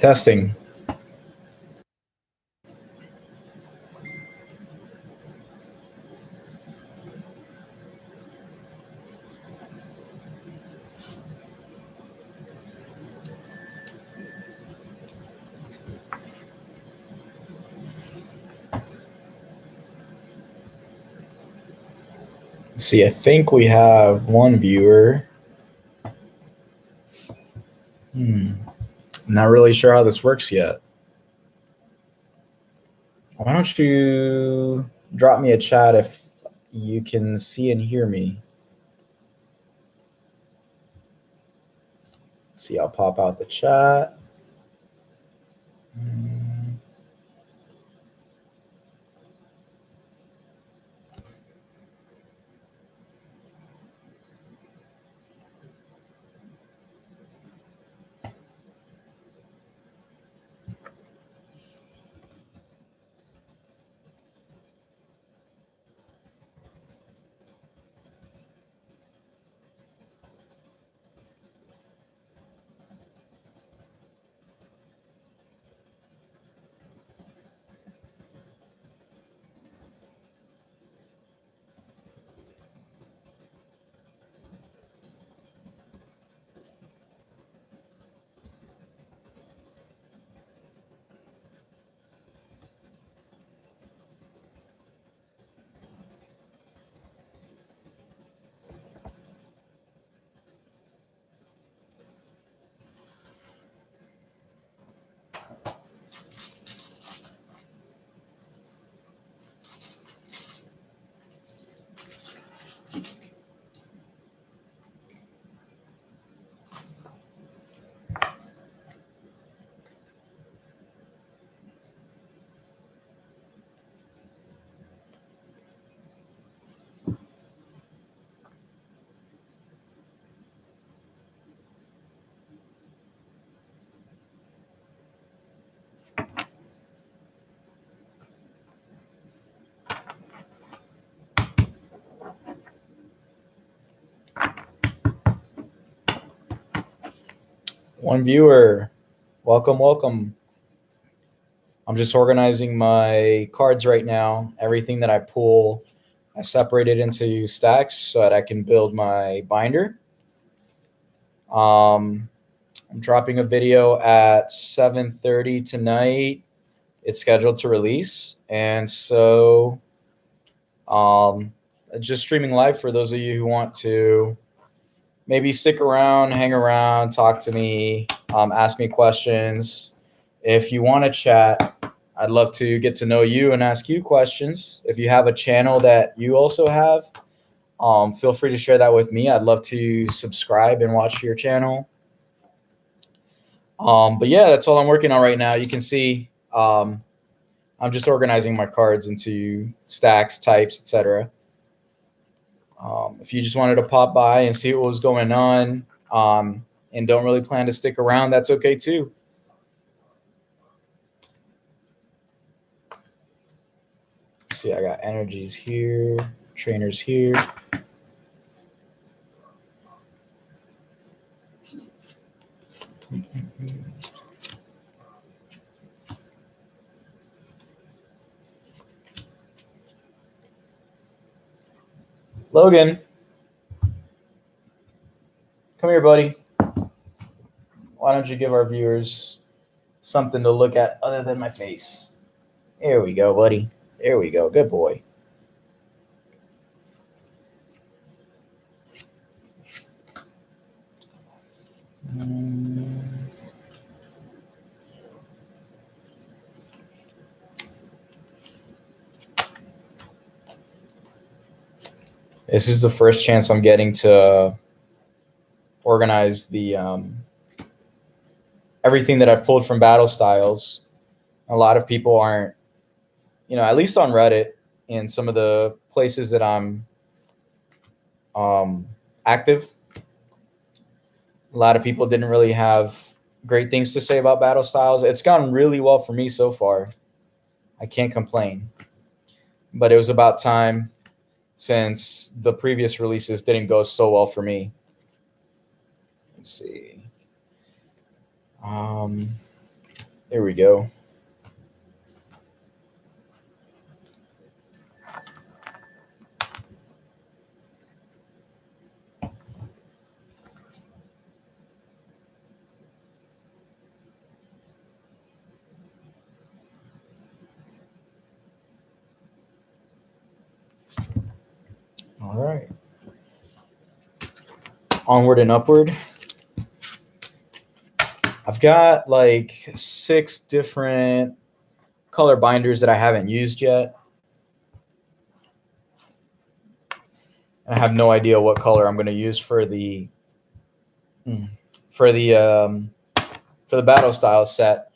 Testing. Let's see, I think we have one viewer. Not really sure how this works yet. Why don't you drop me a chat if you can see and hear me? Let's see, I'll pop out the chat. One viewer. Welcome, welcome. I'm just organizing my cards right now. Everything that I pull, I separate it into stacks so that I can build my binder. I'm dropping a video at 7:30 tonight. It's scheduled to release. And so just streaming live for those of you who want to maybe stick around, hang around, talk to me, ask me questions. If you want to chat, I'd love to get to know you and ask you questions. If you have a channel that you also have, feel free to share that with me. I'd love to subscribe and watch your channel. But yeah, that's all I'm working on right now. You can see I'm just organizing my cards into stacks, types, etc. If you just wanted to pop by and see what was going on and don't really plan to stick around, that's okay too. Let's see, I got energies here, trainers here. Logan, come here, buddy. Why don't you give our viewers something to look at other than my face? There we go, buddy. There we go. Good boy. This is the first chance I'm getting to organize the everything that I've pulled from Battle Styles. A lot of people aren't, at least on Reddit and some of the places that I'm active. A lot of people didn't really have great things to say about Battle Styles. It's gone really well for me so far. I can't complain. But it was about time, since the previous releases didn't go so well for me. Let's see. There we go. All right. Onward and upward. I've got like 6 different color binders that I haven't used yet. I have no idea what color I'm going to use for the battle style set.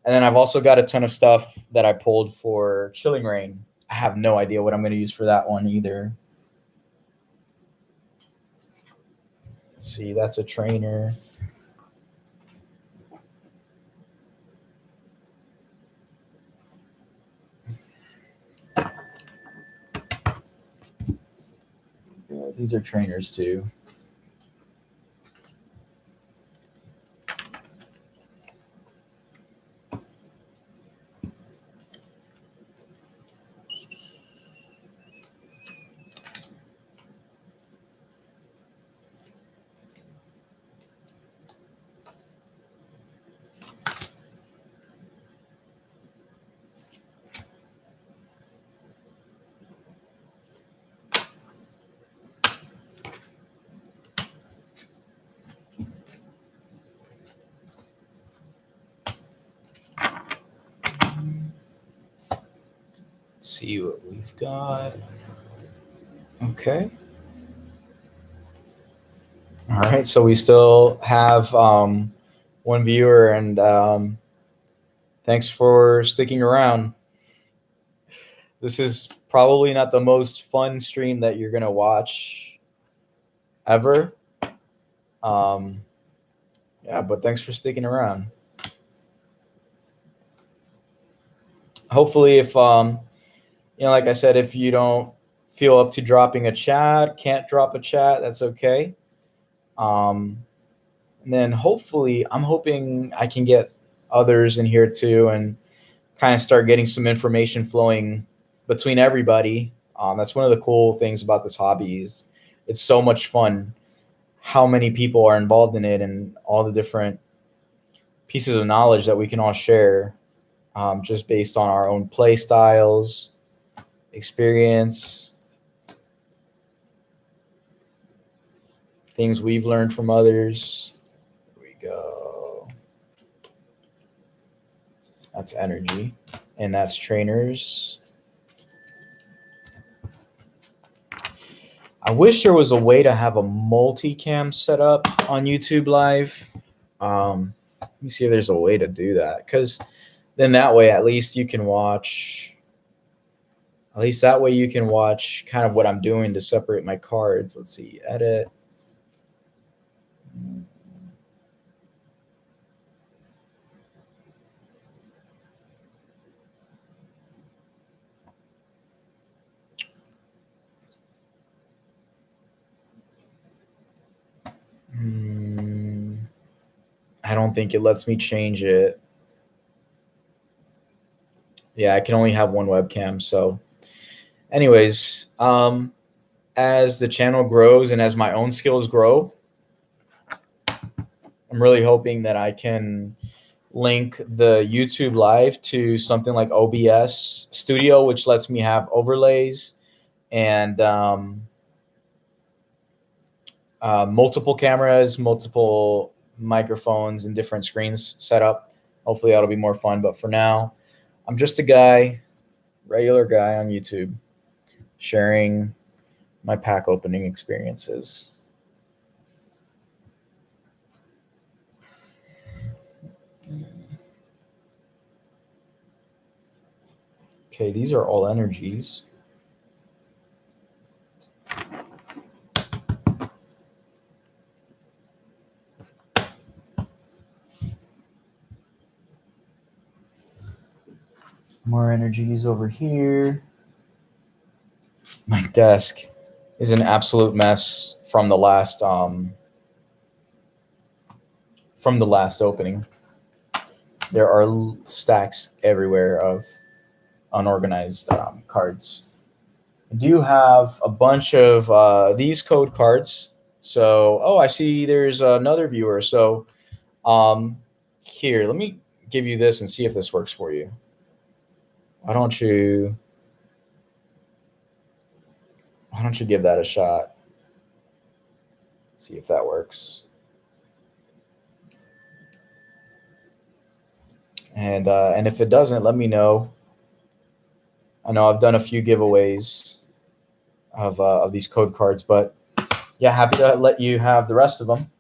And then I've also got a ton of stuff that I pulled for Chilling Reign. I have no idea what I'm going to use for that one either. Let's see, that's a trainer. Yeah, these are trainers too. See what we've got. Okay. All right. So we still have one viewer, and thanks for sticking around. This is probably not the most fun stream that you're going to watch ever. Yeah, but thanks for sticking around. Hopefully, if like I said, if you don't feel up to dropping a chat, can't drop a chat, that's okay. And then hopefully, I'm hoping I can get others in here too, and kind of start getting some information flowing between everybody. That's one of the cool things about this hobby is it's so much fun. How many people are involved in it, and all the different pieces of knowledge that we can all share, just based on our own play styles, experience, things we've learned from others. Here we go. That's energy, and that's trainers. I wish there was a way to have a multicam set up on YouTube Live. Let me see if there's a way to do that, because then that way at least you can watch. At least that way you can watch kind of what I'm doing to separate my cards. Let's see, edit. I don't think it lets me change it. Yeah, I can only have one webcam. So anyways, as the channel grows and as my own skills grow, I'm really hoping that I can link the YouTube Live to something like OBS Studio, which lets me have overlays and multiple cameras, multiple microphones, and different screens set up. Hopefully that'll be more fun. But for now, I'm just a guy, regular guy on YouTube, sharing my pack opening experiences. Okay, these are all energies. More energies over here. My desk is an absolute mess from the last opening. there are stacks everywhere of unorganized cards. I do have a bunch of these code cards. So, oh, I see there's another viewer. So, here, let me give you this and see if this works for you. Why don't you give that a shot? See if that works. And if it doesn't, let me know. I know I've done a few giveaways of these code cards, but yeah, happy to let you have the rest of them.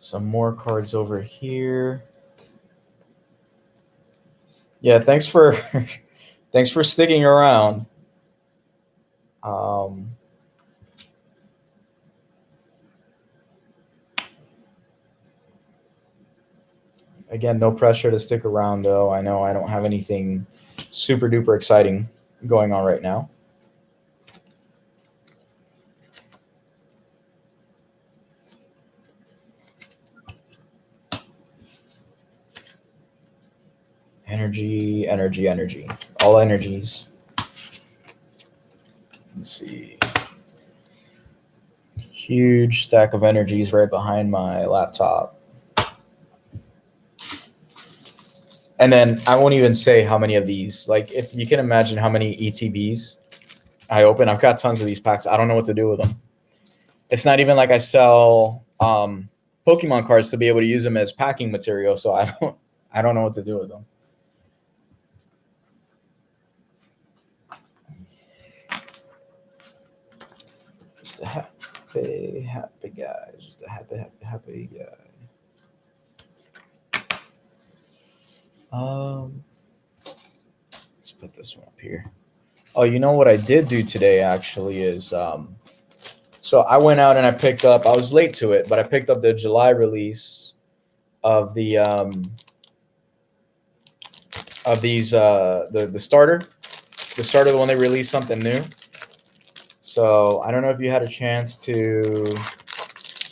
Some more cards over here. Yeah, thanks for thanks for sticking around. Again, no pressure to stick around, though. I know I don't have anything super duper exciting going on right now. Energy, energy, energy. All energies. Let's see. Huge stack of energies right behind my laptop. And then I won't even say how many of these. Like, if you can imagine how many ETBs I open, I've got tons of these packs. I don't know what to do with them. It's not even like I sell Pokemon cards to be able to use them as packing material, so I don't know what to do with them. Just a happy guy. Just a happy guy. Let's put this one up here. Oh, you know what I did do today actually is so I went out and I picked up. I was late to it, but I picked up the July release of the the starter, the one they released something new. So I don't know if you had a chance to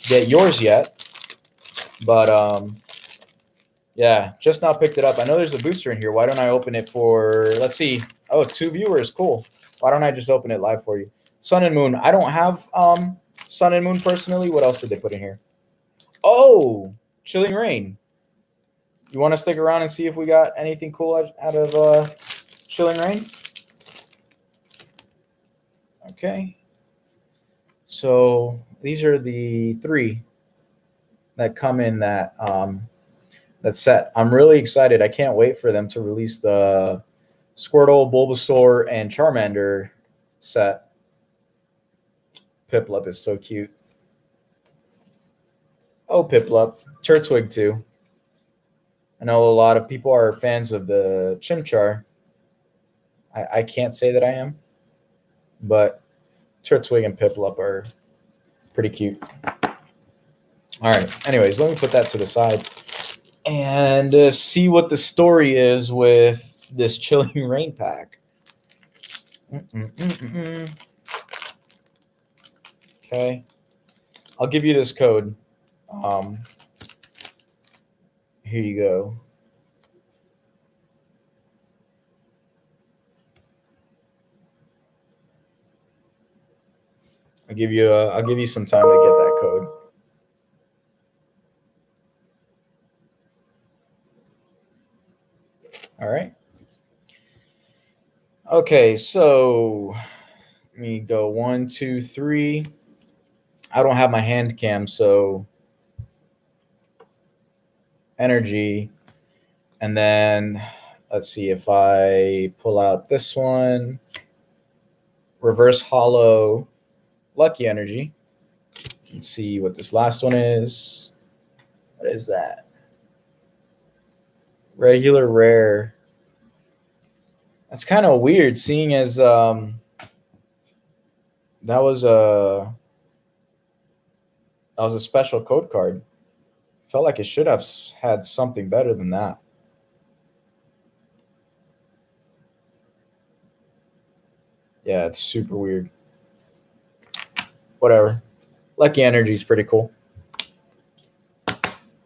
get yours yet, but yeah, just now picked it up. I know there's a booster in here. Why don't I open it for? Let's see. Oh, 2 viewers. Cool. Why don't I just open it live for you? Sun and Moon. I don't have Sun and Moon personally. What else did they put in here? Oh, Chilling Rain. You want to stick around and see if we got anything cool out of Chilling Rain? Okay. So these are the 3 that come in that set. I'm really excited. I can't wait for them to release the Squirtle, Bulbasaur, and Charmander set. Piplup is so cute. Oh, Piplup. Turtwig too. I know a lot of people are fans of the Chimchar. I can't say that I am, but Turtwig and Piplup are pretty cute. All right. Anyways, let me put that to the side and see what the story is with this Chilling Rain pack. Okay. I'll give you this code. Here you go. I'll give you some time to get that code. All right. Okay, so let me go 1, 2, 3. I don't have my hand cam, so energy. And then let's see if I pull out this one. Reverse hollow, lucky energy. Let's see what this last one is. What is that? Regular rare. That's kind of weird, seeing as that was a special code card. Felt like it should have had something better than that. Yeah, it's super weird. Whatever. Lucky Energy is pretty cool. All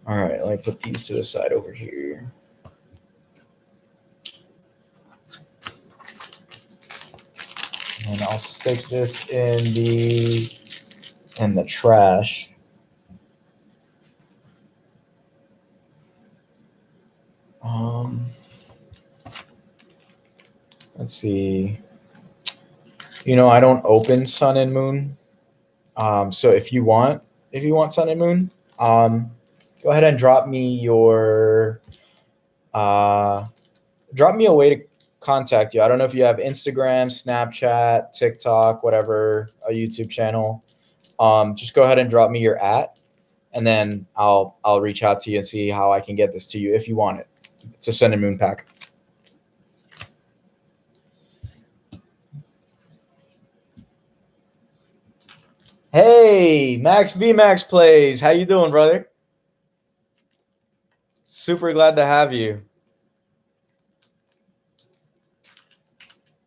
right, let me put these to the side over here. And I'll stick this in the trash. Let's see. I don't open Sun and Moon. So if you want Sun and Moon, go ahead and drop me a way to contact you. I don't know if you have Instagram, Snapchat, TikTok, whatever, a YouTube channel. Just go ahead and drop me your and then I'll reach out to you and see how I can get this to you if you want it. It's a Sun and Moon pack. Hey, Max VMAX plays. How you doing, brother? Super glad to have you.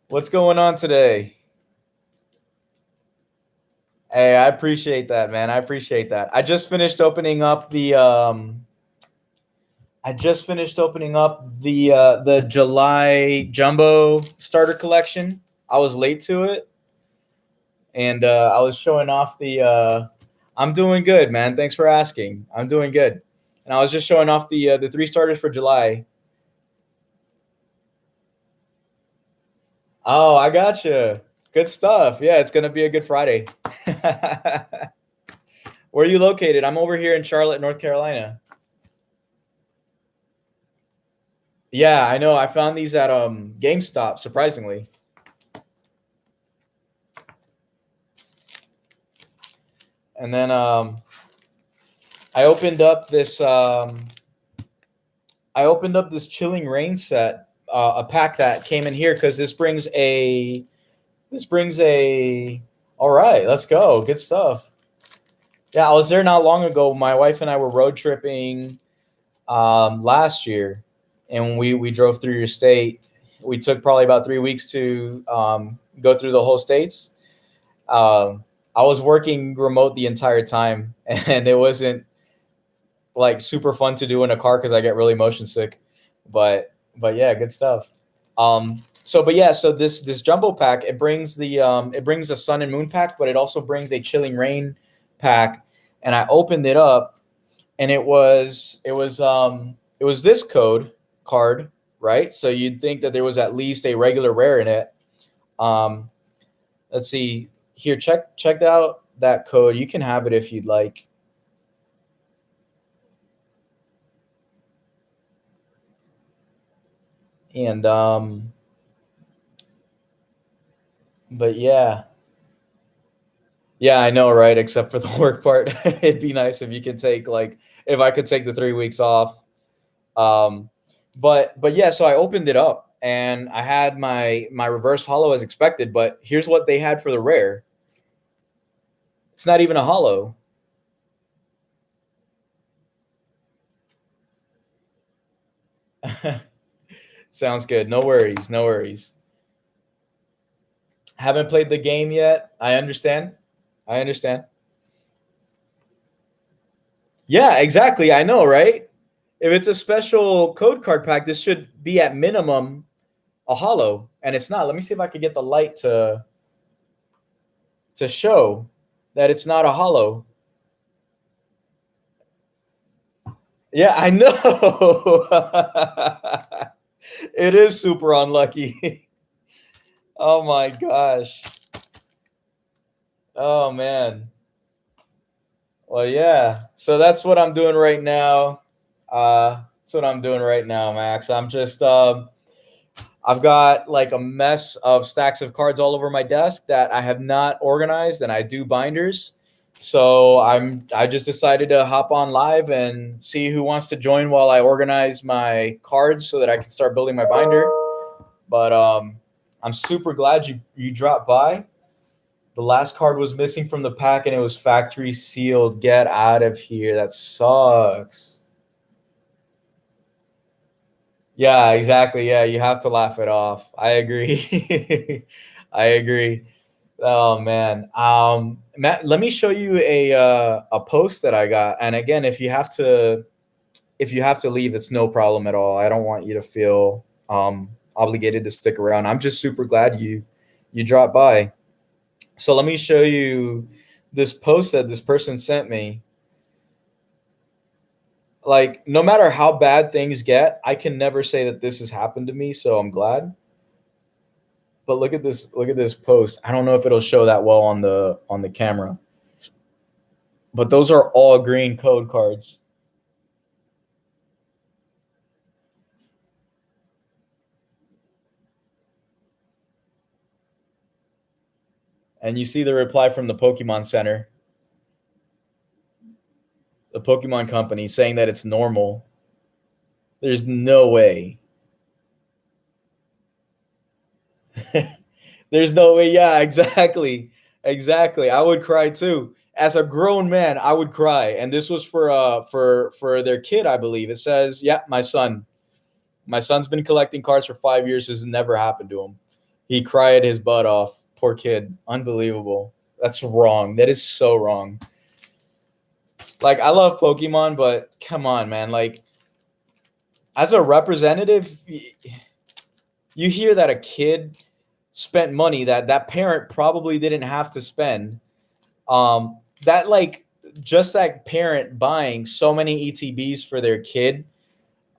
What's going on today? Hey, I appreciate that, man. I appreciate that. I just finished opening up the July Jumbo starter collection. I was late to it, and I was showing off the. I'm doing good, man. Thanks for asking. I'm doing good, and I was just showing off the 3 starters for July. Oh, I gotcha. Good stuff. Yeah, it's gonna be a good Friday. Where are you located? I'm over here in Charlotte, North Carolina. Yeah, I know. I found these at GameStop, surprisingly. And then I opened up this Chilling Rain set, a pack that came in here because this brings a all right, let's go. Good stuff. Yeah, I was there not long ago. My wife and I were road tripping last year, and we drove through your state. We took probably about 3 weeks to go through the whole states. I was working remote the entire time, and it wasn't like super fun to do in a car because I get really motion sick. But yeah, good stuff. So this jumbo pack, it brings a Sun and Moon pack, but it also brings a Chilling Rain pack. And I opened it up, and it was this code card, right? So you'd think that there was at least a regular rare in it. Let's see here. Check out that code. You can have it if you'd like. And but yeah, I know, right? Except for the work part, it'd be nice if you could take if I could take the 3 weeks off. But yeah, so I opened it up and I had my reverse holo as expected, but here's what they had for the rare. It's not even a holo. Sounds good. No worries. Haven't played the game yet. I understand. Yeah, exactly. I know, right? If it's a special code card pack, this should be at minimum a holo, and it's not. Let me see if I could get the light to show that it's not a holo. Yeah, I know. It is super unlucky. Oh my gosh. Oh man. Well, yeah. So that's what I'm doing right now. Max. I'm just I've got like a mess of stacks of cards all over my desk that I have not organized, and I do binders. So I just decided to hop on live and see who wants to join while I organize my cards so that I can start building my binder. But I'm super glad you dropped by. The last card was missing from the pack and it was factory sealed. Get out of here. That sucks. Yeah, exactly. Yeah, you have to laugh it off. I agree. I agree. Oh man. Matt, let me show you a post that I got. And again, if you have to leave, it's no problem at all. I don't want you to feel obligated to stick around. I'm just super glad you dropped by. So let me show you this post that this person sent me. Like, no matter how bad things get, I can never say that this has happened to me, so I'm glad. But look at this post. I don't know if it'll show that well on the camera. But those are all green code cards. And you see the reply from the Pokemon Center, the Pokemon company, saying that it's normal. There's no way. There's no way. Yeah, exactly. Exactly. I would cry too. As a grown man, I would cry. And this was for their kid, I believe. It says, "Yeah, my son. My son's been collecting cards for 5 years. This has never happened to him. He cried his butt off. Poor kid. Unbelievable. That's wrong. That is so wrong." Like, I love Pokemon, but come on, man. Like, as a representative, you hear that a kid spent money that that parent probably didn't have to spend. That, like, just that parent buying so many ETBs for their kid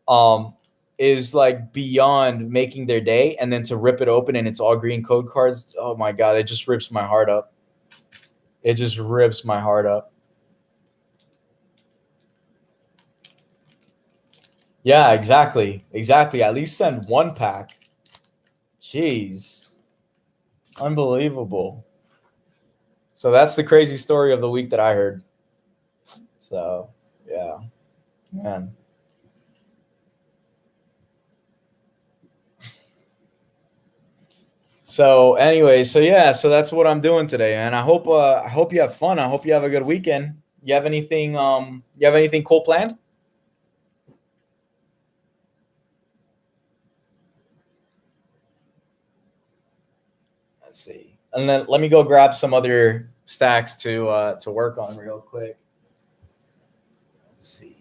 um is like beyond making their day, and then to rip it open and it's all green code cards. Oh my god, it just rips my heart up. It just rips my heart up. Yeah, exactly. Exactly. At least send one pack. Jeez. Unbelievable. So that's the crazy story of the week that I heard. So, yeah, man. So anyway, so yeah, so that's what I'm doing today, man. I hope you have fun. I hope you have a good weekend. You have anything cool planned? Let's see. And then let me go grab some other stacks to work on real quick. Let's see.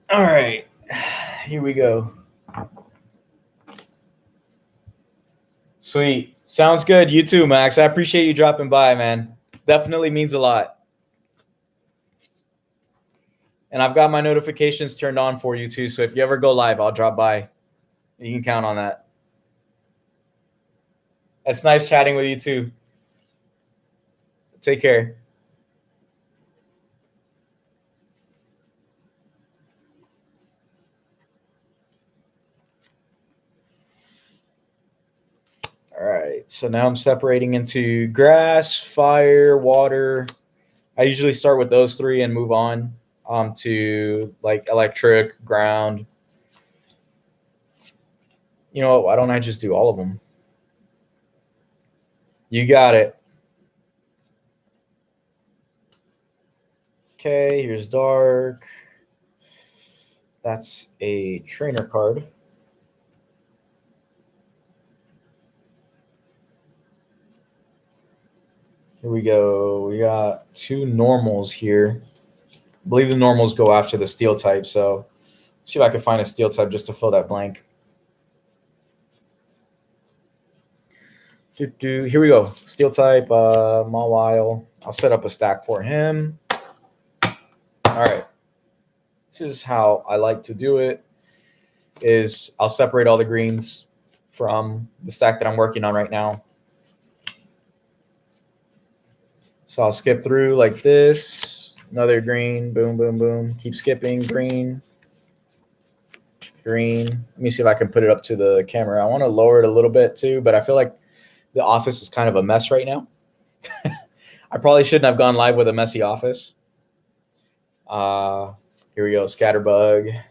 All right. Here we go. Sweet. Sounds good. You too, Max. I appreciate you dropping by, man. Definitely means a lot. And I've got my notifications turned on for you too. So if you ever go live, I'll drop by. You can count on that. It's nice chatting with you too. Take care. All right. So now I'm separating into grass, fire, water. I usually start with those three and move on to like electric, ground. You know what? Why don't I just do all of them? You got it. Okay, here's dark. That's a trainer card. Here we go. We got two normals here. I believe the normals go after the steel type, so see if I can find a steel type just to fill that blank. Here we go. Steel type, Mawile. I'll set up a stack for him. All right. This is how I like to do it. is I'll separate all the greens from the stack that I'm working on right now. So I'll skip through like this. Another green, boom, boom, boom. Keep skipping, green, green. Let me see if I can put it up to the camera. I want to lower it a little bit too, but I feel like the office is kind of a mess right now. I probably shouldn't have gone live with a messy office. Here we go, Scatterbug,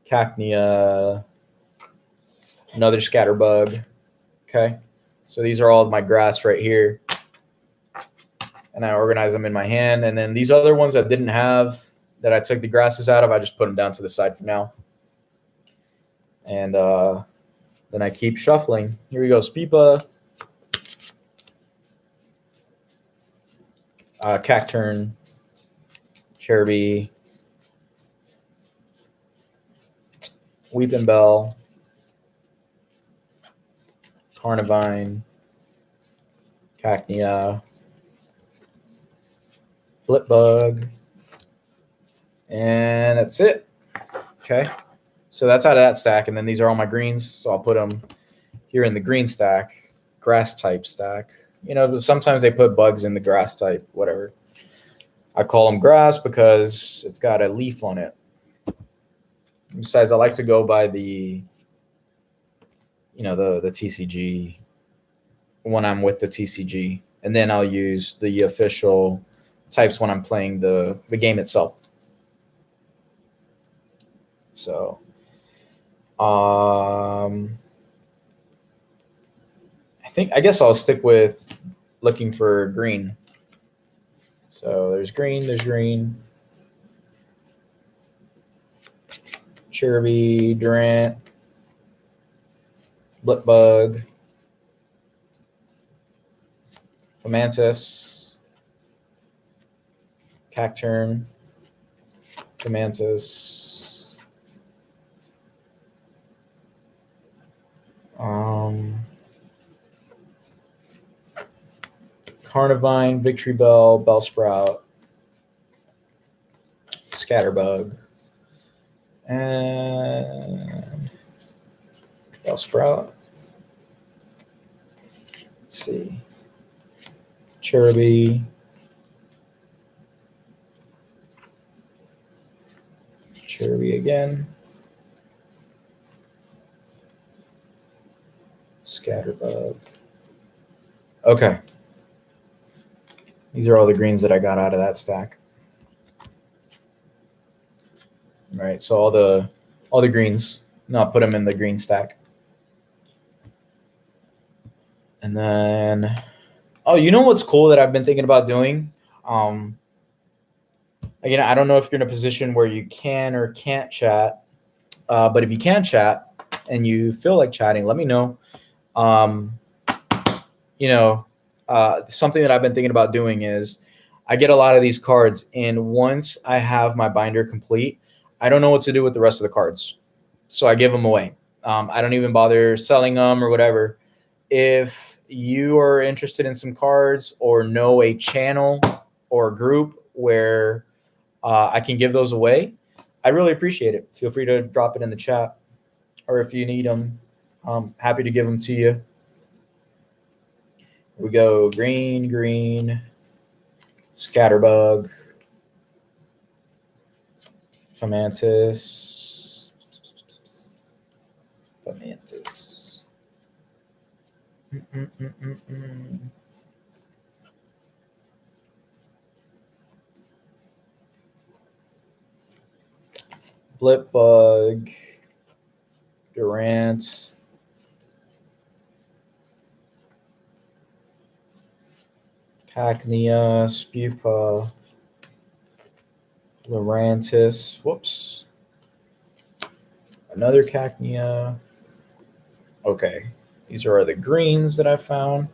Cacnea, another Scatterbug. Okay, so these are all of my grass right here. And I organize them in my hand. And then these other ones that didn't have, that I took the grasses out of, I just put them down to the side for now. And then I keep shuffling. Here we go, Spipa, Cacturn, Cherubi, Weeping Bell, Carnivine, Cacnea, Flipbug, and that's it. Okay, so that's out of that stack, and then these are all my greens, so I'll put them here in the green stack, grass type stack. You know, sometimes they put bugs in the grass type, whatever. I call them grass because it's got a leaf on it. Besides, I like to go by the, you know, the TCG when I'm with the TCG, and then I'll use the official types when I'm playing the game itself. So, I guess I'll stick with looking for green. So there's green, Cherubi, Durant, Blipbug, Fomantis, Cacturn, Fomantis, Carnivine, Victory Bell, Bellsprout, Scatterbug, and Bellsprout. Let's see. Cherubi, Cherubi again, Scatterbug. Okay. These are all the greens that I got out of that stack. All right, so all the greens. No, I'll put them in the green stack. And then, oh, you know what's cool that I've been thinking about doing? Again, I don't know if you're in a position where you can or can't chat, but if you can chat and you feel like chatting, let me know. You know, something that I've been thinking about doing is I get a lot of these cards, and once I have my binder complete, I don't know what to do with the rest of the cards. So I give them away. I don't even bother selling them or whatever. If you are interested in some cards or know a channel or a group where I can give those away, I really appreciate it. Feel free to drop it in the chat, or if you need them, I'm happy to give them to you. We go green, green, Scatterbug, Fomantis, Blipbug, Durant, Cacnea, Spupa, Lurantis, whoops, another Cacnea. Okay, these are the greens that I found.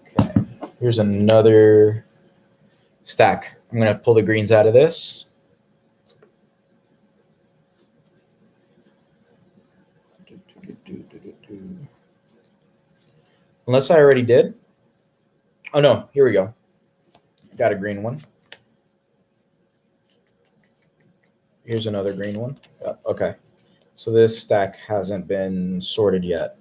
Okay, here's another stack. I'm going to pull the greens out of this. Unless I already did. Oh, no. Here we go. Got a green one. Here's another green one. Okay. So this stack hasn't been sorted yet.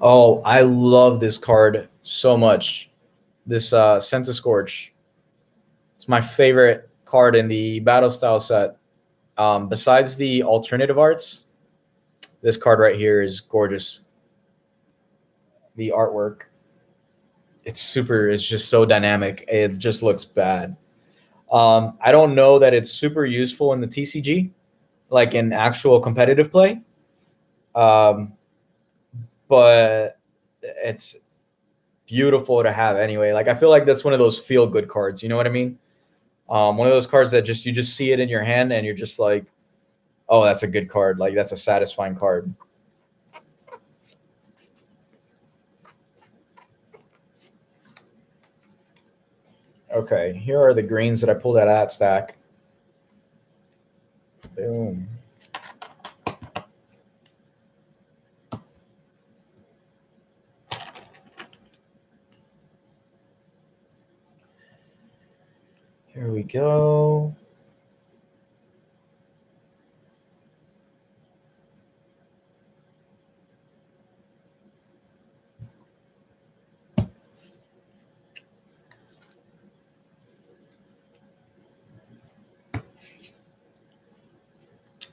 Oh, I love this card so much. This Senza Scorch. It's my favorite card in the Battle Style set. Besides the alternative arts, this card right here is gorgeous. The artwork. It's just so dynamic. It just looks bad. I don't know that it's super useful in the TCG, like in actual competitive play. But it's beautiful to have anyway. Like, I feel like that's one of those feel good cards. You know what I mean? One of those cards that you just see it in your hand and you're just like, oh, that's a good card. Like, that's a satisfying card. Okay, here are the greens that I pulled out of that stack. Boom. Here we go.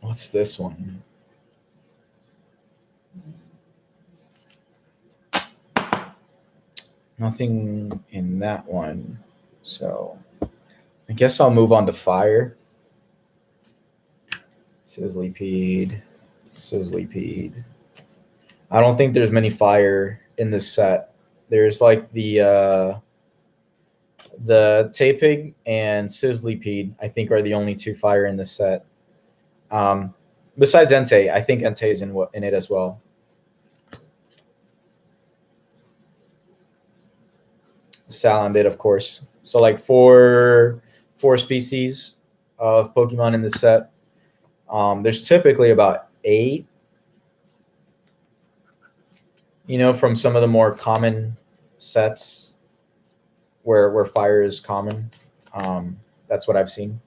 What's this one? Nothing in that one. So I guess I'll move on to fire. Sizzlypede. I don't think there's many fire in this set. There's like the Tapig and Sizzlypede, I think, are the only two fire in this set. Besides Entei, I think Entei is in it as well. Salandit, of course. So like four species of Pokemon in this set. There's typically about 8. You know, from some of the more common sets where fire is common. That's what I've seen.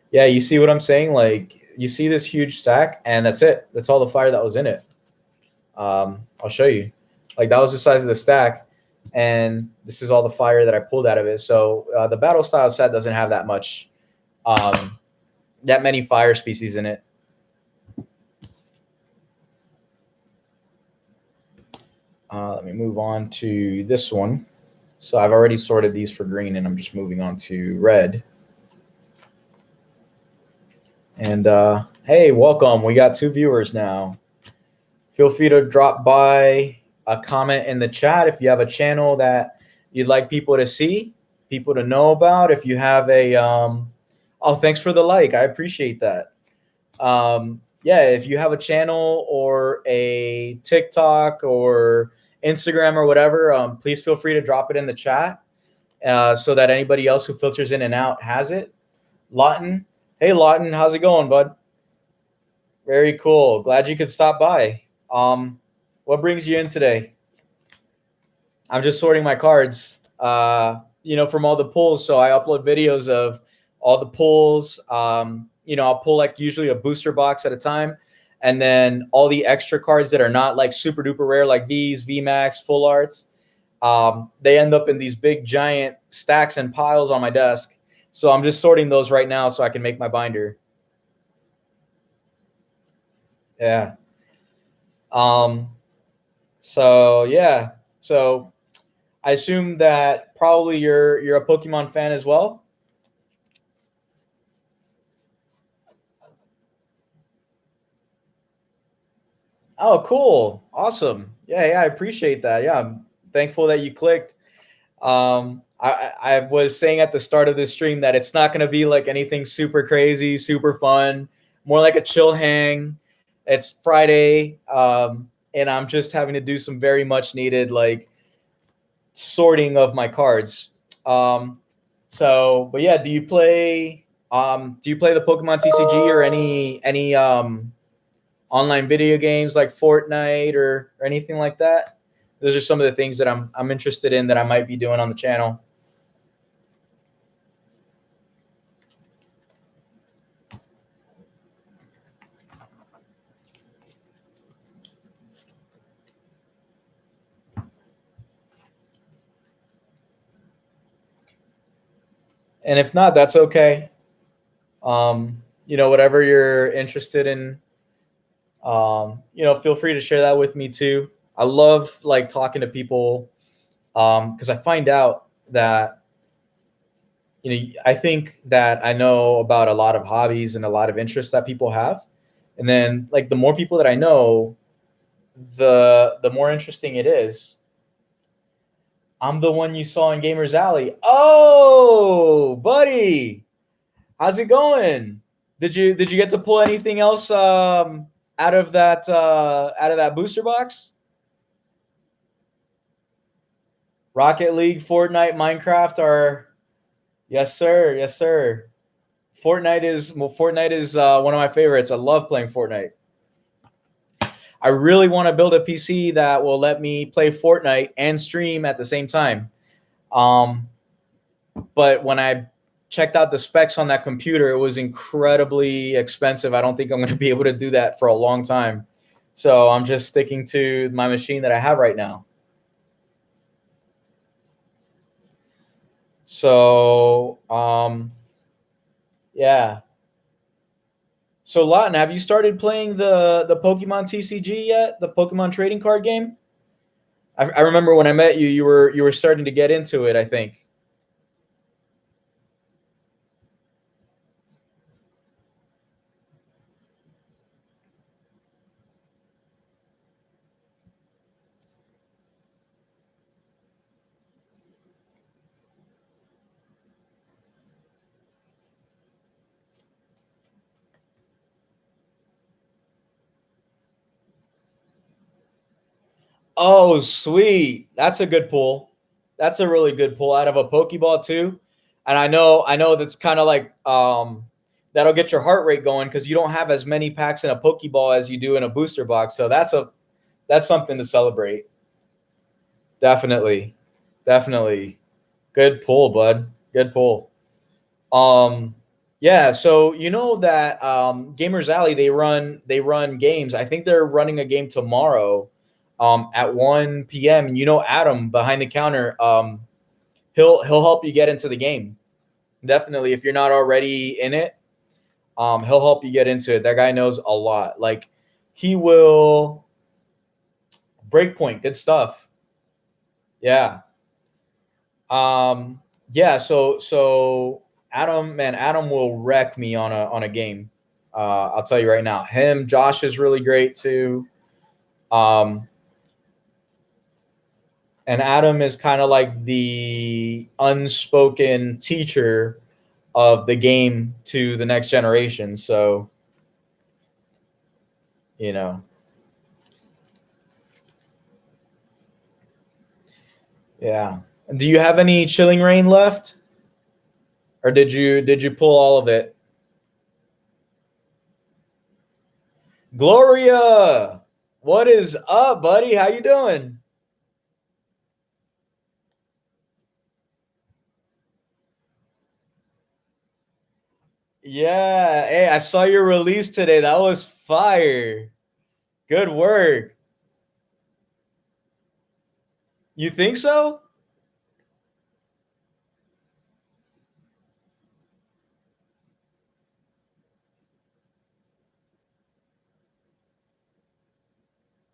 Yeah, you see what I'm saying? Like, you see this huge stack, and that's it. That's all the fire that was in it. I'll show you. Like, that was the size of the stack, and this is all the fire that I pulled out of it. So the Battle Style set doesn't have that much, that many fire species in it. Let me move on to this one. So I've already sorted these for green, and I'm just moving on to red. And hey, welcome. We got 2 viewers now. Feel free to drop by, a comment in the chat if you have a channel that you'd like people to see, people to know about. If you have a oh, thanks for the like. I appreciate that. Yeah, if you have a channel or a TikTok or Instagram or whatever, please feel free to drop it in the chat so that anybody else who filters in and out has it. Lawton. Hey, Lawton. How's it going, bud? Very cool. Glad you could stop by. What brings you in today? I'm just sorting my cards, you know, from all the pulls. So I upload videos of all the pulls. You know, I'll pull like usually a booster box at a time. And then all the extra cards that are not like super duper rare, like these, VMAX, full arts. they end up in these big giant stacks and piles on my desk. So I'm just sorting those right now so I can make my binder. Yeah. Um, so yeah. So I assume that probably you're a Pokemon fan as well. Oh, cool. Awesome. Yeah, yeah, I appreciate that. Yeah, I'm thankful that you clicked. I was saying at the start of this stream that it's not going to be like anything super crazy, super fun, more like a chill hang. It's Friday, and I'm just having to do some very much needed like sorting of my cards. Um, but yeah, do you play the Pokemon TCG or any online video games like Fortnite or anything like that? Those are some of the things that I'm interested in that I might be doing on the channel. And if not, that's okay. Whatever you're interested in, feel free to share that with me too. I love like talking to people because I find out that I think that I know about a lot of hobbies and a lot of interests that people have, and then like the more people that I know, the more interesting it is. I'm the one you saw in Gamers Alley. Oh, buddy, how's it going? Did you get to pull anything else out of that booster box? Rocket League, Fortnite, Minecraft are yes sir, yes sir. Fortnite is one of my favorites. I love playing Fortnite. I really want to build a PC that will let me play Fortnite and stream at the same time. Um, but when I checked out the specs on that computer, it was incredibly expensive. I don't think I'm going to be able to do that for a long time. So I'm just sticking to my machine that I have right now. So yeah. So Lawton, have you started playing the Pokemon TCG yet? The Pokemon trading card game? I remember when I met you, you were starting to get into it. I think. Oh, sweet. That's a good pull. That's a really good pull out of a Pokeball too. And I know that's kind of like that'll get your heart rate going because you don't have as many packs in a Pokeball as you do in a booster box. So that's something to celebrate. Definitely. Definitely. Good pull, bud. Good pull. Um yeah, so you know that Gamers Alley they run games. I think they're running a game tomorrow at 1 p.m. And you know Adam behind the counter, he'll help you get into the game. Definitely if you're not already in it, he'll help you get into it. That guy knows a lot. Like he will breakpoint, good stuff. Yeah. Yeah, so Adam, man, Adam will wreck me on a game. I'll tell you right now. Him, Josh is really great too. Um, and Adam is kind of like the unspoken teacher of the game to the next generation. So, you know, yeah. Do you have any Chilling Rain left, or did you pull all of it? Gloria, what is up, buddy? How you doing? Yeah. Hey, I saw your release today. That was fire. Good work. You think so?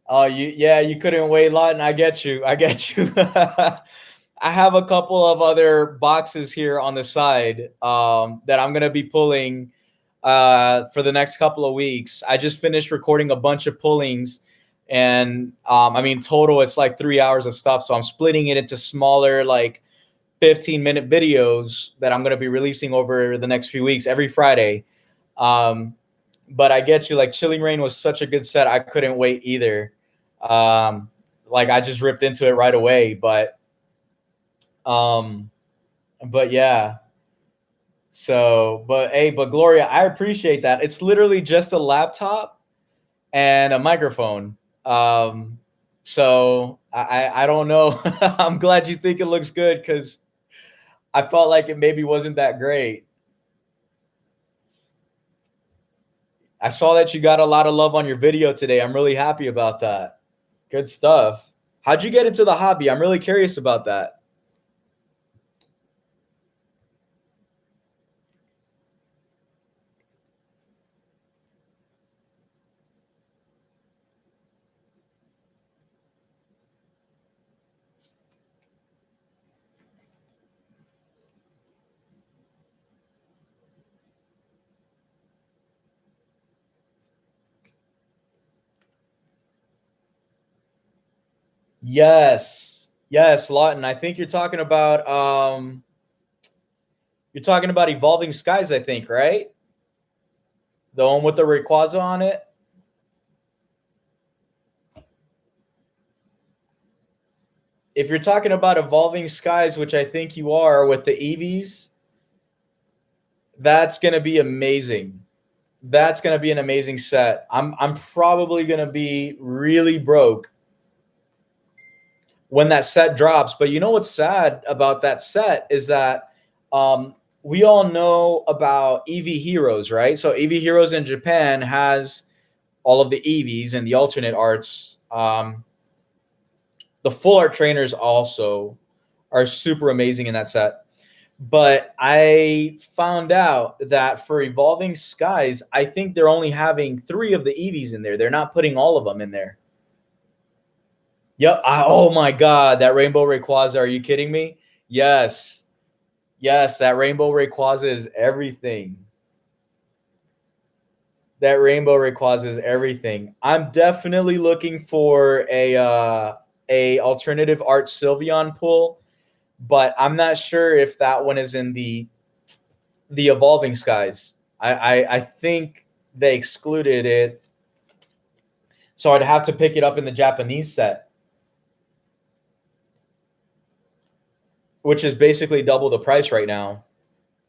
Oh, you couldn't wait, Lawton. I get you. I get you. I have a couple of other boxes here on the side that I'm gonna be pulling for the next couple of weeks. I just finished recording a bunch of pullings, and I mean, total it's like 3 hours of stuff. So I'm splitting it into smaller, like 15-minute videos that I'm gonna be releasing over the next few weeks every Friday. Um, but I get you. Like Chilling Reign was such a good set. I couldn't wait either. Um, like I just ripped into it right away. Um, but yeah. So, but hey, but Gloria, I appreciate that. It's literally just a laptop and a microphone. Um, so I don't know. I'm glad you think it looks good because I felt like it maybe wasn't that great. I saw that you got a lot of love on your video today. I'm really happy about that. Good stuff. How'd you get into the hobby? I'm really curious about that. Yes. Yes, Lawton. I think you're talking about Evolving Skies, I think, right? The one with the Rayquaza on it. If you're talking about Evolving Skies, which I think you are with the Eevees, that's gonna be amazing. That's gonna be an amazing set. I'm probably gonna be really broke when that set drops. But you know what's sad about that set is that we all know about EV Heroes, right? So EV Heroes in Japan has all of the EVs and the alternate arts. The full art trainers also are super amazing in that set. But I found out that for Evolving Skies, I think they're only having 3 of the EVs in there. They're not putting all of them in there. Yep. Oh my God, that Rainbow Rayquaza. Are you kidding me? Yes. Yes, that Rainbow Rayquaza is everything. That Rainbow Rayquaza is everything. I'm definitely looking for a alternative art Sylveon pull, but I'm not sure if that one is in the Evolving Skies. I think they excluded it, so I'd have to pick it up in the Japanese set, which is basically double the price right now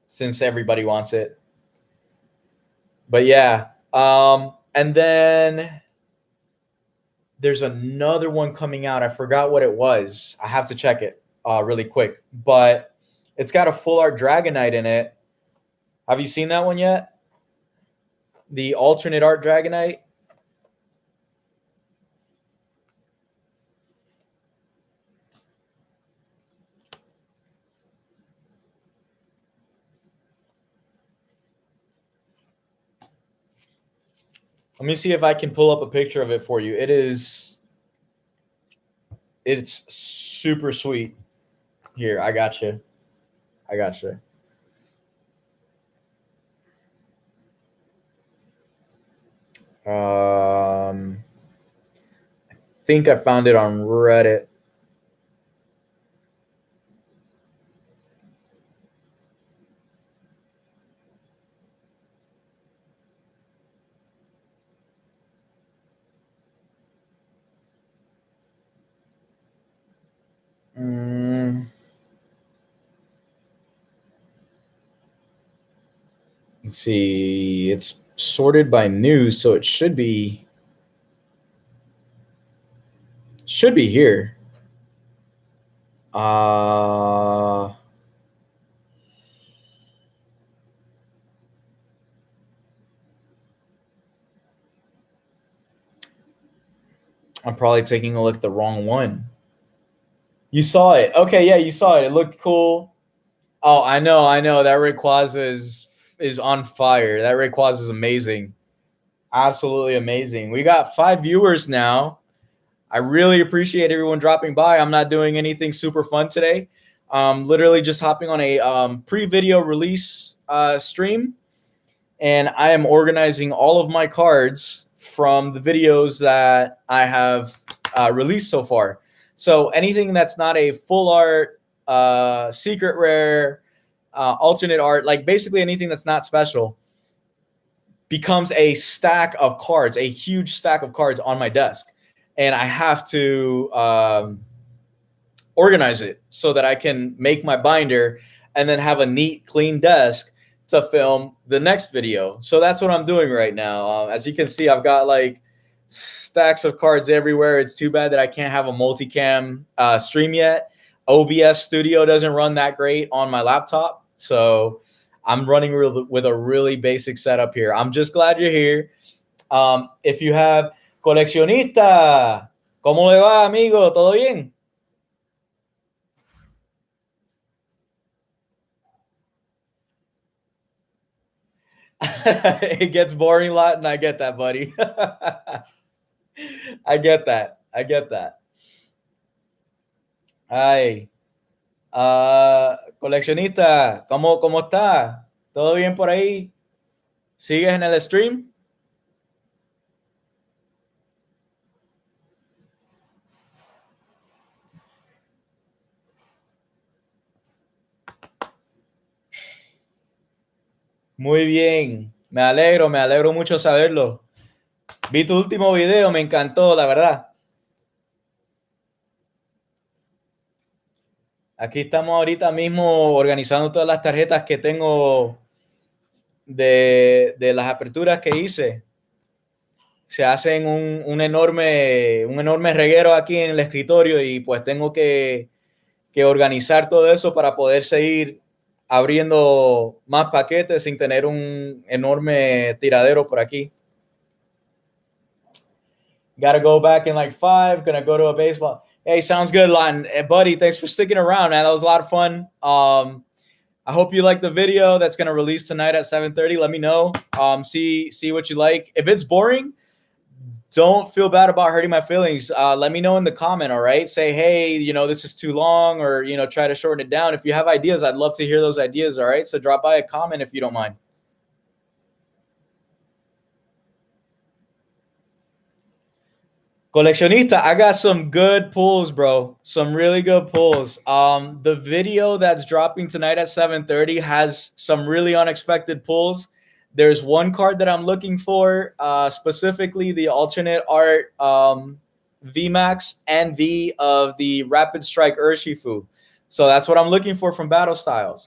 since everybody wants it. But yeah, and then there's another one coming out. I forgot what it was. I have to check it really quick, but it's got a full art Dragonite in it. Have you seen that one yet? The alternate art Dragonite. Let me see if I can pull up a picture of it for you. It's super sweet. Here, I got you. I got you. I think I found it on Reddit. Mm, let's see. It's sorted by news, so it should be here. Uh I'm probably taking a look at the wrong one. You saw it. Okay, yeah, you saw it. It looked cool. Oh, I know. That Rayquaza is on fire. That Rayquaza is amazing. Absolutely amazing. We got 5 viewers now. I really appreciate everyone dropping by. I'm not doing anything super fun today. Literally just hopping on a pre-video release stream, and I am organizing all of my cards from the videos that I have released so far. So anything that's not a full art, secret rare, alternate art, like basically anything that's not special, becomes a stack of cards, a huge stack of cards on my desk. And I have to organize it so that I can make my binder and then have a neat, clean desk to film the next video. So that's what I'm doing right now. As you can see, I've got like stacks of cards everywhere. It's too bad that I can't have a multicam stream yet. OBS Studio doesn't run that great on my laptop. So I'm running with a really basic setup here. I'm just glad you're here. If you have coleccionista, ¿cómo le va, amigo? ¿Todo bien? It gets boring a lot, and I get that, buddy. I get that. Ay, coleccionista, ¿cómo está? ¿Todo bien por ahí? ¿Sigues en el stream? Muy bien, me alegro mucho saberlo. Vi tu último video, me encantó, la verdad. Aquí estamos ahorita mismo organizando todas las tarjetas que tengo de las aperturas que hice. Se hacen un enorme reguero aquí en el escritorio y pues tengo que organizar todo eso para poder seguir abriendo más paquetes sin tener un enorme tiradero por aquí. Gotta go back in like 5, gonna go to a baseball. Hey, sounds good, Lawton. Hey, buddy, thanks for sticking around, man. That was a lot of fun. I hope you like the video that's gonna release tonight at 7:30. Let me know. See what you like. If it's boring, don't feel bad about hurting my feelings. Let me know in the comment, all right? Say, hey, this is too long, or, try to shorten it down. If you have ideas, I'd love to hear those ideas, all right? So drop by a comment if you don't mind. Coleccionista, I got some good pulls, bro. Some really good pulls. The video that's dropping tonight at 7:30 has some really unexpected pulls. There's one card that I'm looking for, specifically the alternate art VMAX and V of the Rapid Strike Urshifu. So that's what I'm looking for from Battle Styles.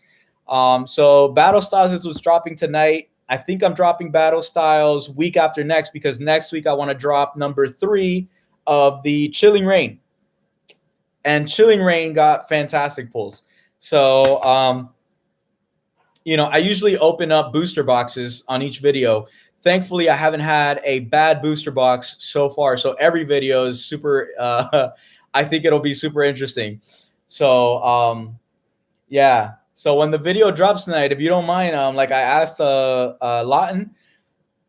So Battle Styles is what's dropping tonight. I think I'm dropping Battle Styles week after next, because next week I want to drop number 3 of the Chilling Reign. And Chilling Reign got fantastic pulls. So, I usually open up booster boxes on each video. Thankfully, I haven't had a bad booster box so far. So every video is super, I think it'll be super interesting. So, yeah. So when the video drops tonight, if you don't mind, like I asked Lawton,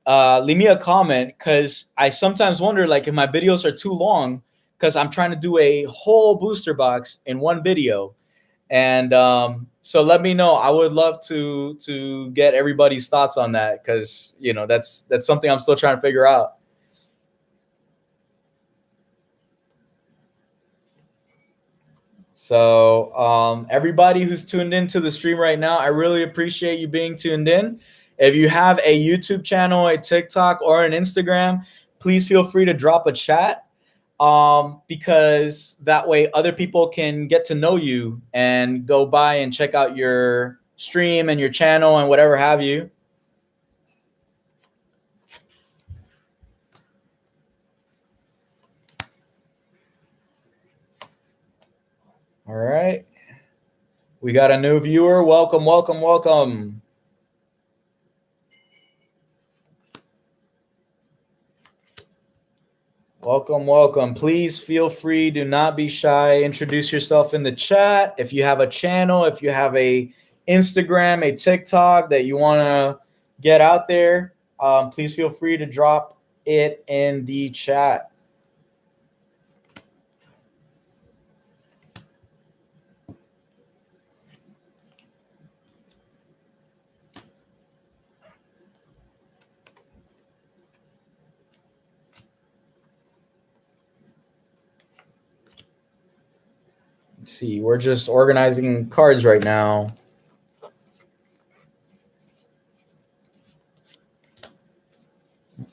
leave me a comment, because I sometimes wonder, like, if my videos are too long, because I'm trying to do a whole booster box in one video. And so let me know. I would love to get everybody's thoughts on that, because that's something I'm still trying to figure out. So everybody who's tuned into the stream right now, I really appreciate you being tuned in. If you have a YouTube channel, a TikTok, or an Instagram, please feel free to drop a chat, because that way other people can get to know you and go by and check out your stream and your channel and whatever have you. All right. We got a new viewer. Welcome. Welcome, welcome. Please feel free. Do not be shy. Introduce yourself in the chat. If you have a channel, if you have a Instagram, a TikTok that you want to get out there, please feel free to drop it in the chat. Let's see. We're just organizing cards right now.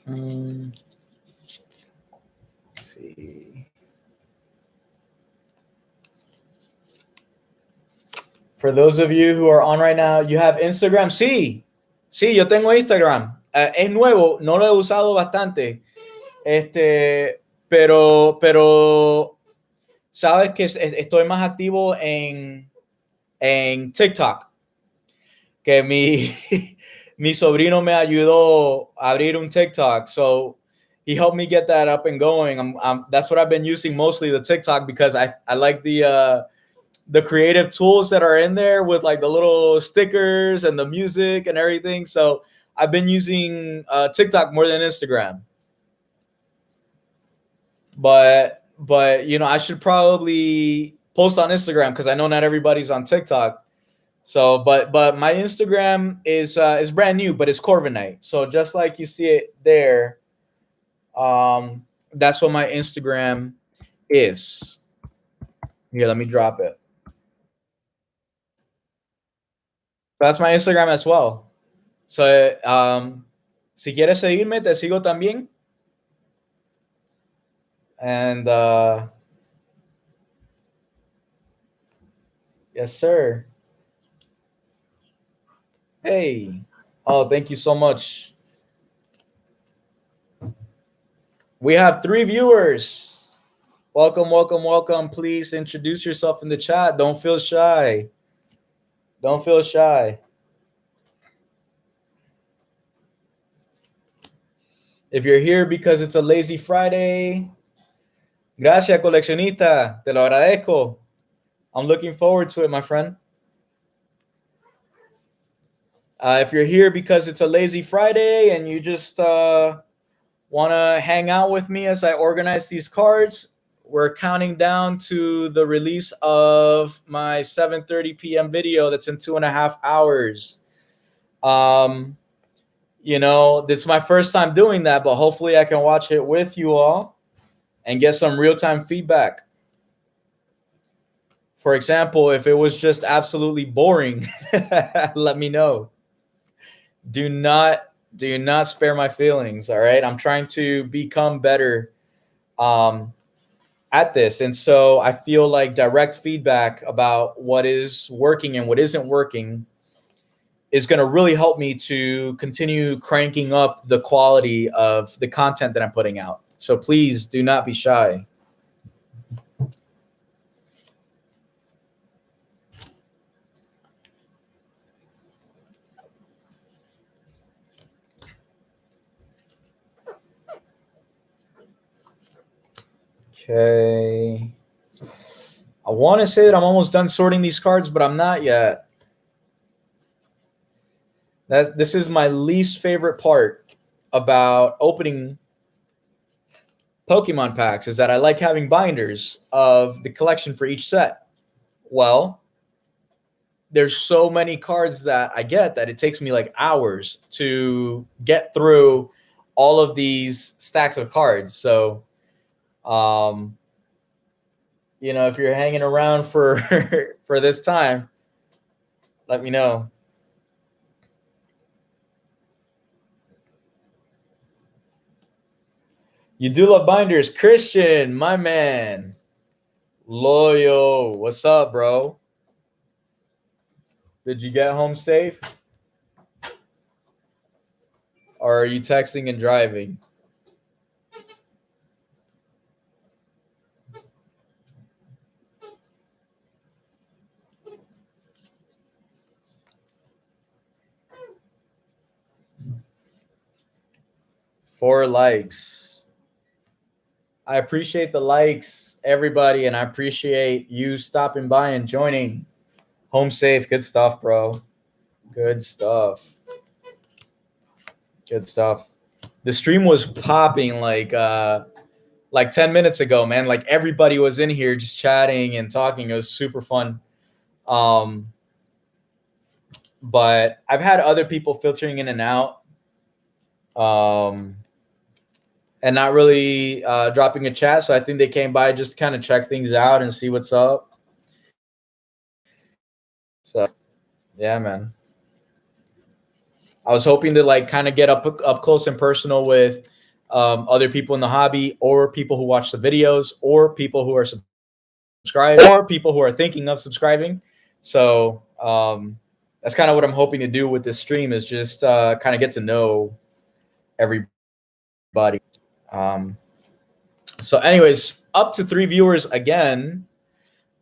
Let's see. For those of you who are on right now, you have Instagram. Sí, sí, yo tengo Instagram. Es nuevo, no lo he usado bastante. Pero sabes que estoy más activo en TikTok. Que mi sobrino me ayudó a abrir un TikTok. So he helped me get that up and going. That's what I've been using mostly, the TikTok, because I like the creative tools that are in there with like the little stickers and the music and everything. So I've been using TikTok more than Instagram. But you know, I should probably post on Instagram because I know not everybody's on TikTok. So, but my Instagram is brand new, but it's Corviknight. So just like you see it there, that's what my Instagram is. Here, let me drop it. That's my Instagram as well. So, si quieres seguirme, te sigo también. And yes, sir. Hey. Oh, thank you so much. We have 3 viewers. Welcome, welcome, welcome. Please introduce yourself in the chat. Don't feel shy. Don't feel shy. If you're here because it's a lazy Friday, gracias, coleccionista. Te lo agradezco. I'm looking forward to it, my friend. If you're here because it's a lazy Friday and you just want to hang out with me as I organize these cards, we're counting down to the release of my 7:30 p.m. video that's in 2.5 hours. You know, this is my first time doing that, but hopefully I can watch it with you all and get some real-time feedback. For example, if it was just absolutely boring, let me know. Do not spare my feelings, all right? I'm trying to become better at this. And so I feel like direct feedback about what is working and what isn't working is going to really help me to continue cranking up the quality of the content that I'm putting out. So please do not be shy. Okay. I want to say that I'm almost done sorting these cards, but I'm not yet. This is my least favorite part about opening Pokemon packs, is that I like having binders of the collection for each set. Well, there's so many cards that I get that it takes me like hours to get through all of these stacks of cards. So, you know, if you're hanging around for for this time, let me know. You do love binders, Christian, my man. Loyal, what's up, bro? Did you get home safe? Or are you texting and driving? Four likes. I appreciate the likes, everybody, and I appreciate you stopping by and joining. Home safe. Good stuff, bro. Good stuff. Good stuff. The stream was popping like 10 minutes ago, man. Like everybody was in here just chatting and talking. It was super fun. But I've had other people filtering in and out. And not really dropping a chat. So I think they came by just to kind of check things out and see what's up. So yeah, man. I was hoping to like kind of get up close and personal with other people in the hobby, or people who watch the videos, or people who are subscribed, or people who are thinking of subscribing. So that's kind of what I'm hoping to do with this stream, is just kind of get to know everybody. So anyways, up to 3 viewers again.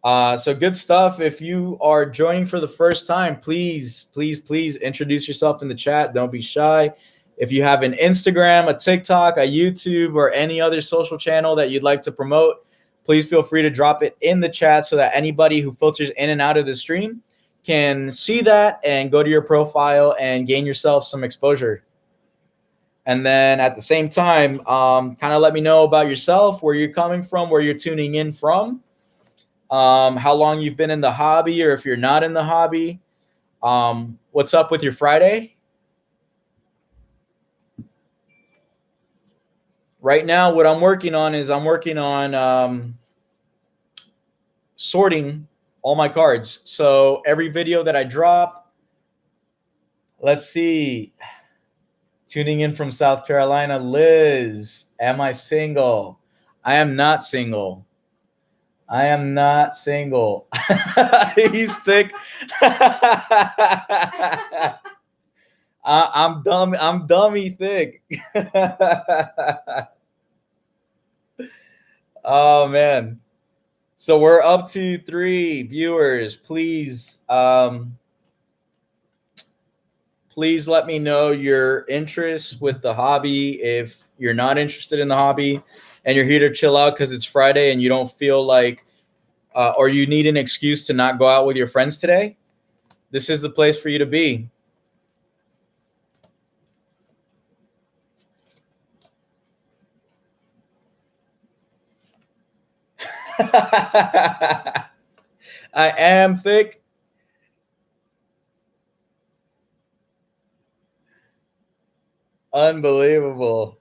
So good stuff. If you are joining for the first time, please introduce yourself in the chat. Don't be shy. If you have an Instagram, a TikTok, a YouTube, or any other social channel that you'd like to promote, please feel free to drop it in the chat so that anybody who filters in and out of the stream can see that and go to your profile and gain yourself some exposure. And then at the same time, kind of let me know about yourself, where you're coming from, where you're tuning in from, how long you've been in the hobby, or if you're not in the hobby, what's up with your Friday? Right now, what I'm working on is sorting all my cards. So every video that I drop, let's see. Tuning in from South Carolina, Liz. Am I single? I am not single. I am not single. He's thick. I'm dumb. I'm dummy thick. Oh man. So we're up to 3 viewers. Please please let me know your interest with the hobby. If you're not interested in the hobby and you're here to chill out because it's Friday and you don't feel like, or you need an excuse to not go out with your friends today, this is the place for you to be. I am thick. Unbelievable.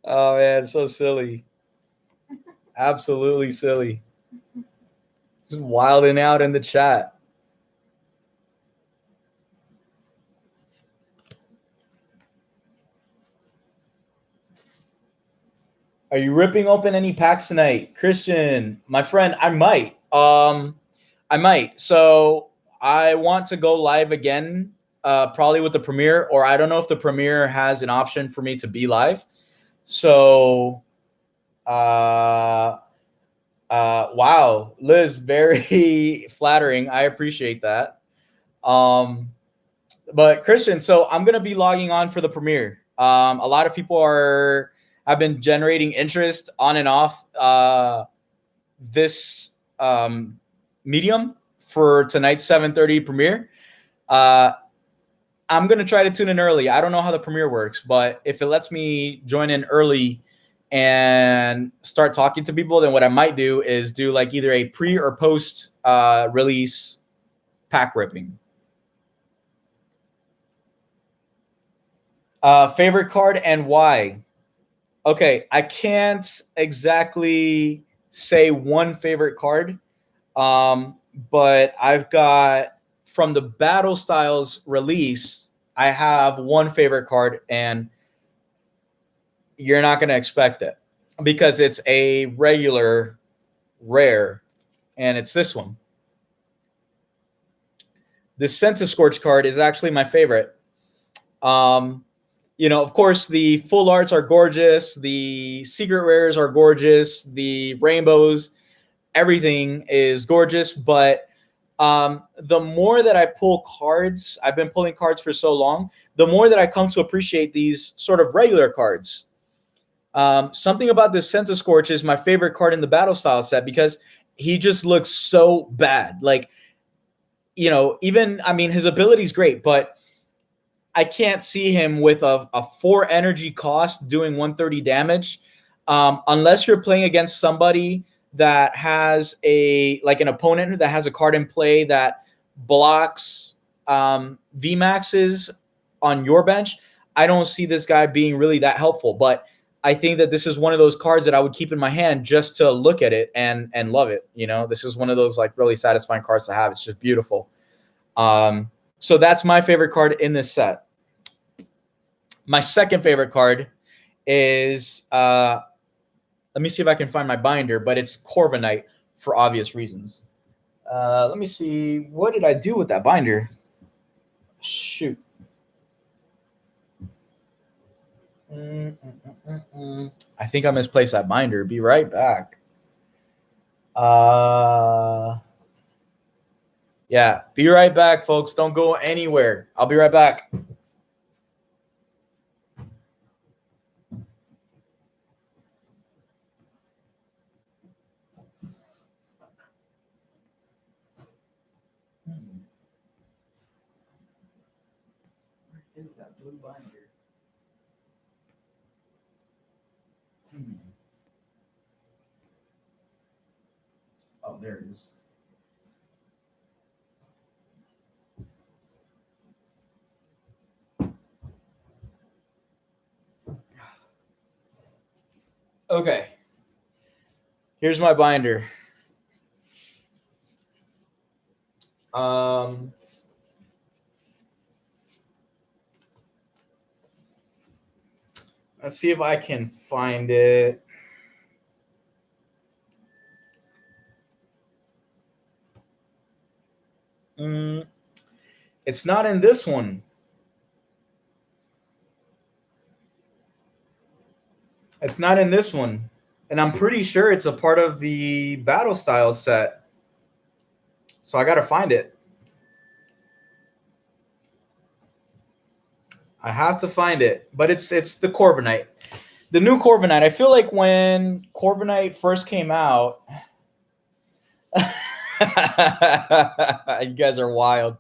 Oh man, so silly. Absolutely silly. Just wilding out in the chat. Are you ripping open any packs tonight? Christian, my friend, I might. I might. So I want to go live again, probably with the premiere, or I don't know if the premiere has an option for me to be live. So wow, Liz, very flattering. I appreciate that. But Christian, so I'm gonna be logging on for the premiere. A lot of people have been generating interest on and off this medium for tonight's 7:30 premiere. I'm gonna try to tune in early. I don't know how the premiere works, but if it lets me join in early and start talking to people, then what I might do is do like either a pre or post release pack ripping. Favorite card and why? Okay, I can't exactly say one favorite card, but I've got, from the Battle Styles release, I have one favorite card, and you're not going to expect it because it's a regular rare, and it's this one. This Centiskorch card is actually my favorite. You know, of course, the full arts are gorgeous. The secret rares are gorgeous. The rainbows, everything is gorgeous. But The more that I pull cards, I've been pulling cards for so long, the more that I come to appreciate these sort of regular cards. Something about this Scorch is my favorite card in the battle style set because he just looks so bad. Like, even, I mean, his ability is great, but I can't see him with a 4 energy cost doing 130 damage, unless you're playing against somebody that has an opponent that has a card in play that blocks VMAXs on your bench. I don't see this guy being really that helpful, but I think that this is one of those cards that I would keep in my hand just to look at it and love it. This is one of those like really satisfying cards to have. It's just beautiful. So that's my favorite card in this set. My second favorite card is let me see if I can find my binder, but it's Corviknight for obvious reasons. Let me see. What did I do with that binder? Shoot. I think I misplaced that binder. Be right back. Yeah, be right back, folks. Don't go anywhere. I'll be right back. Where is that blue binder? Oh, there it is. Okay. Here's my binder. Let's see if I can find it. It's not in this one. It's not in this one. And I'm pretty sure it's a part of the battle style set. So I got to find it. I have to find it. But it's the Corviknight. The new Corviknight. I feel like when Corviknight first came out, you guys are wild.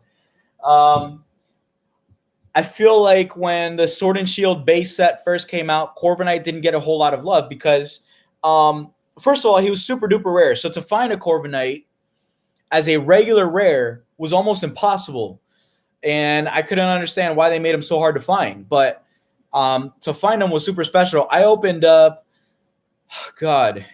I feel like when the Sword and Shield base set first came out, Corviknight didn't get a whole lot of love because, first of all, he was super duper rare. So to find a Corviknight as a regular rare was almost impossible. And I couldn't understand why they made him so hard to find. But to find him was super special. I opened up, I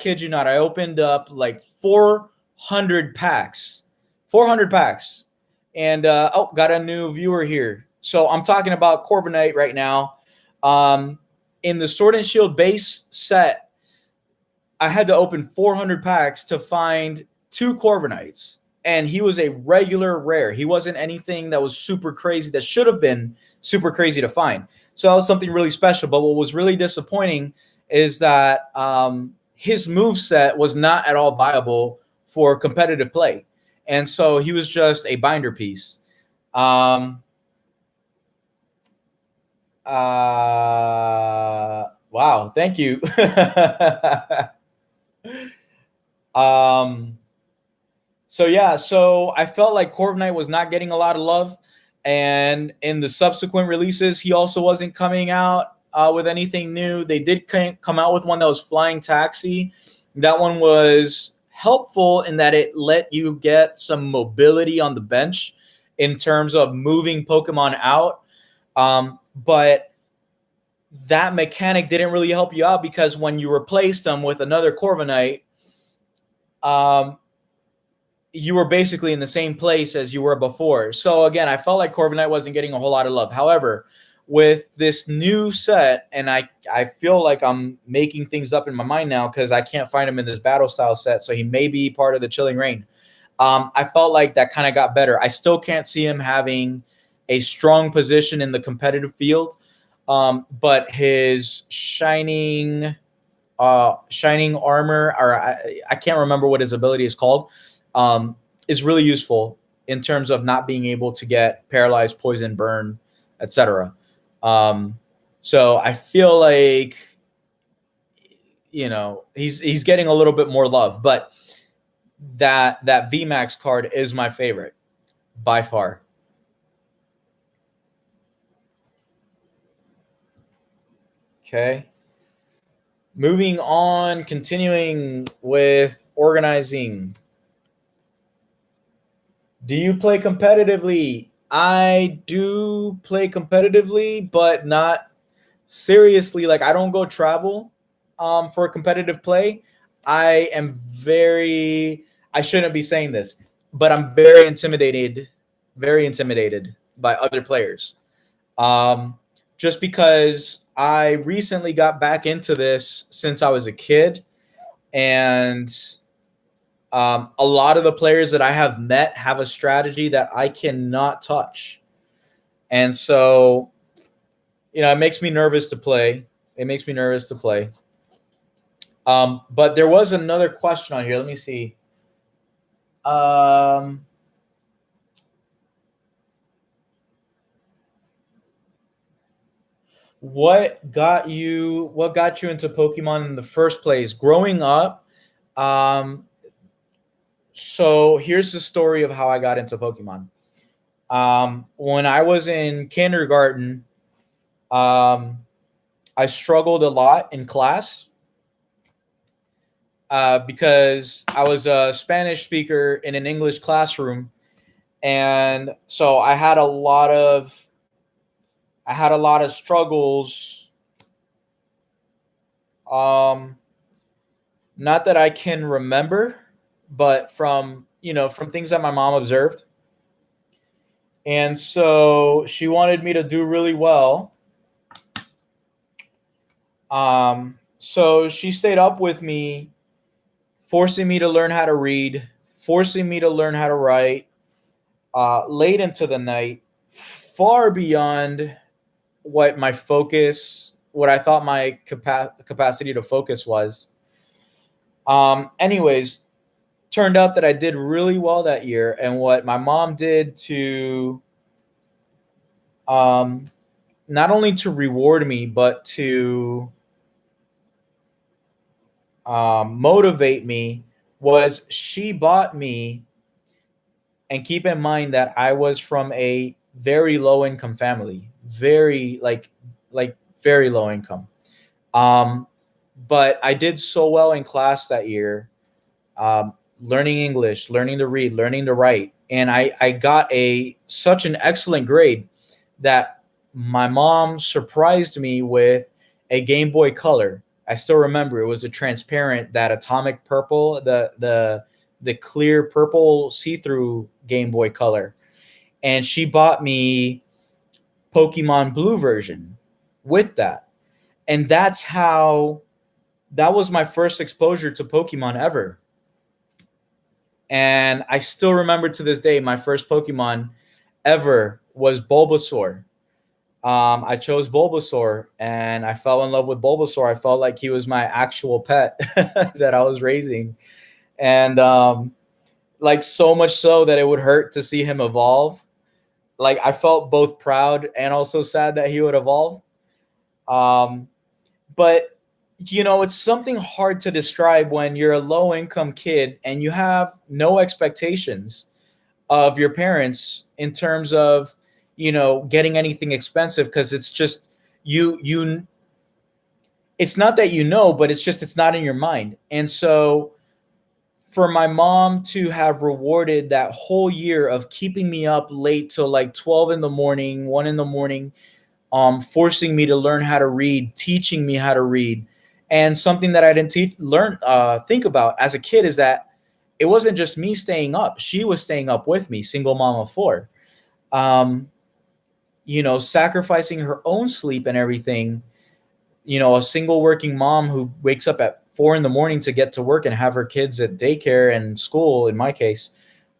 kid you not, I opened up like 400 packs. 400 packs. And, got a new viewer here. So I'm talking about Corviknight right now. In the Sword and Shield base set, I had to open 400 packs to find 2 Corviknights. And he was a regular rare. He wasn't anything that was super crazy, that should have been super crazy to find. So that was something really special. But what was really disappointing is that his moveset was not at all viable for competitive play. And so he was just a binder piece. Wow, thank you. So I felt like Corviknight was not getting a lot of love. And in the subsequent releases, he also wasn't coming out with anything new. They did come out with one that was Flying Taxi. That one was helpful in that it let you get some mobility on the bench in terms of moving Pokemon out. But that mechanic didn't really help you out because when you replaced them with another Corviknight, you were basically in the same place as you were before. So again, I felt like Corviknight wasn't getting a whole lot of love. However, with this new set, and I feel like I'm making things up in my mind now because I can't find him in this battle style set, so he may be part of the Chilling Reign. I felt like that kind of got better. I still can't see him having a strong position in the competitive field, but his Shining Shining Armor, or I can't remember what his ability is called, um, is really useful in terms of not being able to get paralyzed, poison, burn, etc. Um, so I feel like, he's getting a little bit more love, but that VMAX card is my favorite by far. Okay. Moving on, continuing with organizing. Do you play competitively? I do play competitively, but not seriously. Like, I don't go travel for competitive play. I am very, I shouldn't be saying this, but I'm very intimidated by other players. Um, just because I recently got back into this since I was a kid, and a lot of the players that I have met have a strategy that I cannot touch. And so, it makes me nervous to play. It makes me nervous to play. But there was another question on here. Let me see. Um, what got you into Pokemon in the first place? Growing up, um, so here's the story of how I got into Pokemon. When I was in kindergarten, um, I struggled a lot in class because I was a Spanish speaker in an English classroom, and so I had a lot of struggles. Um, Not that I can remember, but from things that my mom observed, and so she wanted me to do really well. So she stayed up with me, forcing me to learn how to read, forcing me to learn how to write, late into the night, far beyond what I thought my capacity to focus was. Anyways, turned out that I did really well that year, and what my mom did to um, not only to reward me, but to motivate me, was she bought me. And keep in mind that I was from a very low income family, very like very low income. Um, but I did so well in class that year, learning English, learning to read, learning to write, and I got a such an excellent grade that my mom surprised me with a Game Boy Color. I still remember it was a transparent, that atomic purple, the clear purple see-through Game Boy Color, and she bought me Pokemon Blue version with that, and that was my first exposure to Pokemon ever. And I still remember to this day my first Pokemon ever was Bulbasaur. I chose Bulbasaur and I fell in love with Bulbasaur. I felt like he was my actual pet that I was raising. And like, so much so that it would hurt to see him evolve. Like, I felt both proud and also sad that he would evolve. Um, but it's something hard to describe when you're a low income kid and you have no expectations of your parents in terms of getting anything expensive, because it's just you it's not that but it's just it's not in your mind. And so for my mom to have rewarded that whole year of keeping me up late till like 12 in the morning, 1 in the morning, forcing me to learn how to read, teaching me how to read. And something that I didn't think about as a kid is that it wasn't just me staying up. She was staying up with me, single mom of four. Um, Sacrificing her own sleep and everything. A single working mom who wakes up at 4 in the morning to get to work and have her kids at daycare and school, in my case,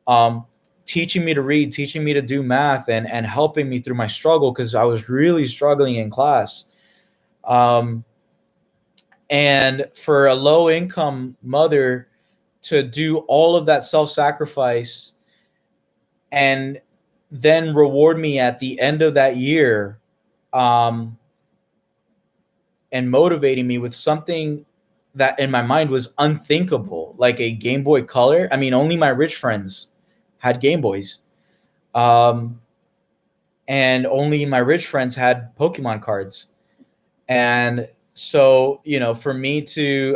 um, teaching me to read, teaching me to do math, and helping me through my struggle because I was really struggling in class. Um, And for a low income mother to do all of that self sacrifice and then reward me at the end of that year, um, and motivating me with something that in my mind was unthinkable, like a Game Boy Color. I mean, only my rich friends had Game Boys. Um, and only my rich friends had Pokemon cards. And so, for me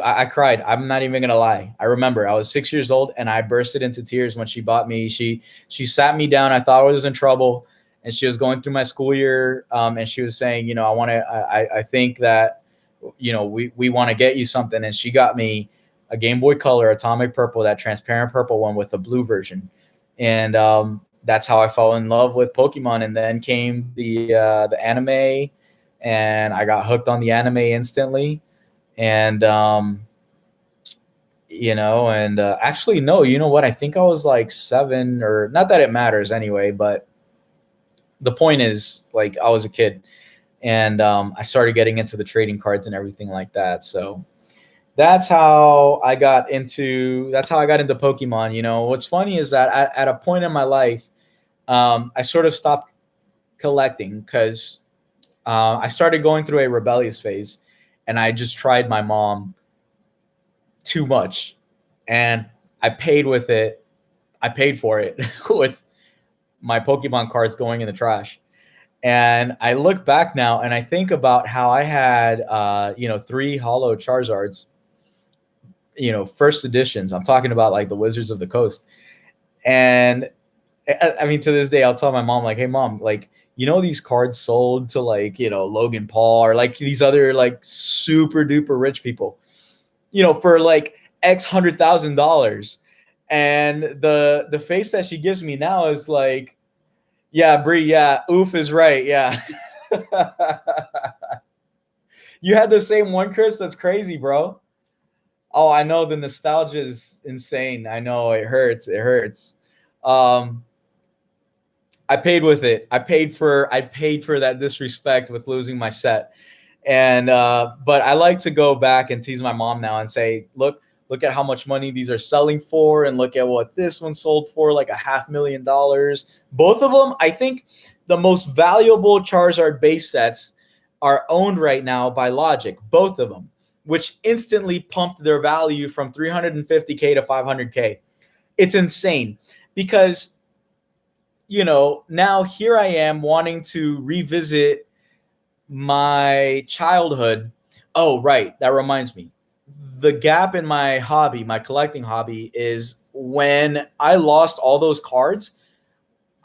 I cried. I'm not even gonna lie. I remember I was 6 years old and I bursted into tears when she bought me. She sat me down. I thought I was in trouble, and she was going through my school year, and she was saying, I think that, we want to get you something, and she got me a Game Boy Color Atomic Purple, that transparent purple one with the blue version, and that's how I fell in love with Pokemon. And then came the anime, and I got hooked on the anime instantly. And actually, no, you know what? I think I was like 7, or not that it matters anyway, but the point is, like, I was a kid, and I started getting into the trading cards and everything like that. So that's how I got into Pokemon. What's funny is that at a point in my life, I sort of stopped collecting because I started going through a rebellious phase, and I just tried my mom too much, and I paid with it. I paid for it with my Pokemon cards going in the trash. And I look back now and I think about how I had, 3 holo Charizards, first editions. I'm talking about like the Wizards of the Coast. And I mean, to this day, I'll tell my mom, like, hey, mom, like, these cards sold to, like, Logan Paul or like these other like super duper rich people, for like X $100,000. And the face that she gives me now is like, yeah, Bree, yeah, oof is right. Yeah. You had the same one, Chris? That's crazy, bro. Oh, I know, the nostalgia is insane. I know, it hurts. It hurts. Um, I paid with it. I paid for that disrespect with losing my set. And but I like to go back and tease my mom now and say, look at how much money these are selling for, and look at what this one sold for, like $500,000. Both of them, I think the most valuable Charizard base sets are owned right now by Logic, both of them, which instantly pumped their value from 350K to 500K. It's insane because, now here I am wanting to revisit my childhood. Oh, right. That reminds me. The gap in my hobby, my collecting hobby, is when I lost all those cards,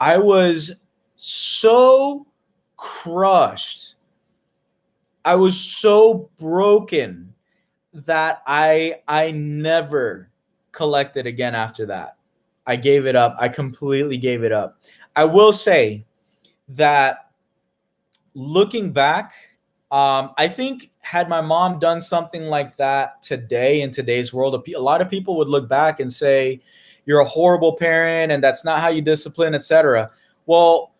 I was so crushed. I was so broken that I never collected again after that. I gave it up. I completely gave it up. I will say that looking back, I think had my mom done something like that today in today's world, a lot of people would look back and say, "You're a horrible parent, and that's not how you discipline," etc. Well,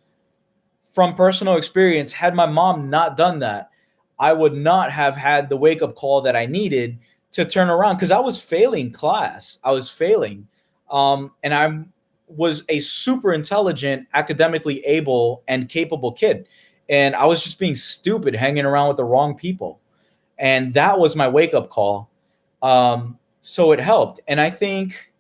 from personal experience, had my mom not done that, I would not have had the wake up call that I needed to turn around, because I was failing class. I was failing. And I was a super intelligent, academically able, and capable kid. And I was just being stupid, hanging around with the wrong people. And that was my wake up call. So it helped. And I think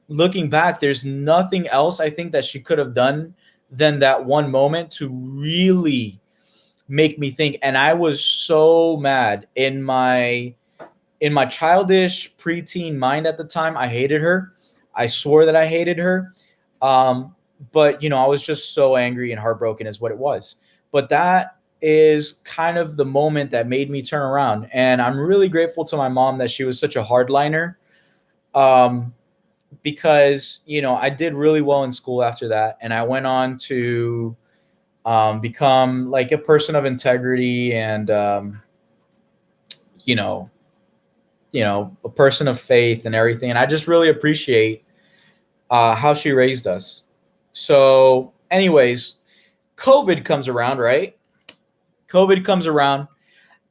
looking back, there's nothing else I think that she could have done than that one moment to really make me think. And I was so mad in my childish preteen mind at the time. I hated her. I swore that I hated her. Um, but I was just so angry and heartbroken is what it was. But that is kind of the moment that made me turn around. And I'm really grateful to my mom that she was such a hardliner. Um, because I did really well in school after that, and I went on to become like a person of integrity, and you know a person of faith and everything. And I just really appreciate how she raised us. So, anyways, COVID comes around, right? COVID comes around,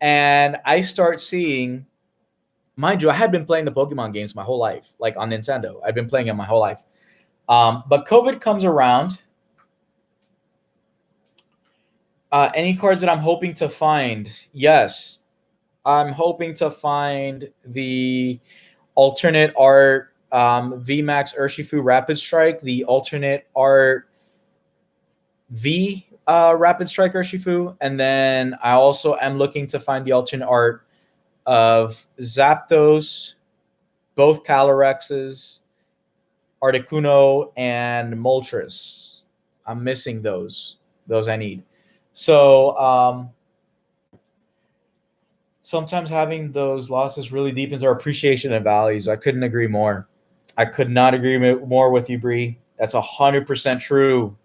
And I start seeing, mind you, I had been playing the Pokemon games my whole life, like on Nintendo. I've been playing it my whole life. But COVID comes around. Any cards that I'm hoping to find? Yes, I'm hoping to find the alternate art VMAX Urshifu Rapid Strike, the alternate art V Rapid Strike Urshifu, and then I also am looking to find the alternate art of Zapdos, both Calorexes, Articuno, and Moltres. I'm missing those. Those I need. So sometimes having those losses really deepens our appreciation and values. I couldn't agree more. I could not agree more with you, Bree. That's 100% true.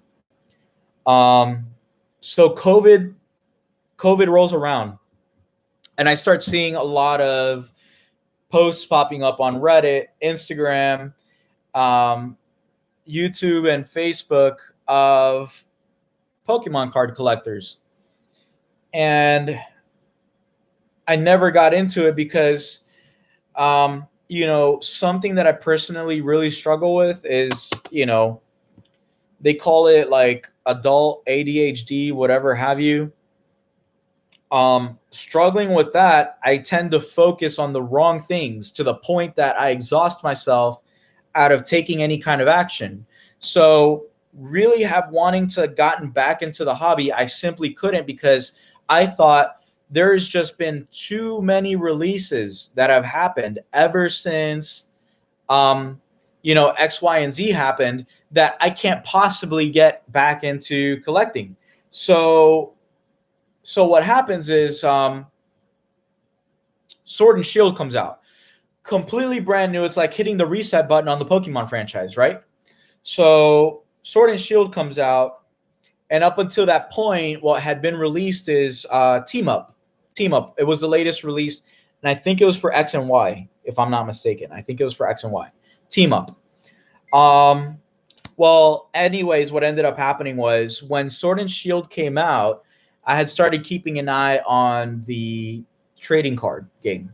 So COVID rolls around, and I start seeing a lot of posts popping up on Reddit, Instagram, YouTube, and Facebook of Pokemon card collectors. And I never got into it because, something that I personally really struggle with is, they call it like adult ADHD, whatever have you. Struggling with that, I tend to focus on the wrong things to the point that I exhaust myself out of taking any kind of action. So really have wanting to gotten back into the hobby, I simply couldn't because I thought there's just been too many releases that have happened ever since X, Y, and Z happened that I can't possibly get back into collecting. So what happens is Sword and Shield comes out. Completely brand new. It's like hitting the reset button on the Pokemon franchise, right? So Sword and Shield comes out, and up until that point, what had been released is Team Up. Team Up. It was the latest release, and I think it was for X and Y, if I'm not mistaken. I think it was for X and Y. Team Up. Well, anyways, what ended up happening was when Sword and Shield came out, I had started keeping an eye on the trading card game,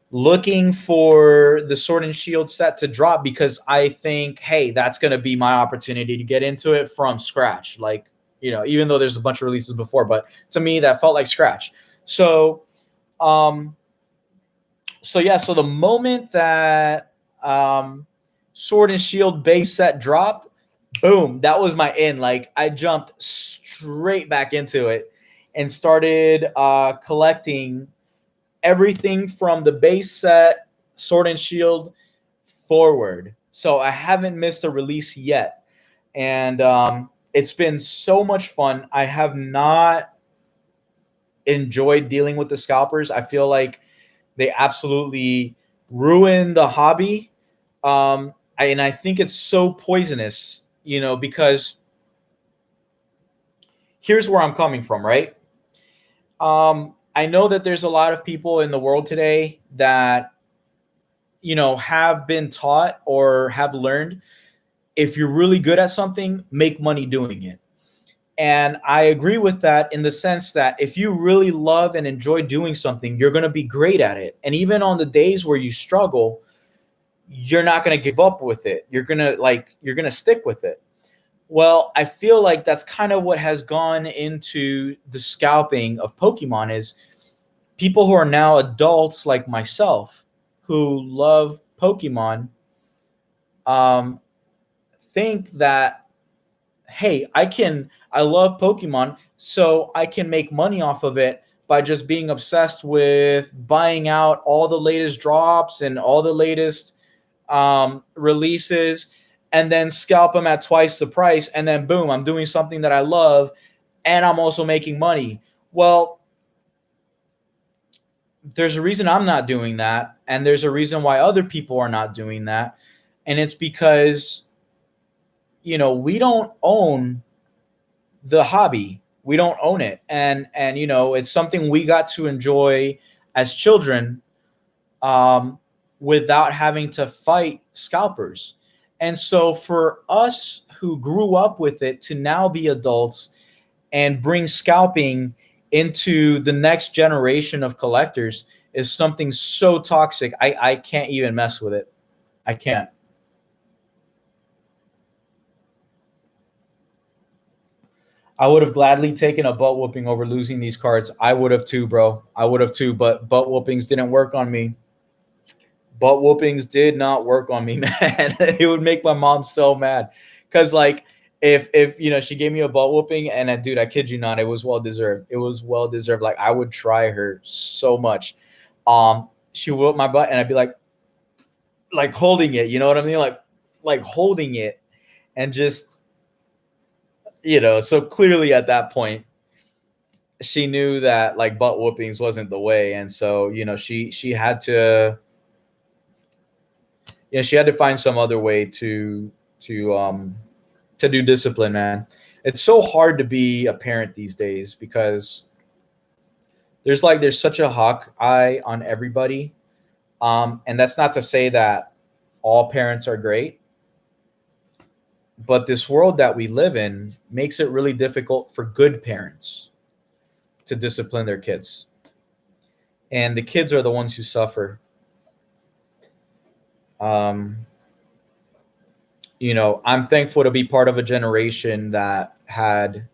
looking for the Sword and Shield set to drop because I think, hey, that's going to be my opportunity to get into it from scratch. Like, even though there's a bunch of releases before, but to me that felt like scratch. So the moment that Sword and Shield base set dropped, boom, that was my in. Like I jumped straight back into it and started collecting everything from the base set, Sword and Shield forward. So I haven't missed a release yet. And it's been so much fun. I have not enjoyed dealing with the scalpers. I feel like they absolutely ruin the hobby. And I think it's so poisonous, because here's where I'm coming from, right? I know that there's a lot of people in the world today that, have been taught or have learned if you're really good at something, make money doing it. And I agree with that in the sense that if you really love and enjoy doing something, you're going to be great at it. And even on the days where you struggle, you're not going to give up with it. You're going to stick with it. Well, I feel like that's kind of what has gone into the scalping of Pokemon is people who are now adults like myself who love Pokemon think that, hey, I love Pokemon, so I can make money off of it by just being obsessed with buying out all the latest drops and all the latest releases and then scalp them at twice the price. And then boom, I'm doing something that I love and I'm also making money. Well, there's a reason I'm not doing that. And there's a reason why other people are not doing that. And it's because, we don't own the hobby. We don't own it. And it's something we got to enjoy as children without having to fight scalpers. And so for us who grew up with it to now be adults and bring scalping into the next generation of collectors is something so toxic. I can't even mess with it. I can't. I would have gladly taken a butt whooping over losing these cards. I would have too, bro. I would have too, but butt whoopings didn't work on me. Butt whoopings did not work on me, man. It would make my mom so mad. Cause like if you know she gave me a butt whooping and dude, I kid you not, it was well deserved. It was well deserved. Like I would try her so much. She would whoop my butt and I'd be like holding it, you know what I mean? Like holding it and just so clearly at that point she knew that like butt whoopings wasn't the way. And so, she had to she had to find some other way to do discipline, man. It's so hard to be a parent these days because there's such a hawk eye on everybody. And that's not to say that all parents are great, but this world that we live in makes it really difficult for good parents to discipline their kids. And the kids are the ones who suffer. Um, I'm thankful to be part of a generation that had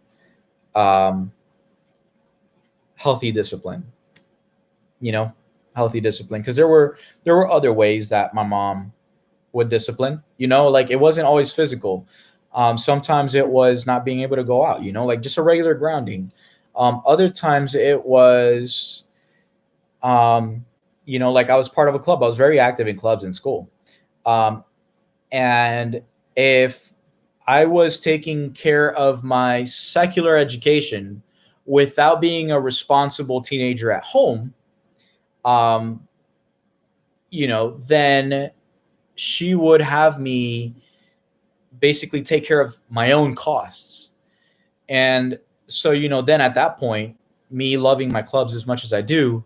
um, healthy discipline. You know, healthy discipline, because there were other ways that my mom would discipline. Like it wasn't always physical. Sometimes it was not being able to go out. Like just a regular grounding. Other times it was, like I was part of a club. I was very active in clubs in school. Um, and if I was taking care of my secular education without being a responsible teenager at home, um, then she would have me basically take care of my own costs. And so, then at that point, me loving my clubs as much as I do,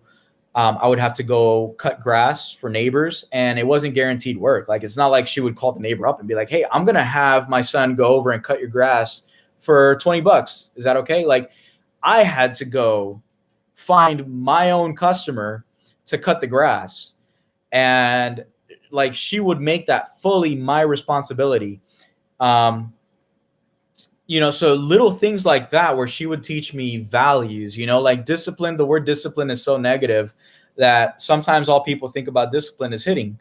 I would have to go cut grass for neighbors, and it wasn't guaranteed work. Like, it's not like she would call the neighbor up and be like, "Hey, I'm going to have my son go over and cut your grass for $20. Is that okay?" Like, I had to go find my own customer to cut the grass. And like, she would make that fully my responsibility. Um, so little things like that where she would teach me values, like discipline. The word discipline is so negative that sometimes all people think about discipline is hitting.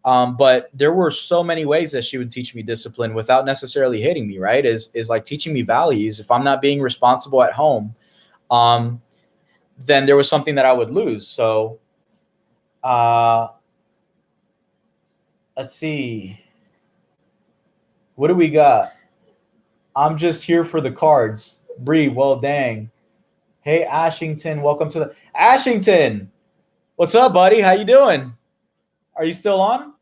But there were so many ways that she would teach me discipline without necessarily hitting me, right? Is like teaching me values. If I'm not being responsible at home, um, then there was something that I would lose. So uh, let's see. What do we got? I'm just here for the cards. Bree, well, dang. Hey, Ashington, welcome to the Ashington. What's up, buddy? How you doing? Are you still on?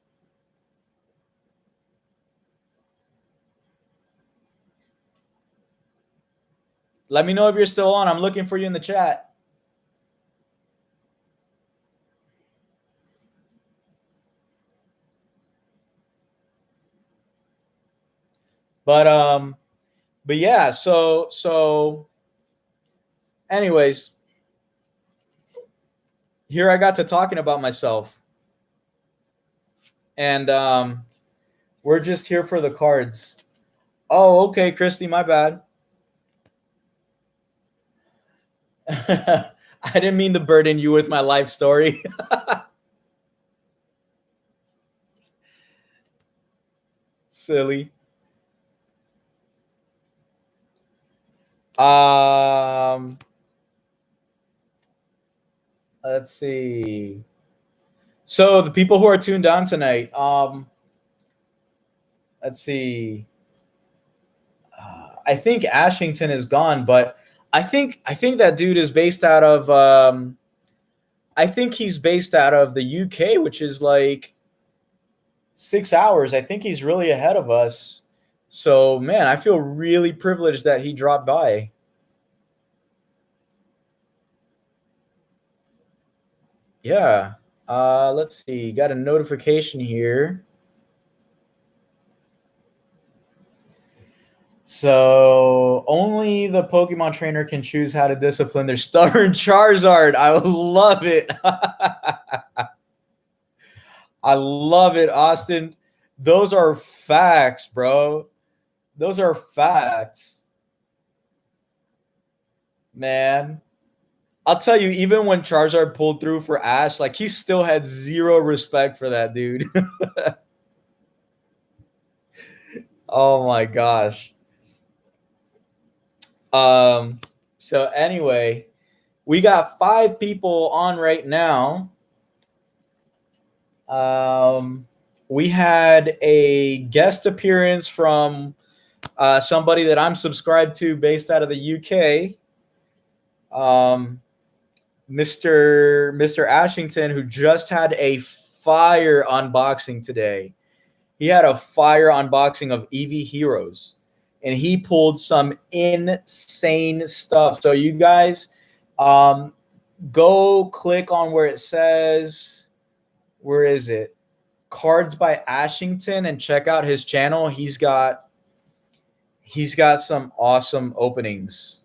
Let me know if you're still on. I'm looking for you in the chat. But yeah, so anyways, here I got to talking about myself. And we're just here for the cards. Oh, okay, Christy, my bad. I didn't mean to burden you with my life story. Silly. Let's see. So the people who are tuned on tonight, let's see. I think Ashington is gone, but I think that dude is based out of I think he's based out of the UK, which is like 6 hours. I think he's really ahead of us. So man, I feel really privileged that he dropped by. Yeah. Let's see. Got a notification here. So only the Pokemon trainer can choose how to discipline their stubborn Charizard. I love it. I love it, Austin. Those are facts, bro. Those are facts, man. I'll tell you, even when Charizard pulled through for Ash, like he still had zero respect for that dude. Oh my gosh. So anyway, we got 5 people on right now. We had a guest appearance from somebody that I'm subscribed to based out of the UK. Mr. Ashington, who just had a fire unboxing today. He had a fire unboxing of EV Heroes, and he pulled some insane stuff. So you guys, go click on where it says, where is it? Cards by Ashington, and check out his channel. He's got some awesome openings.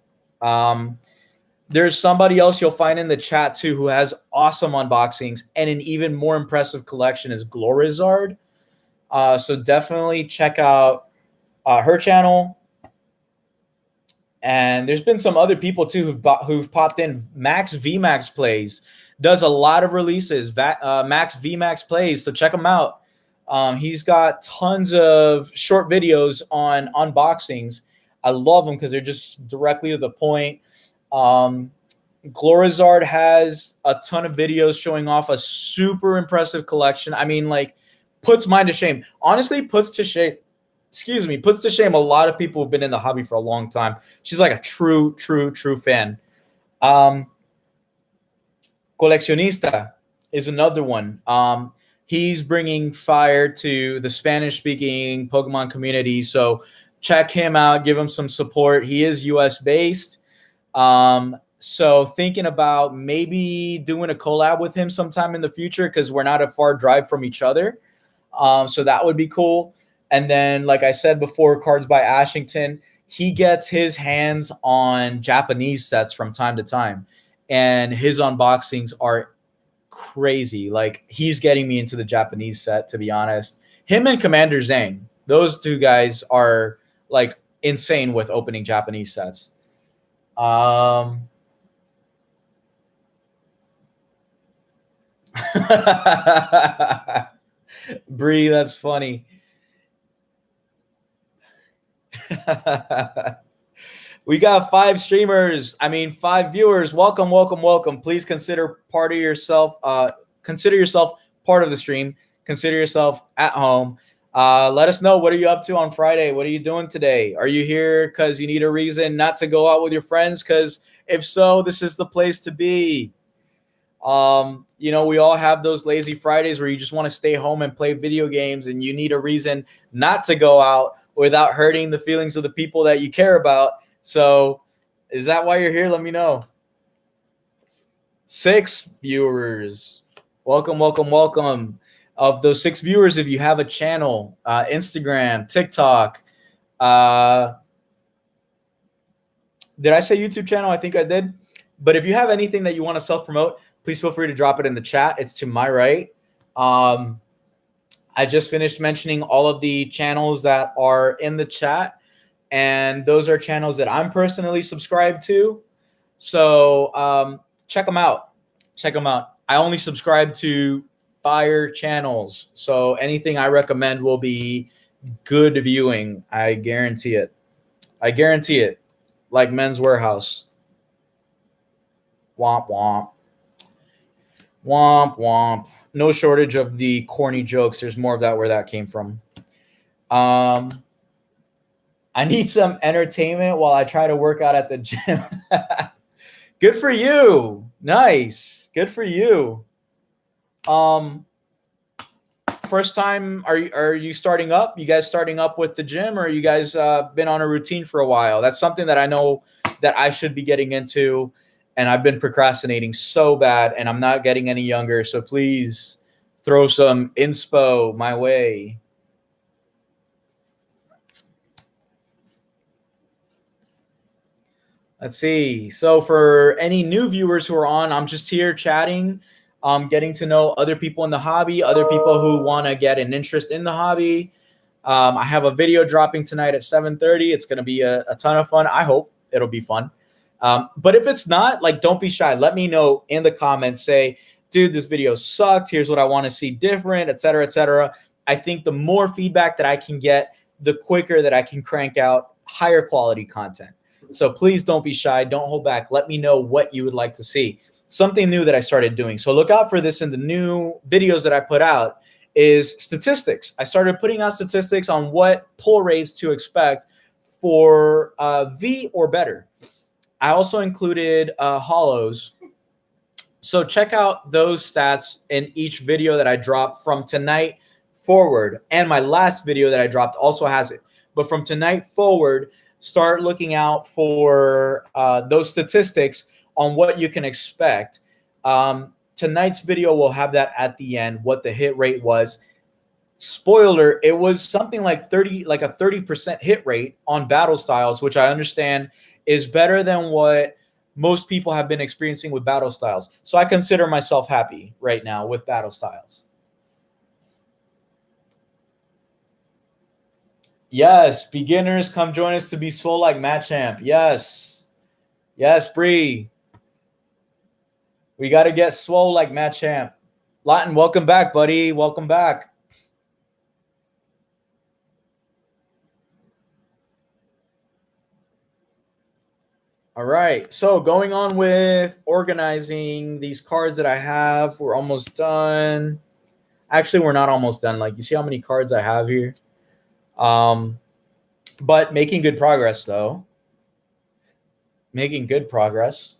There's somebody else you'll find in the chat too who has awesome unboxings, and an even more impressive collection is Glorizard. So definitely check out her channel. And there's been some other people too who've popped in. Max VMAX Plays does a lot of releases. Max VMAX Plays, so check him out. He's got tons of short videos on unboxings. I love them because they're just directly to the point. Glorizard has a ton of videos showing off a super impressive collection. I mean, like, puts mine to shame. Honestly, puts to shame a lot of people who've been in the hobby for a long time. She's like a true fan. Coleccionista is another one. He's bringing fire to the Spanish-speaking Pokemon community, so check him out. Give him some support. He is US-based. So thinking about maybe doing a collab with him sometime in the future because we're not a far drive from each other. So that would be cool. And then, like I said before, Cards by Ashington, he gets his hands on Japanese sets from time to time. And his unboxings are crazy. Like, he's getting me into the Japanese set, to be honest. Him and Commander Zhang, those two guys are, like, insane with opening Japanese sets. Bree, that's funny. We got 5 streamers. 5 viewers. Welcome. Please consider yourself part of the stream. Consider yourself at home. Let us know, what are you up to on Friday? What are you doing today? Are you here because you need a reason not to go out with your friends? Because if so, this is the place to be. We all have those lazy Fridays where you just want to stay home and play video games, and you need a reason not to go out without hurting the feelings of the people that you care about. So is that why you're here? Let me know. 6 viewers. Welcome. Of those 6 viewers, if you have a channel, Instagram, TikTok, did I say YouTube channel? I think I did. But if you have anything that you want to self-promote, please feel free to drop it in the chat. It's to my right. I just finished mentioning all of the channels that are in the chat, and those are channels that I'm personally subscribed to. So check them out. I only subscribe to fire channels, so anything I recommend will be good viewing. I guarantee it. Like Men's Warehouse. Womp womp. No shortage of the corny jokes. There's more of that where that came from. I need some entertainment while I try to work out at the gym. Good for you. Nice. Good for you. First time, are you starting up? You guys starting up with the gym, or you guys been on a routine for a while? That's something that I know that I should be getting into, and I've been procrastinating so bad, and I'm not getting any younger. So please throw some inspo my way. Let's see. So for any new viewers who are on, I'm just here chatting, getting to know other people in the hobby, other people who want to get an interest in the hobby. I have a video dropping tonight at 7:30. It's going to be a ton of fun. I hope it'll be fun. But if it's not, like, don't be shy. Let me know in the comments. Say, dude, this video sucked. Here's what I want to see different, et cetera, et cetera. I think the more feedback that I can get, the quicker that I can crank out higher quality content. So please don't be shy. Don't hold back. Let me know what you would like to see. Something new that I started doing. So look out for this in the new videos that I put out is statistics. I started putting out statistics on what pull rates to expect for V or better. I also included hollows. So check out those stats in each video that I drop from tonight forward. And my last video that I dropped also has it. But from tonight forward, start looking out for those statistics on what you can expect. Tonight's video will have that at the end, what the hit rate was. Spoiler, it was something like a 30% hit rate on battle styles, which I understand is better than what most people have been experiencing with battle styles. So I consider myself happy right now with battle styles. Yes, beginners, come join us to be swole like Matt Champ. Yes. Yes, Bree. We got to get swole like Matt Champ. Latin, welcome back, buddy. Welcome back. All right. So going on with organizing these cards that I have. We're almost done. Actually, we're not almost done. Like, you see how many cards I have here? But making good progress, though. Making good progress.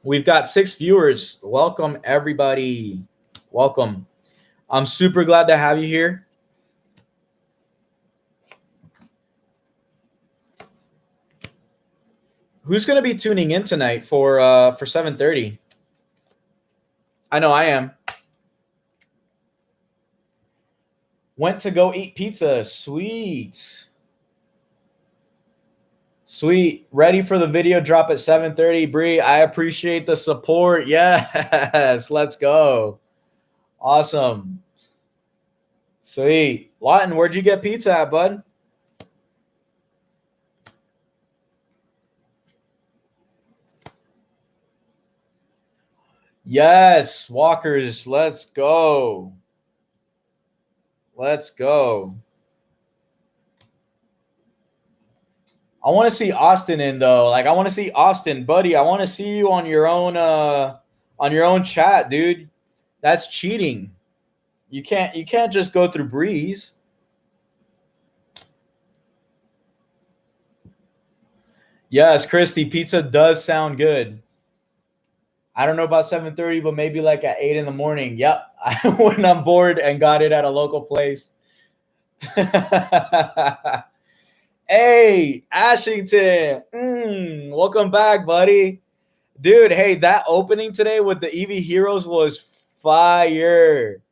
We've got 6 viewers. Welcome, everybody. Welcome. I'm super glad to have you here. Who's going to be tuning in tonight for 7:30? I know I am. Went to go eat pizza. Sweet. Sweet. Ready for the video drop at 7:30, Bree. I appreciate the support. Yes. Let's go. Awesome. Sweet. Lawton, where'd you get pizza at, bud? Yes, Walkers. Let's go. Let's go. I want to see Austin in, though. Like, I want to see Austin, buddy. I want to see you on your own chat, dude. That's cheating. You can't just go through Breeze. Yes, Christy, pizza does sound good. I don't know about 7:30, but maybe like at 8 in the morning. Yep. I went on board and got it at a local place. Hey, Ashington. Welcome back, buddy. Dude, hey, that opening today with the EV Heroes was fire.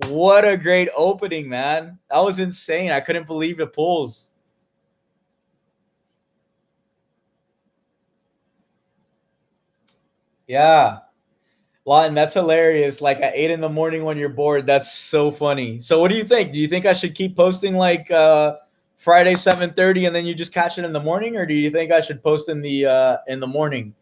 What a great opening, man. That was insane. I couldn't believe the pulls. Yeah. Lawton, that's hilarious. Like at 8 in the morning when you're bored. That's so funny. So what do you think? Do you think I should keep posting like Friday 7:30 and then you just catch it in the morning? Or do you think I should post in the morning?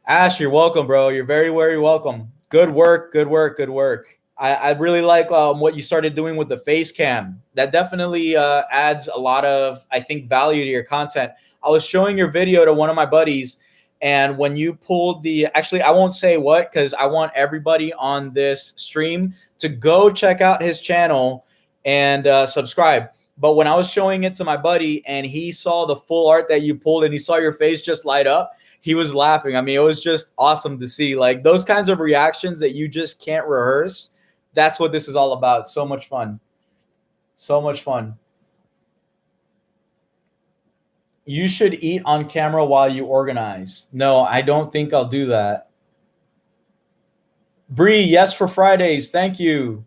Ash, you're welcome, bro. You're very, very welcome. Good work, good work, good work. I really like what you started doing with the face cam. That definitely adds a lot of, I think, value to your content. I was showing your video to one of my buddies, and when you pulled the, actually, I won't say what, because I want everybody on this stream to go check out his channel and subscribe. But when I was showing it to my buddy and he saw the full art that you pulled and he saw your face just light up, he was laughing. I mean, it was just awesome to see, like, those kinds of reactions that you just can't rehearse. That's what this is all about. So much fun. So much fun. You should eat on camera while you organize. No, I don't think I'll do that. Bree, yes for Fridays. Thank you.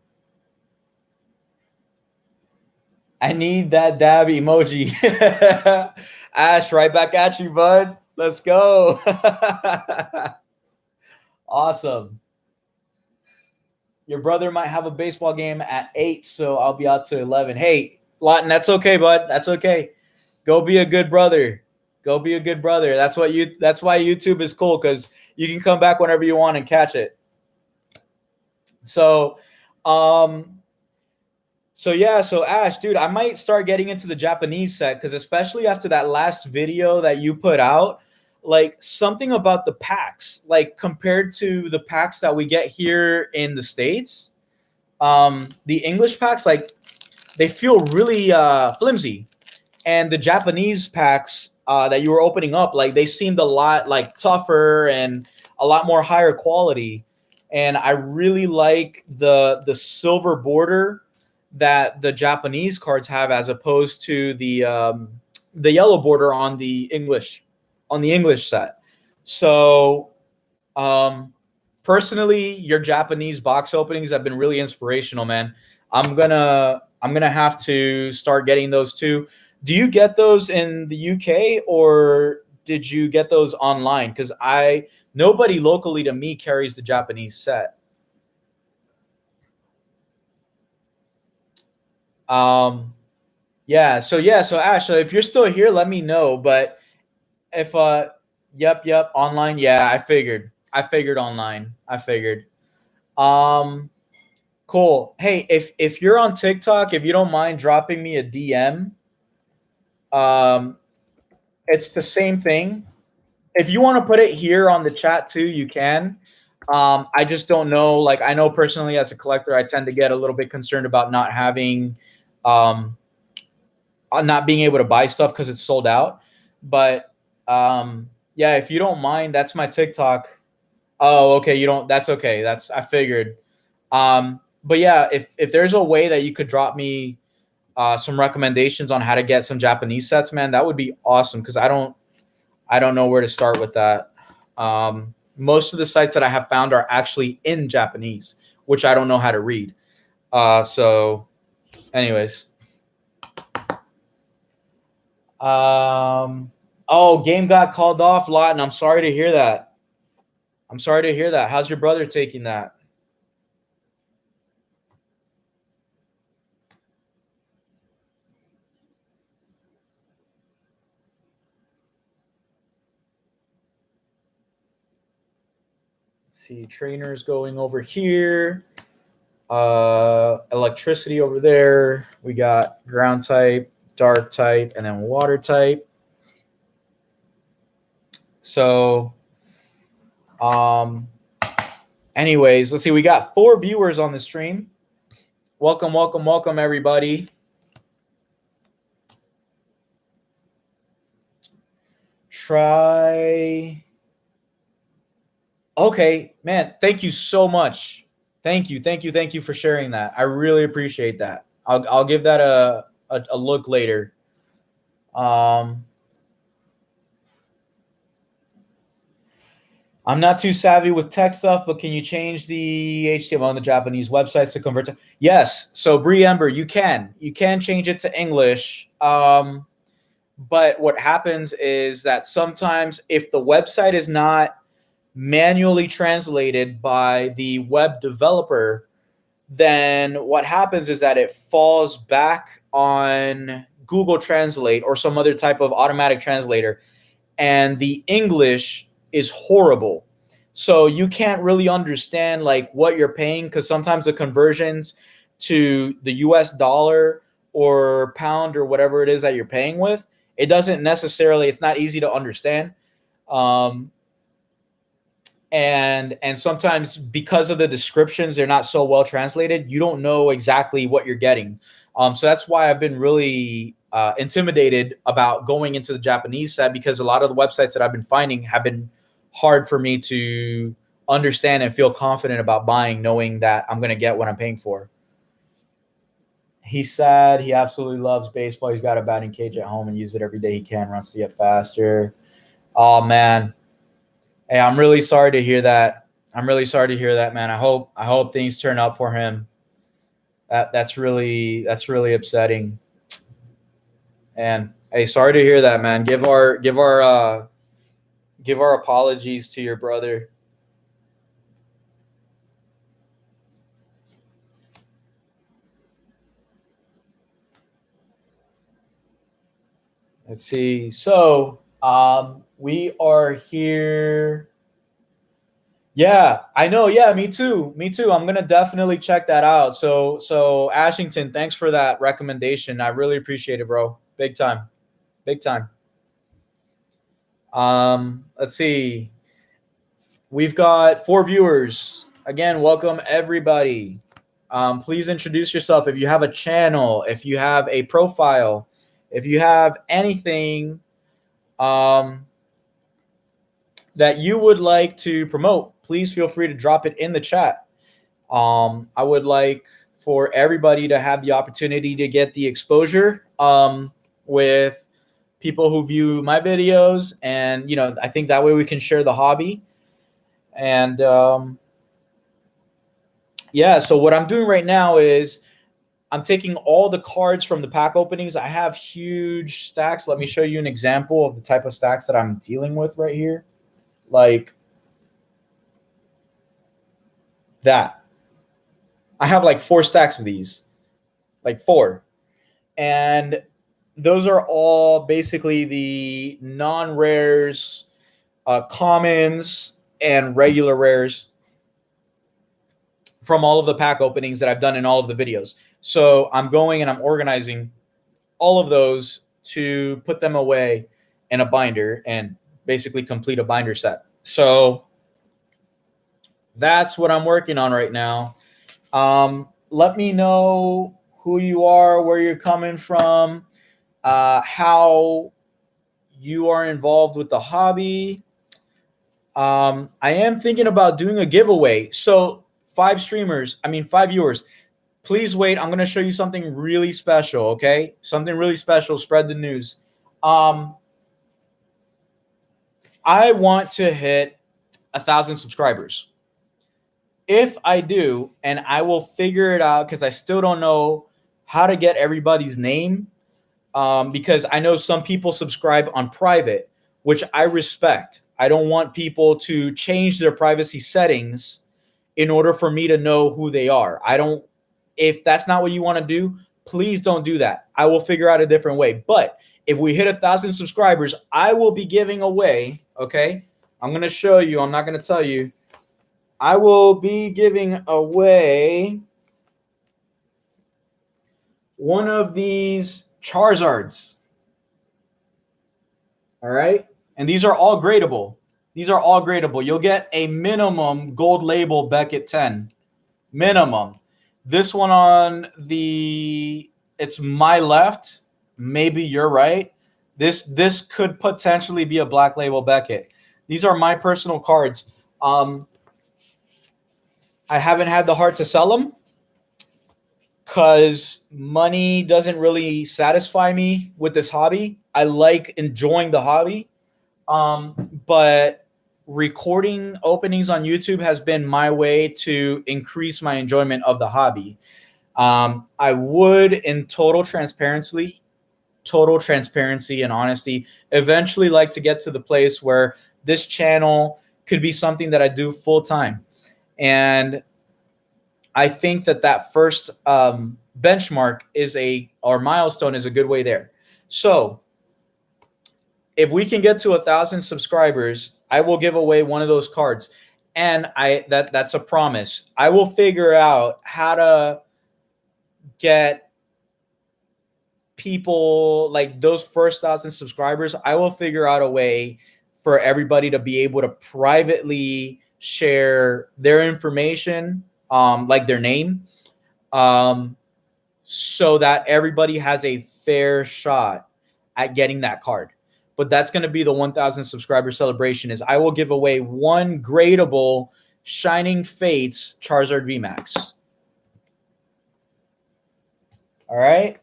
I need that dab emoji. Ash, right back at you, bud. Let's go. Awesome. Your brother might have a baseball game at 8, so I'll be out to 11. Hey, Lawton, that's okay, bud. That's okay. Go be a good brother. Go be a good brother. That's why YouTube is cool, because you can come back whenever you want and catch it. So so Ash, dude, I might start getting into the Japanese set, because especially after that last video that you put out, like something about the packs, like compared to the packs that we get here in the States, the English packs, like they feel really flimsy, and the Japanese packs that you were opening up, like they seemed a lot like tougher and a lot more higher quality. And I really like the silver border that the Japanese cards have, as opposed to the yellow border on the English set. So personally, your Japanese box openings have been really inspirational, man. I'm gonna have to start getting those too. Do you get those in the UK, or did you get those online? Because I nobody locally to me carries the Japanese set. Um, so Ash, so if you're still here, let me know. But if yep, online. Yeah, I figured online. I figured. Um, cool. Hey, if you're on TikTok, if you don't mind dropping me a DM, um, it's the same thing. If you want to put it here on the chat too, you can. I just don't know. Like, I know personally as a collector, I tend to get a little bit concerned about not having, um, not being able to buy stuff because it's sold out. But yeah, if you don't mind, that's my TikTok. Oh, okay. You don't. That's okay. That's I figured. But yeah, if there's a way that you could drop me some recommendations on how to get some Japanese sets, man, that would be awesome. Because I don't know where to start with that. Most of the sites that I have found are actually in Japanese, which I don't know how to read. Anyways, oh, game got called off, lot, and I'm sorry to hear that. I'm sorry to hear that. How's your brother taking that? Let's see, trainers going over here. Electricity over there. We got ground type, dark type, and then water type. So, anyways, let's see. We got 4 viewers on the stream. Welcome, everybody. Try. Okay, man. Thank you so much. Thank you for sharing that. I really appreciate that. I'll give that a look later. I'm not too savvy with tech stuff, but can you change the HTML on the Japanese websites to convert to? Yes. So Bree Ember, you can change it to English. But what happens is that sometimes if the website is not manually translated by the web developer, then what happens is that it falls back on Google Translate or some other type of automatic translator, and the English is horrible. So you can't really understand like what you're paying, because sometimes the conversions to the US dollar or pound or whatever it is that you're paying with, it doesn't necessarily, it's not easy to understand. Um, and sometimes because of the descriptions, they're not so well translated, you don't know exactly what you're getting. So that's why I've been really intimidated about going into the Japanese set, because a lot of the websites that I've been finding have been hard for me to understand and feel confident about buying, knowing that I'm going to get what I'm paying for. He said he absolutely loves baseball. He's got a batting cage at home and use it every day he can, runs to get faster. Oh man. Hey, I'm really sorry to hear that. I'm really sorry to hear that, man. I hope things turn out for him. That's really upsetting. And Hey, sorry to hear that, man. Give our apologies to your brother. Let's see. So, we are here. Yeah, I know. Yeah, me too. Me too. I'm gonna definitely check that out. So Ashington, thanks for that recommendation. I really appreciate it, bro. Big time. Big time. Let's see. We've got 4 viewers. Again, welcome everybody. Please introduce yourself if you have a channel, if you have a profile, if you have anything um, that you would like to promote. Please feel free to drop it in the chat. I would like for everybody to have the opportunity to get the exposure with people who view my videos, and I think that way we can share the hobby. And yeah, so what I'm doing right now is I'm taking all the cards from the pack openings. I have huge stacks. Let me show you an example of the type of stacks that I'm dealing with right here. Like that. I have like 4 stacks of these. Like 4. And those are all basically the non-rares, commons, and regular rares from all of the pack openings that I've done in all of the videos. So I'm going and I'm organizing all of those to put them away in a binder and basically complete a binder set. So that's what I'm working on right now. Let me know who you are, where you're coming from, how you are involved with the hobby. I am thinking about doing a giveaway. So 5 viewers. Please wait. I'm going to show you something really special, okay? Something really special. Spread the news. I want to hit 1,000 subscribers. If I do, and I will figure it out because I still don't know how to get everybody's name, because I know some people subscribe on private, which I respect. I don't want people to change their privacy settings in order for me to know who they are. If that's not what you want to do, please don't do that. I will figure out a different way. But if we hit 1,000 subscribers, I will be giving away, okay? I'm going to show you. I'm not going to tell you. I will be giving away one of these Charizards. All right. And these are all gradable. You'll get a minimum gold label Beckett 10. Minimum. This one it's my left. Maybe you're right. This could potentially be a black label Beckett. These are my personal cards. I haven't had the heart to sell them because money doesn't really satisfy me with this hobby. I like enjoying the hobby. But recording openings on YouTube has been my way to increase my enjoyment of the hobby. I would, in total transparency and honesty, eventually like to get to the place where this channel could be something that I do full time. And I think that first benchmark or milestone is a good way there. So if we can get to 1,000 subscribers, I will give away one of those cards. And that's a promise. I will figure out how to get people like those first 1,000 subscribers. I will figure out a way for everybody to be able to privately share their information, like their name, so that everybody has a fair shot at getting that card. But that's going to be the 1,000 subscriber celebration. Is I will give away one gradable Shining Fates Charizard VMAX. All right.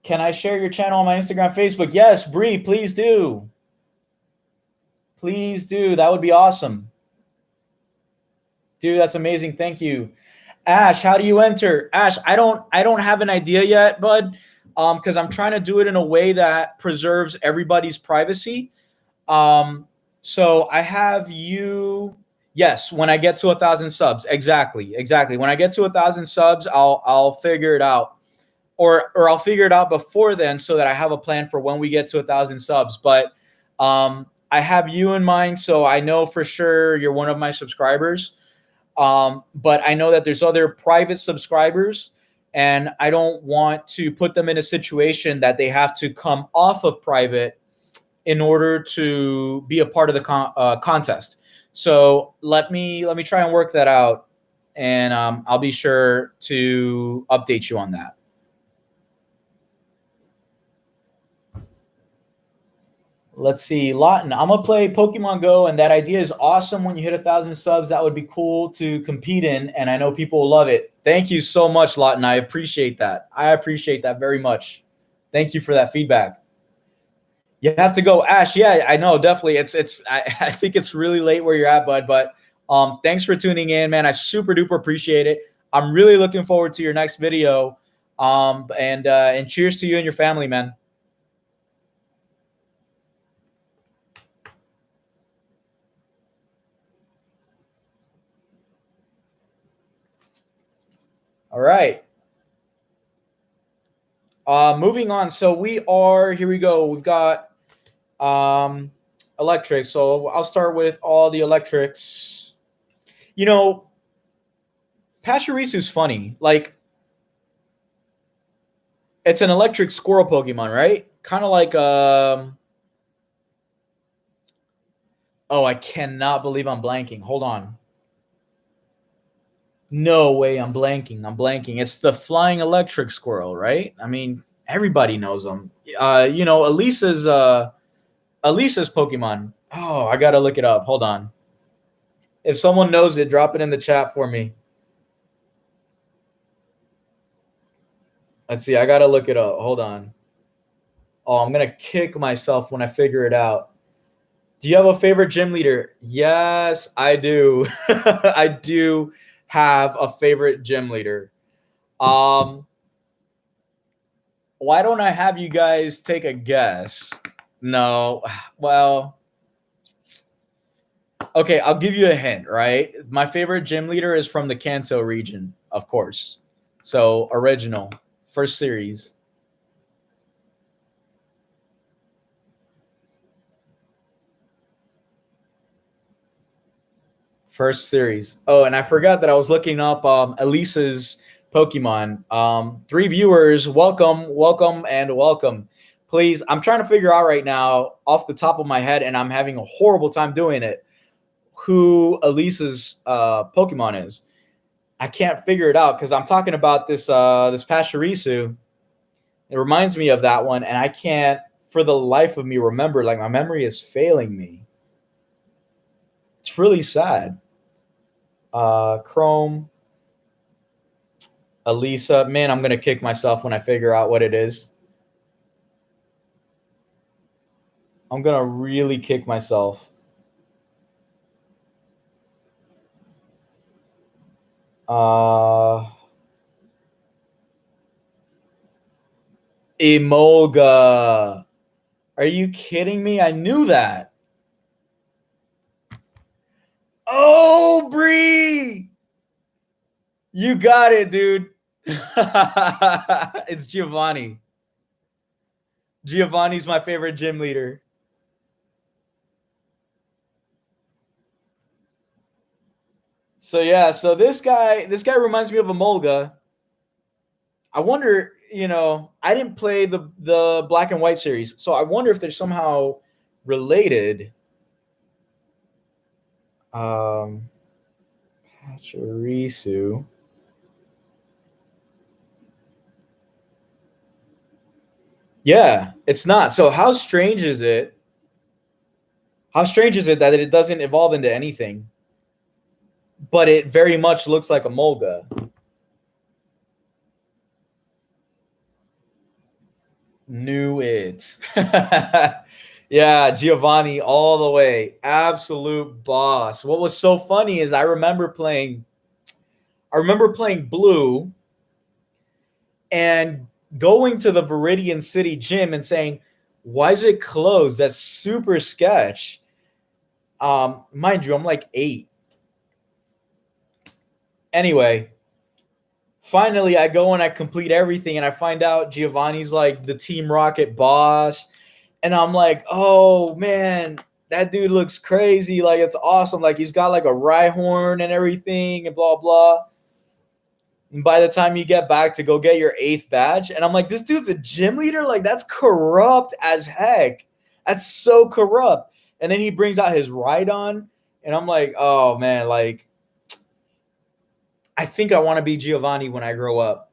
Can I share your channel on my Instagram, Facebook? Yes, Bree, please do. Please do. That would be awesome. Dude, that's amazing. Thank you. Ash, how do you enter? Ash, I don't have an idea yet, bud. because I'm trying to do it in a way that preserves everybody's privacy. So I have you. Yes, when I get to 1,000 subs, exactly. When I get to 1,000 subs, I'll figure it out, or I'll figure it out before then, so that I have a plan for when we get to 1,000 subs. But I have you in mind, so I know for sure you're one of my subscribers. But I know that there's other private subscribers, and I don't want to put them in a situation that they have to come off of private in order to be a part of the contest. So let me try and work that out, and I'll be sure to update you on that. Let's see, Lawton. I'm gonna play Pokemon Go, and that idea is awesome. When you hit 1,000 subs, that would be cool to compete in, and I know people will love it. Thank you so much, Lawton. I appreciate that. I appreciate that very much. Thank you for that feedback. You have to go, Ash. Yeah, I know, definitely. I think it's really late where you're at, bud. But thanks for tuning in, man. I super duper appreciate it. I'm really looking forward to your next video. And cheers to you and your family, man. All right. Moving on. So here we go. We've got electric. So I'll start with all the electrics. You know, Pachyrisu's funny. Like, it's an electric squirrel Pokemon, right? Kind of like oh, I cannot believe I'm blanking. Hold on. No way, I'm blanking. It's the flying electric squirrel, right? I mean, everybody knows them. Elisa's Pokemon. Oh, I gotta look it up. Hold on. If someone knows it, drop it in the chat for me. Let's see. I gotta look it up. Hold on. Oh, I'm gonna kick myself when I figure it out. Do you have a favorite gym leader? Yes, I do. I do have a favorite gym leader. Why don't I have you guys take a guess? No. Well, okay, I'll give you a hint, right? My favorite gym leader is from the Kanto region, of course. So, original, first series. First series. Oh, and I forgot that I was looking up Elisa's Pokemon. 3 viewers, welcome, and welcome. Please, I'm trying to figure out right now off the top of my head, and I'm having a horrible time doing it, who Elisa's Pokemon is. I can't figure it out because I'm talking about this Pachirisu. It reminds me of that one, and I can't for the life of me remember. Like, my memory is failing me. It's really sad. Chrome, Elisa. Man, I'm gonna kick myself when I figure out what it is. I'm gonna really kick myself. Emolga. Are you kidding me? I knew that. Oh, Bree! You got it, dude. It's Giovanni. Giovanni's my favorite gym leader. So yeah, so this guy reminds me of Emolga. I wonder, I didn't play the Black and White series, so I wonder if they're somehow related. Pachirisu. Yeah, it's not. So how strange is it? How strange is it that it doesn't evolve into anything? But it very much looks like Emolga. Knew it. Yeah, Giovanni all the way. Absolute boss. What was so funny is I remember playing Blue, and going to the Viridian City gym and saying, why is it closed? That's super sketch. Mind you, I'm like 8. Anyway, finally I go and I complete everything and I find out Giovanni's like the Team Rocket boss. And I'm like, oh man, that dude looks crazy. Like, it's awesome. Like, he's got like a Rhyhorn and everything and blah, blah. And by the time you get back to go get your 8th badge, and I'm like, this dude's a gym leader? Like, that's corrupt as heck. That's so corrupt. And then he brings out his Rhydon, and I'm like, oh man, like, I think I want to be Giovanni when I grow up.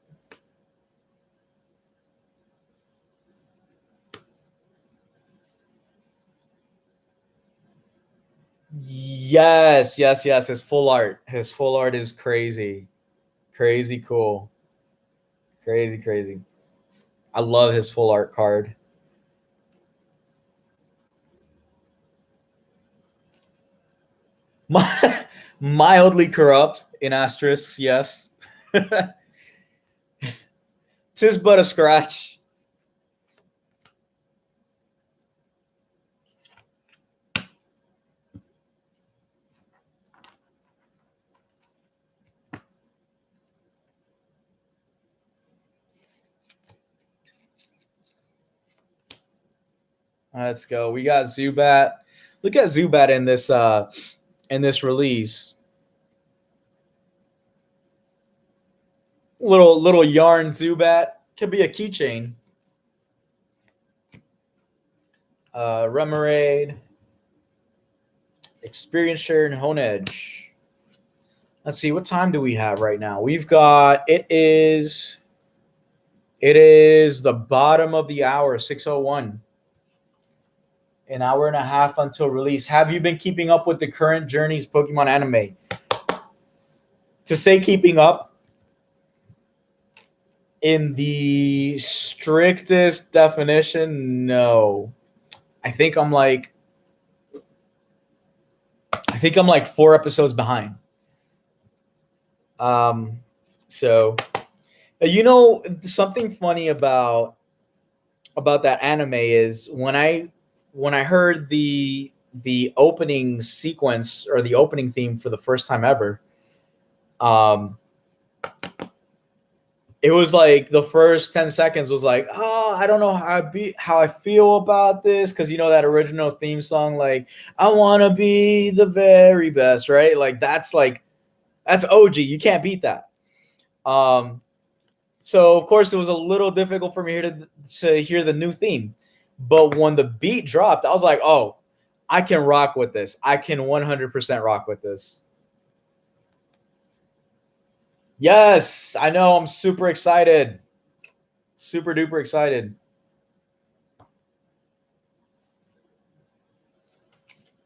Yes. His full art is crazy. Crazy cool. Crazy. I love his full art card. Mildly corrupt in asterisks, yes. Tis but a scratch. Let's go. We got Zubat. Look at Zubat in this release. Little yarn Zubat. Could be a keychain. Remoraid. Experience Share and Honedge. Let's see, what time do we have right now? We've got, it is the bottom of the hour, 6:01. An hour and a half until release. Have you been keeping up with the current Journeys Pokemon anime? To say keeping up in the strictest definition, no. I think I'm like 4 episodes behind. So you know, something funny about that anime is when I heard the opening sequence or the opening theme for the first time ever, it was like the first 10 seconds was like, oh, I don't know how I feel about this, because you know that original theme song, like, I want to be the very best, right? Like that's OG. You can't beat that. So of course it was a little difficult for me here to hear the new theme. But when the beat dropped, I was like, oh, I can rock with this. I can 100% rock with this. Yes, I know. I'm super excited. Super duper excited.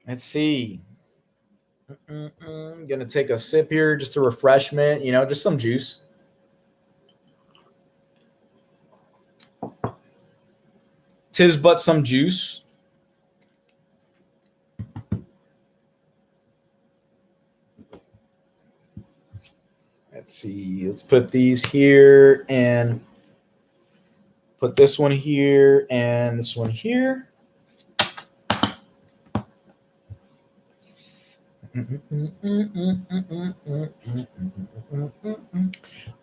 Let's see. I'm going to take a sip here, just a refreshment, you know, just some juice. Tis but some juice. Let's see. Let's put these here and put this one here and this one here.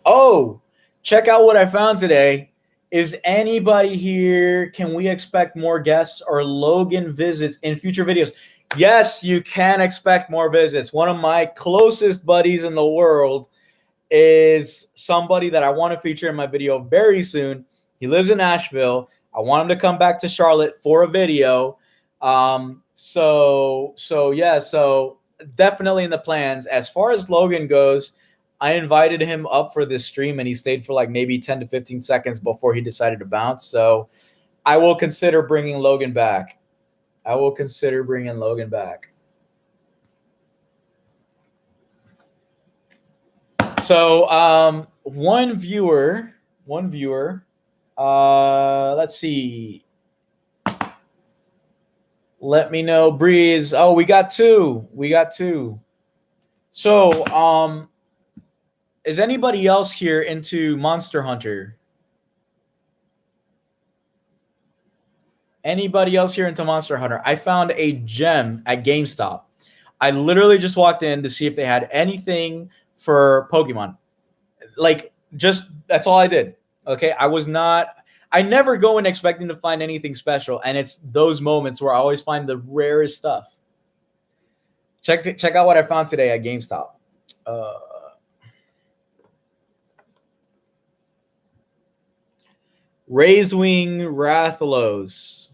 Oh, check out what I found today. Is anybody here? Can we expect more guests or Logan visits in future videos? Yes, you can expect more visits. One of my closest buddies in the world is somebody that I want to feature in my video very soon. He lives in Nashville. I want him to come back to Charlotte for a video. So definitely in the plans. As far as Logan goes, I invited him up for this stream and he stayed for like maybe 10 to 15 seconds before he decided to bounce. So I will consider bringing Logan back. So one viewer, let's see. Let me know, Breeze. Oh, we got two. So is anybody else here into Monster Hunter? Anybody else here into Monster Hunter? I found a gem at GameStop. I literally just walked in to see if they had anything for Pokemon. Like, just that's all I did. Okay. I never go in expecting to find anything special. And it's those moments where I always find the rarest stuff. Check out what I found today at GameStop. Razewing Rathalos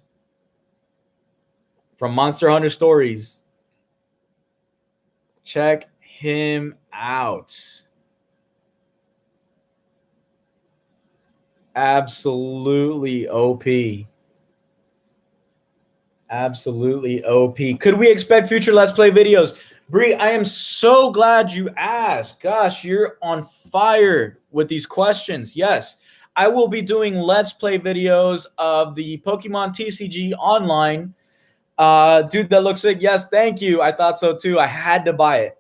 from Monster Hunter Stories. Check him out. Absolutely OP. Absolutely OP. Could we expect future Let's Play videos? Bree, I am so glad you asked. Gosh, you're on fire with these questions. Yes, I will be doing Let's Play videos of the Pokemon TCG online. Dude, that looks sick. Yes, thank you. I thought so too. I had to buy it.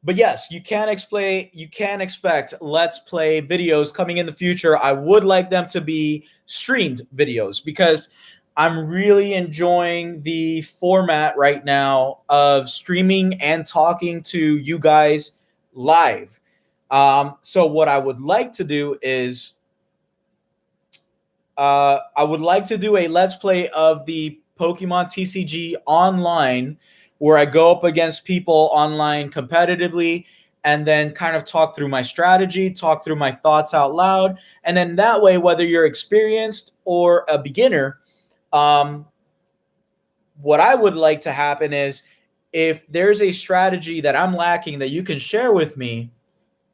But yes, you can expect Let's Play videos coming in the future. I would like them to be streamed videos because I'm really enjoying the format right now of streaming and talking to you guys live. So what I would like to do is I would like to do a Let's Play of the Pokemon TCG online where I go up against people online competitively and then kind of talk through my strategy, talk through my thoughts out loud. And then that way, whether you're experienced or a beginner, what I would like to happen is if there's a strategy that I'm lacking that you can share with me,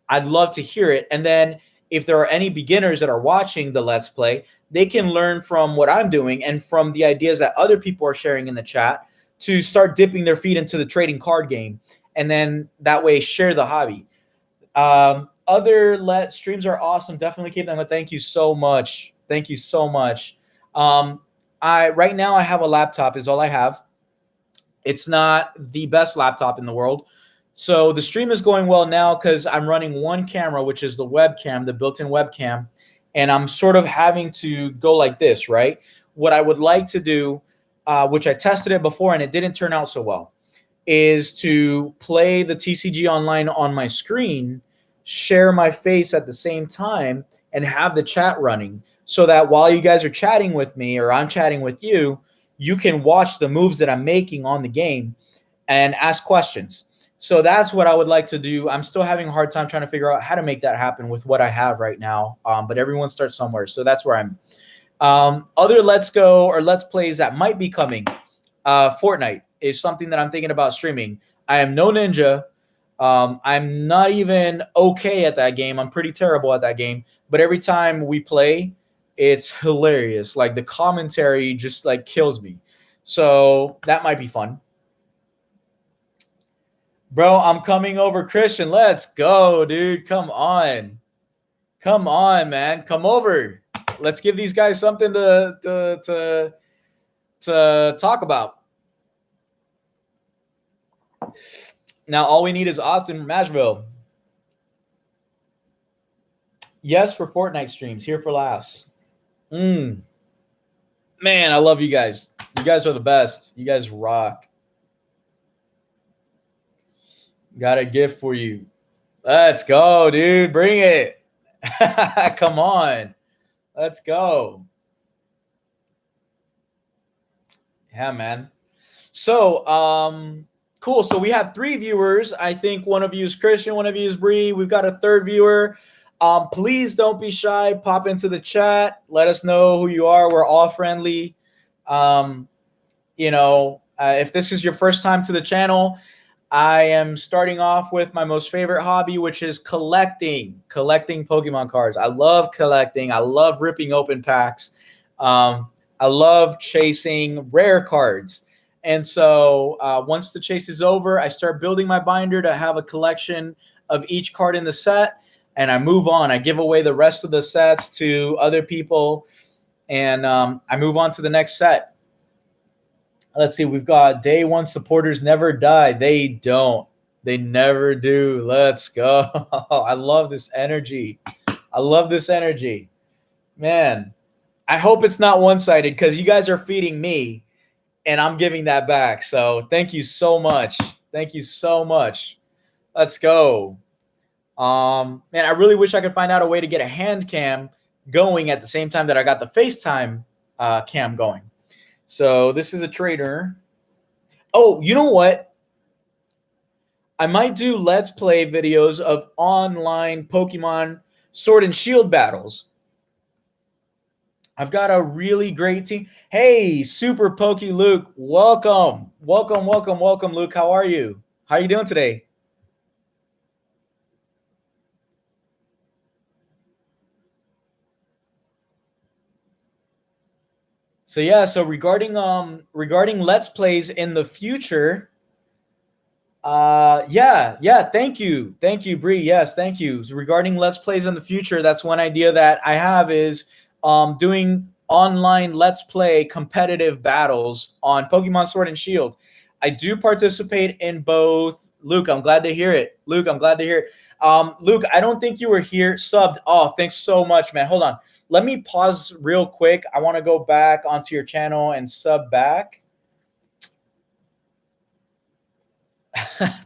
I'd love to hear it. And then if there are any beginners that are watching the Let's Play, they can learn from what I'm doing and from the ideas that other people are sharing in the chat to start dipping their feet into the trading card game. And then that way share the hobby. Other streams are awesome. Definitely keep them. Thank you so much. Thank you so much. Right now I have a laptop is all I have. It's not the best laptop in the world. So the stream is going well now because I'm running one camera, which is the webcam, the built-in webcam, and I'm sort of having to go like this, right? What I would like to do, which I tested it before and it didn't turn out so well, is to play the TCG online on my screen, share my face at the same time, and have the chat running so that while you guys are chatting with me or I'm chatting with you, you can watch the moves that I'm making on the game and ask questions. So that's what I would like to do. I'm still having a hard time trying to figure out how to make that happen with what I have right now. But everyone starts somewhere. So that's where I'm. Other Let's Go or Let's Plays that might be coming. Fortnite is something that I'm thinking about streaming. I am no ninja. I'm not even okay at that game. I'm pretty terrible at that game. But every time we play, it's hilarious. Like the commentary just like kills me. So that might be fun. Bro, I'm coming over, Christian. Let's go, dude. Come on. Come on, man. Come over. Let's give these guys something to talk about. Now, all we need is Austin Mashville. Yes, for Fortnite streams. Here for laughs. Man, I love you guys. You guys are the best. You guys rock. Got a gift for you. Let's go, dude. Bring it. Come on. Let's go. Yeah, man. So, cool. So we have 3 viewers. I think one of you is Christian, one of you is Bree. We've got a 3rd viewer. Please don't be shy. Pop into the chat. Let us know who you are. We're all friendly. If this is your first time to the channel, I am starting off with my most favorite hobby, which is collecting Pokemon cards. I love collecting. I love ripping open packs. I love chasing rare cards. And so once the chase is over, I start building my binder to have a collection of each card in the set. And I move on. I give away the rest of the sets to other people. And I move on to the next set. Let's see. We've got day 1 supporters never die. They don't. They never do. Let's go. I love this energy. Man, I hope it's not one-sided because you guys are feeding me and I'm giving that back. So thank you so much. Thank you so much. Let's go. Man, I really wish I could find out a way to get a hand cam going at the same time that I got the FaceTime cam going. So this is a trader. Oh, you know what? I might do Let's Play videos of online Pokemon Sword and Shield battles. I've got a really great team. Hey, Super Poke Luke, welcome. Welcome, welcome, welcome, Luke. How are you? How are you doing today? So yeah, so regarding Let's Plays in the future, thank you, Bree. Yes, thank you. So regarding Let's Plays in the future, that's one idea that I have is doing online Let's Play competitive battles on Pokemon Sword and Shield. I do participate in both. Luke, I'm glad to hear it. Luke, I'm glad to hear it. Luke, I don't think you were here subbed. Oh, thanks so much, man. Hold on. Let me pause real quick. I want to go back onto your channel and sub back.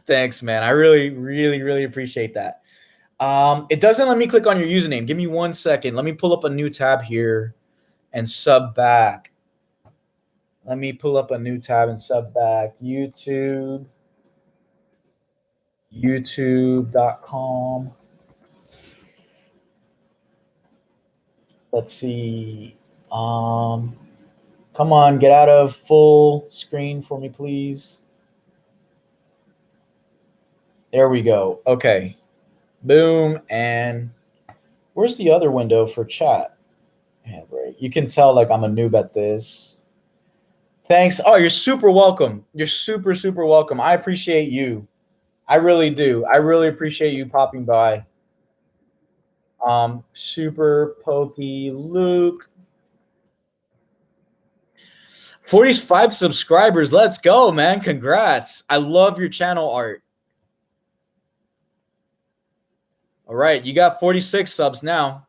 Thanks, man. I really, really, really appreciate that. It doesn't let me click on your username. Give me 1 second. Let me pull up a new tab here and sub back. Let me pull up a new tab and sub back. YouTube. YouTube.com. Let's see. Come on, get out of full screen for me, please. There we go. Okay. Boom. And where's the other window for chat? Yeah, right. You can tell like I'm a noob at this. Thanks. Oh, you're super welcome. You're super, super welcome. I appreciate you. I really do. I really appreciate you popping by. Super Pokey Luke. 45 subscribers. Let's go, man. Congrats. I love your channel art. All right. You got 46 subs now.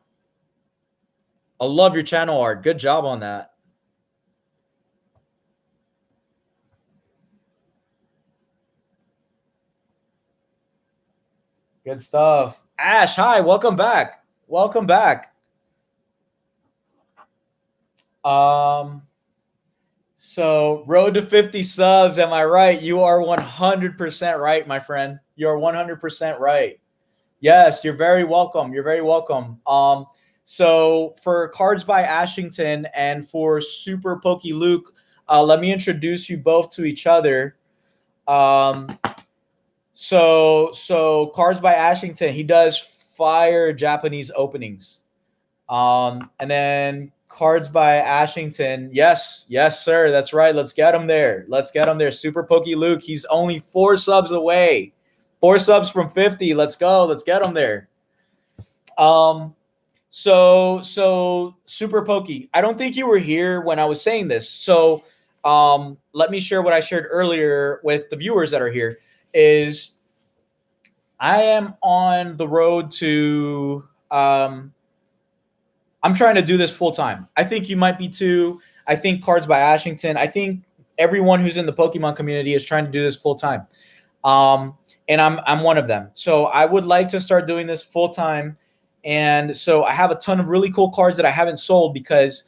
I love your channel art. Good job on that. Good stuff. Ash, hi. Welcome back. Welcome back. So road to 50 subs. Am I right? You are 100% right, my friend. You're 100% right. Yes, you're very welcome. You're very welcome. So for Cards by Ashington and for Super Pokey Luke, let me introduce you both to each other. So Cards by Ashington, he does fire Japanese openings. And then Cards by Ashington, yes, sir, that's right. Let's get him there. Let's get him there. Super Pokey Luke, he's only 4 subs away. 4 subs from 50. Let's go. Let's get him there. So Super Pokey, I don't think you were here when I was saying this. So let me share what I shared earlier with the viewers that are here is I am on the road to I'm trying to do this full time. I think you might be too. I think Cards by Ashington. I think everyone who's in the Pokemon community is trying to do this full time. And I'm one of them. So I would like to start doing this full time. And so I have a ton of really cool cards that I haven't sold because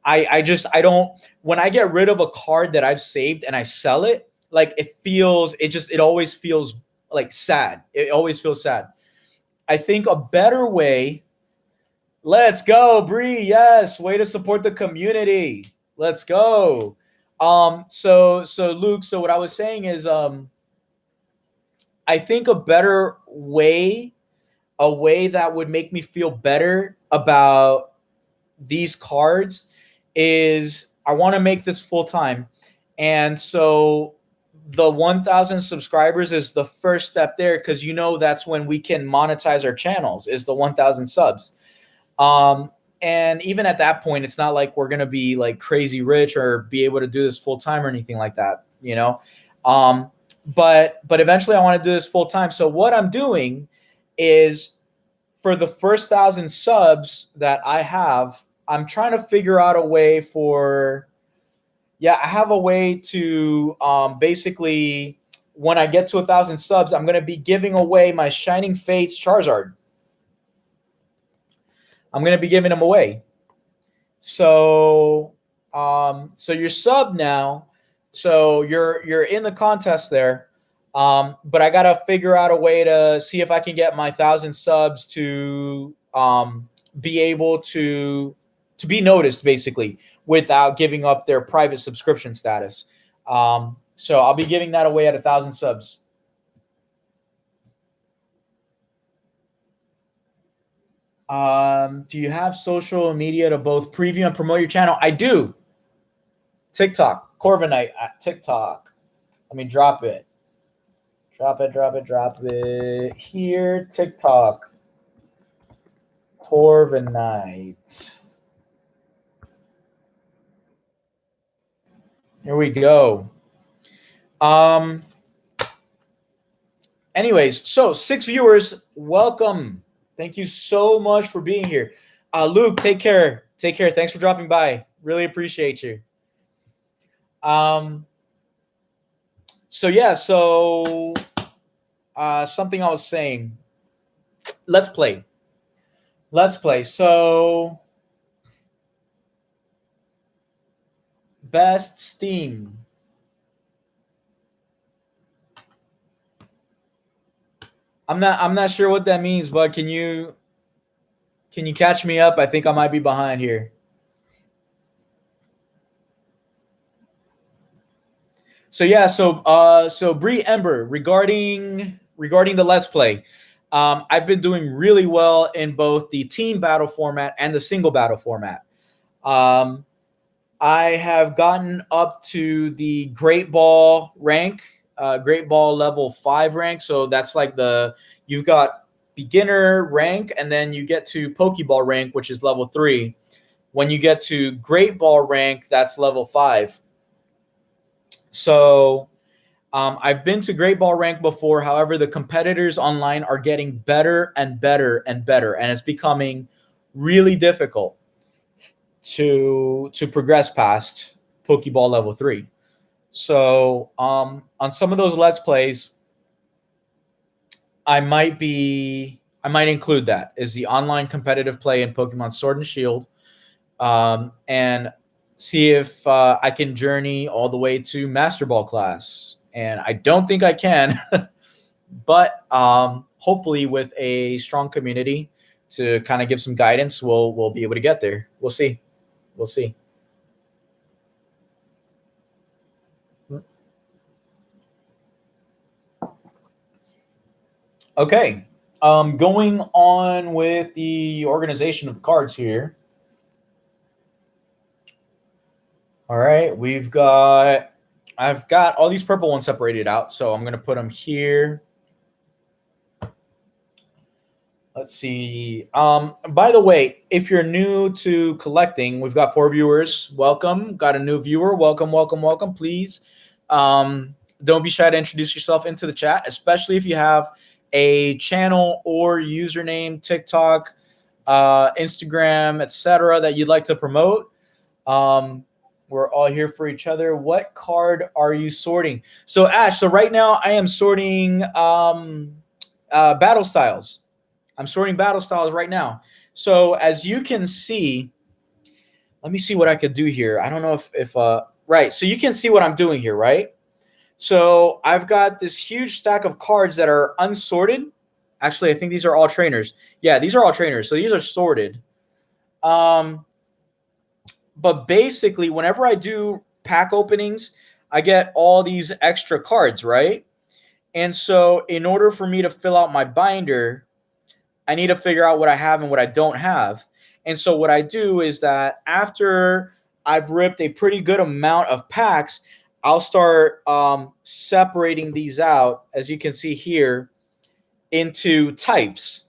I don't, when I get rid of a card that I've saved and I sell it, like it always feels like sad. It always feels sad. I think a better way, let's go, Bree. Yes, way to support the community. Let's go. So Luke, so what I was saying is I think a better way, a way that would make me feel better about these cards is I want to make this full time. And so the 1,000 subscribers is the first step there because that's when we can monetize our channels is the 1,000 subs. And even at that point, it's not like we're going to be like crazy rich or be able to do this full time or anything like that, But eventually I want to do this full time. So what I'm doing is for the first 1,000 subs that I have, I'm trying to figure out a way for, I have a way to basically, when I get to 1,000 subs, I'm going to be giving away my Shining Fates Charizard. I'm going to be giving them away. So, so you're sub now. So you're in the contest there. But I gotta figure out a way to see if I can get my 1,000 subs to be able to be noticed, basically, without giving up their private subscription status. So I'll be giving that away at 1,000 subs. Do you have social media to both preview and promote your channel? I do. TikTok, Corviknight at TikTok. Let me drop it. Drop it. Here, TikTok. Corviknight. Here we go. Anyways, so 6 viewers, welcome. Thank you so much for being here. Luke, take care. Take care. Thanks for dropping by. Really appreciate you. So something I was saying. Let's play. So best Steam. I'm not sure what that means, but can you catch me up? I think I might be behind here. So Bree Ember, regarding the Let's Play, I've been doing really well in both the team battle format and the single battle format. I have gotten up to the Great Ball rank, Great Ball level 5 rank. So that's like you've got beginner rank, and then you get to Pokeball rank, which is level 3. When you get to Great Ball rank, that's level 5. So I've been to Great Ball rank before. However, the competitors online are getting better and better and better, and it's becoming really difficult to progress past Pokeball level 3. So on some of those Let's Plays, I might include that as the online competitive play in Pokemon Sword and Shield, and see if I can journey all the way to Master Ball class. And I don't think I can, but hopefully with a strong community to kind of give some guidance, we'll be able to get there. We'll see. Okay. Going on with the organization of the cards here. All right, I've got all these purple ones separated out, so I'm going to put them here. Let's see. By the way, if you're new to collecting, we've got 4 viewers. Welcome. Got a new viewer. Welcome. Please don't be shy to introduce yourself into the chat, especially if you have a channel or username, TikTok, Instagram, etc., that you'd like to promote. We're all here for each other. What card are you sorting? So Ash, so right now I am sorting battle styles. I'm sorting battle styles right now. So as you can see, let me see what I could do here. I don't know if right. So you can see what I'm doing here, right? So I've got this huge stack of cards that are unsorted. Actually, I think these are all trainers. Yeah, these are all trainers. So these are sorted. But basically, whenever I do pack openings, I get all these extra cards, right? And so in order for me to fill out my binder, I need to figure out what I have and what I don't have. And so what I do is that after I've ripped a pretty good amount of packs, I'll start separating these out, as you can see here, into types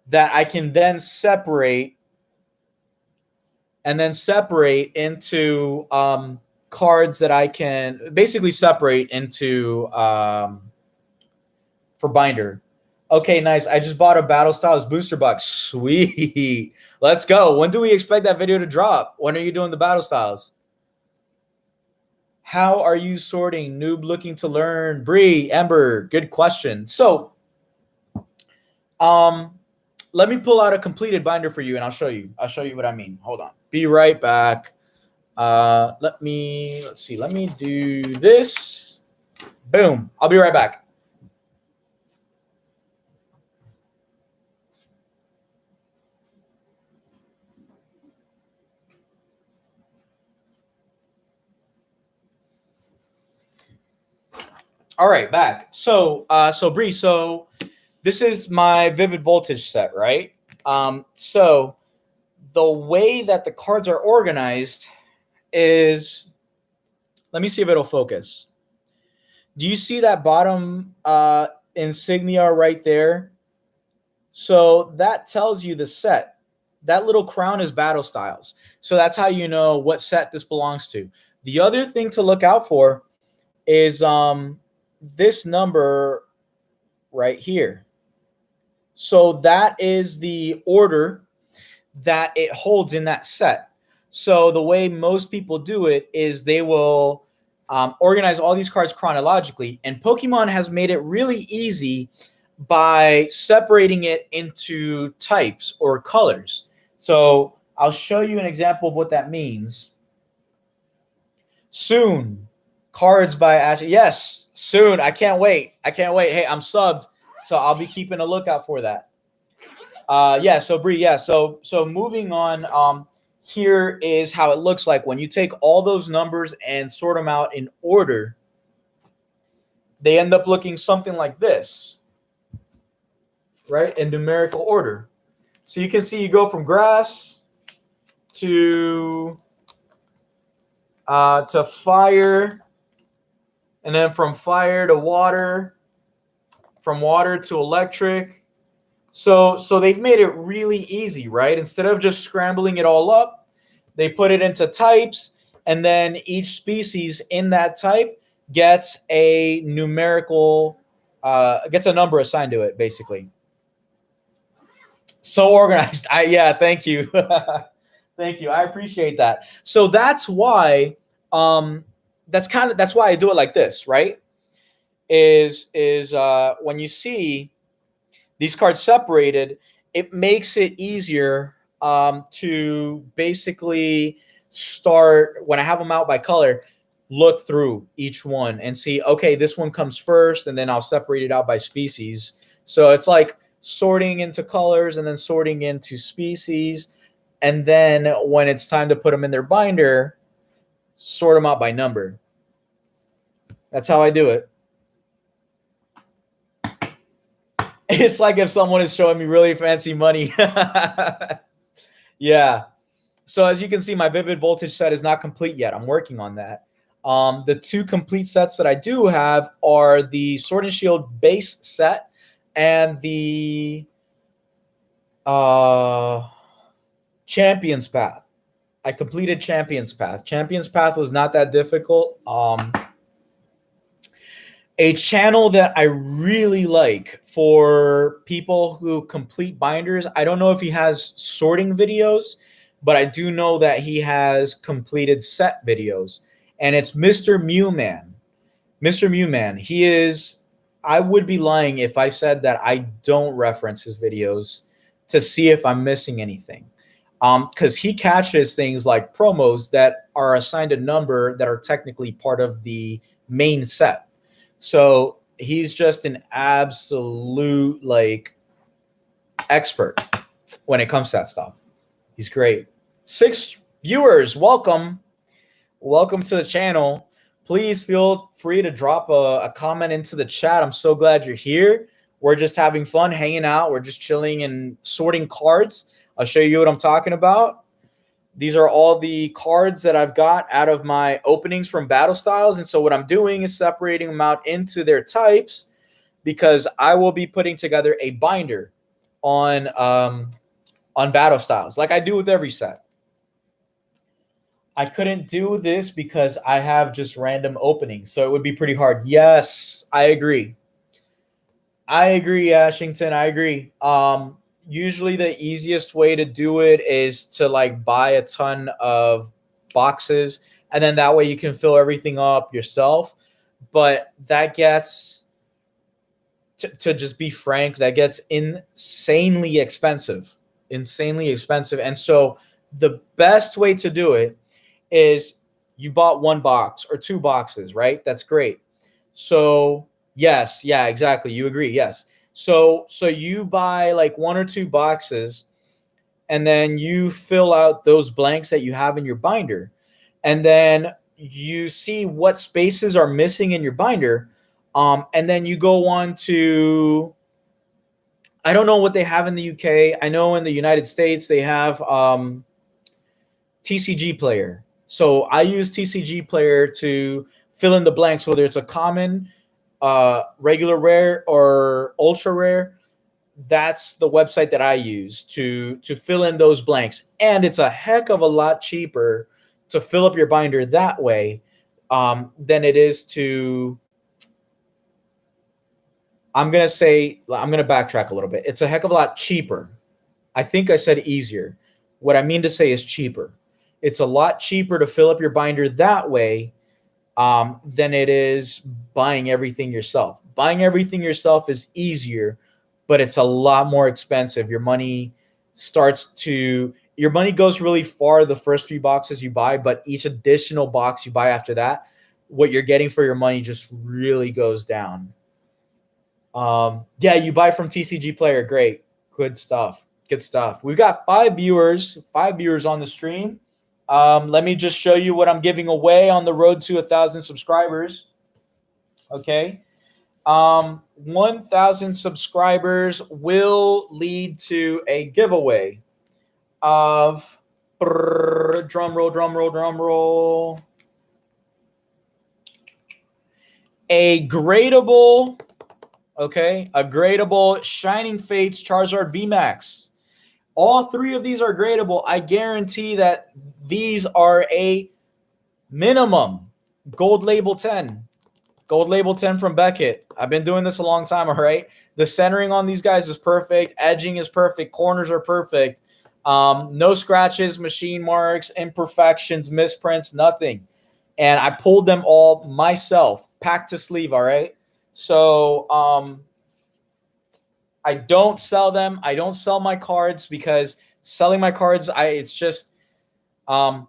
that I can then separate into cards that I can basically separate into for binder. Okay, nice. I just bought a Battle Styles booster box. Sweet. Let's go. When do we expect that video to drop? When are you doing the Battle Styles? How are you sorting? Noob looking to learn. Bree, Ember, good question. So, um, let me pull out a completed binder for you and I'll show you. I'll show you what I mean. Hold on. Be right back. Let's see. Let me do this. Boom. I'll be right back. All right, back. So Bree, so this is my Vivid Voltage set, right? So the way that the cards are organized is, let me see if it'll focus. Do you see that bottom insignia right there? So that tells you the set. That little crown is Battle Styles. So that's how you know what set this belongs to. The other thing to look out for is this number right here. So that is the order that it holds in that set. So the way most people do it is they will organize all these cards chronologically, and Pokemon has made it really easy by separating it into types or colors. So I'll show you an example of what that means. Soon, cards by Ashley. Yes, soon. I can't wait. I can't wait. Hey, I'm subbed, so I'll be keeping a lookout for that. Yeah. So Bree. Yeah. So moving on. Here is how it looks like when you take all those numbers and sort them out in order. They end up looking something like this, right? In numerical order. So you can see you go from grass to fire, and then from fire to water, from water to electric. So they've made it really easy, right? Instead of just scrambling it all up, they put it into types, and then each species in that type gets a numerical, gets a number assigned to it, basically. So organized. Yeah, thank you. Thank you. I appreciate that. So that's why that's why I do it like this, right? Is when you see these cards separated, it makes it easier to basically start, when I have them out by color, look through each one and see, okay, this one comes first, and then I'll separate it out by species. So it's like sorting into colors and then sorting into species. And then when it's time to put them in their binder, sort them out by number. That's how I do it. It's like if someone is showing me really fancy money. Yeah. So as you can see, my Vivid Voltage set is not complete yet. I'm working on that. The two complete sets that I do have are the Sword and Shield base set and the Champion's Path. I completed Champion's Path. Champion's Path was not that difficult. A channel that I really like for people who complete binders. I don't know if he has sorting videos, but I do know that he has completed set videos, and it's Mr. Mewman. Mr. Mewman. He is, I would be lying if I said that I don't reference his videos to see if I'm missing anything. Because he catches things like promos that are assigned a number that are technically part of the main set. So he's just an absolute expert when it comes to that stuff. He's great. 6 viewers, welcome. Welcome to the channel. Please feel free to drop a comment into the chat. I'm so glad you're here. We're just having fun, hanging out. We're just chilling and sorting cards. I'll show you what I'm talking about. These are all the cards that I've got out of my openings from Battle Styles. And so what I'm doing is separating them out into their types, because I will be putting together a binder on Battle Styles, like I do with every set. I couldn't do this because I have just random openings, so it would be pretty hard. Yes, I agree. I agree, Ashington. I agree. Usually the easiest way to do it is to like buy a ton of boxes, and then that way you can fill everything up yourself. But that gets, to just be frank, that gets insanely expensive, insanely expensive. And so the best way to do it is you bought one box or two boxes, right? That's great. So yes, yeah, exactly. You agree? Yes. So you buy like one or two boxes, and then you fill out those blanks that you have in your binder, and then you see what spaces are missing in your binder, and then you go on to, I don't know what they have in the UK. I know in the United States they have TCG Player. So I use TCG Player to fill in the blanks, whether it's a common, regular rare, or ultra rare. That's the website that I use to fill in those blanks, and it's a heck of a lot cheaper to fill up your binder that way, than it is to. I'm gonna backtrack a little bit. It's a heck of a lot cheaper. I think I said easier. What I mean to say is cheaper. It's a lot cheaper to fill up your binder that way, than it is buying everything yourself. Buying everything yourself is easier, but it's a lot more expensive. Your money goes really far the first few boxes you buy, but each additional box you buy after that, what you're getting for your money just really goes down. Yeah, you buy from TCG Player. Great. Good stuff. Good stuff. We've got five viewers on the stream. Let me just show you what I'm giving away on the road to 1,000 subscribers. Okay. 1,000 subscribers will lead to a giveaway of, drum roll, drum roll, drum roll, a gradable, okay, a gradable Shining Fates Charizard VMAX. All three of these are gradable. I guarantee that these are a minimum gold label 10. Gold label 10 from Beckett. I've been doing this a long time, all right? The centering on these guys is perfect. Edging is perfect. Corners are perfect. No scratches, machine marks, imperfections, misprints, nothing. And I pulled them all myself, pack to sleeve, all right? So I don't sell them. I don't sell my cards because selling my cards, it's just, I'm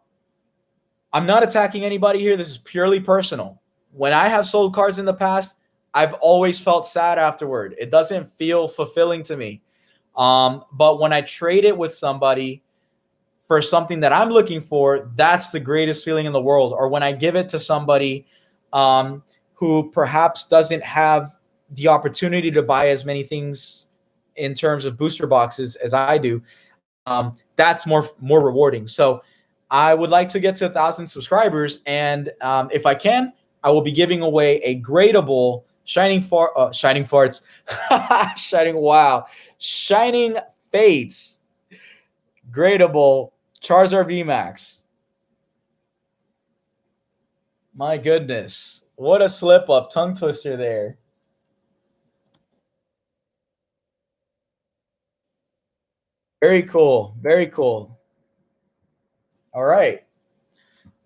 not attacking anybody here. This is purely personal. When I have sold cards in the past, I've always felt sad afterward. It doesn't feel fulfilling to me. But when I trade it with somebody for something that I'm looking for, that's the greatest feeling in the world. Or when I give it to somebody who perhaps doesn't have the opportunity to buy as many things in terms of booster boxes as I do, that's more rewarding. So I would like to get to 1,000 subscribers, and if I can, I will be giving away a gradable Shining Farts, Shining Fates gradable Charizard VMAX. My goodness, what a slip up, tongue twister there. Very cool, very cool. All right.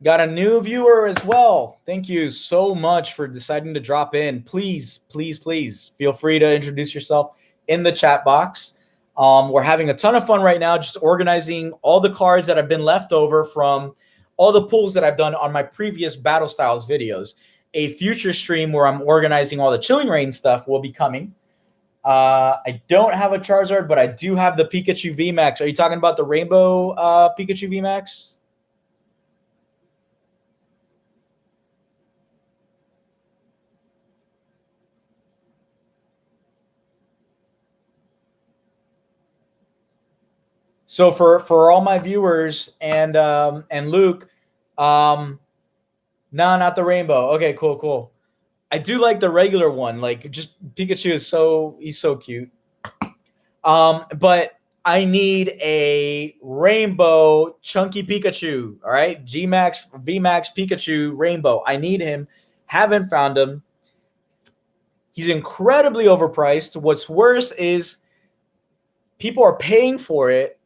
Got a new viewer as well. Thank you so much for deciding to drop in. Please, please, please feel free to introduce yourself in the chat box. We're having a ton of fun right now, just organizing all the cards that have been left over from all the pulls that I've done on my previous Battle Styles videos. A future stream where I'm organizing all the Chilling Reign stuff will be coming. I don't have a Charizard, but I do have the Pikachu VMAX. Are you talking about the Rainbow Pikachu VMAX? So for all my viewers and Luke, no, not the rainbow. Okay, cool. I do like the regular one. Like, just Pikachu is he's so cute. But I need a rainbow chunky Pikachu. All right, G-Max, VMAX Pikachu rainbow. I need him. Haven't found him. He's incredibly overpriced. What's worse is people are paying for it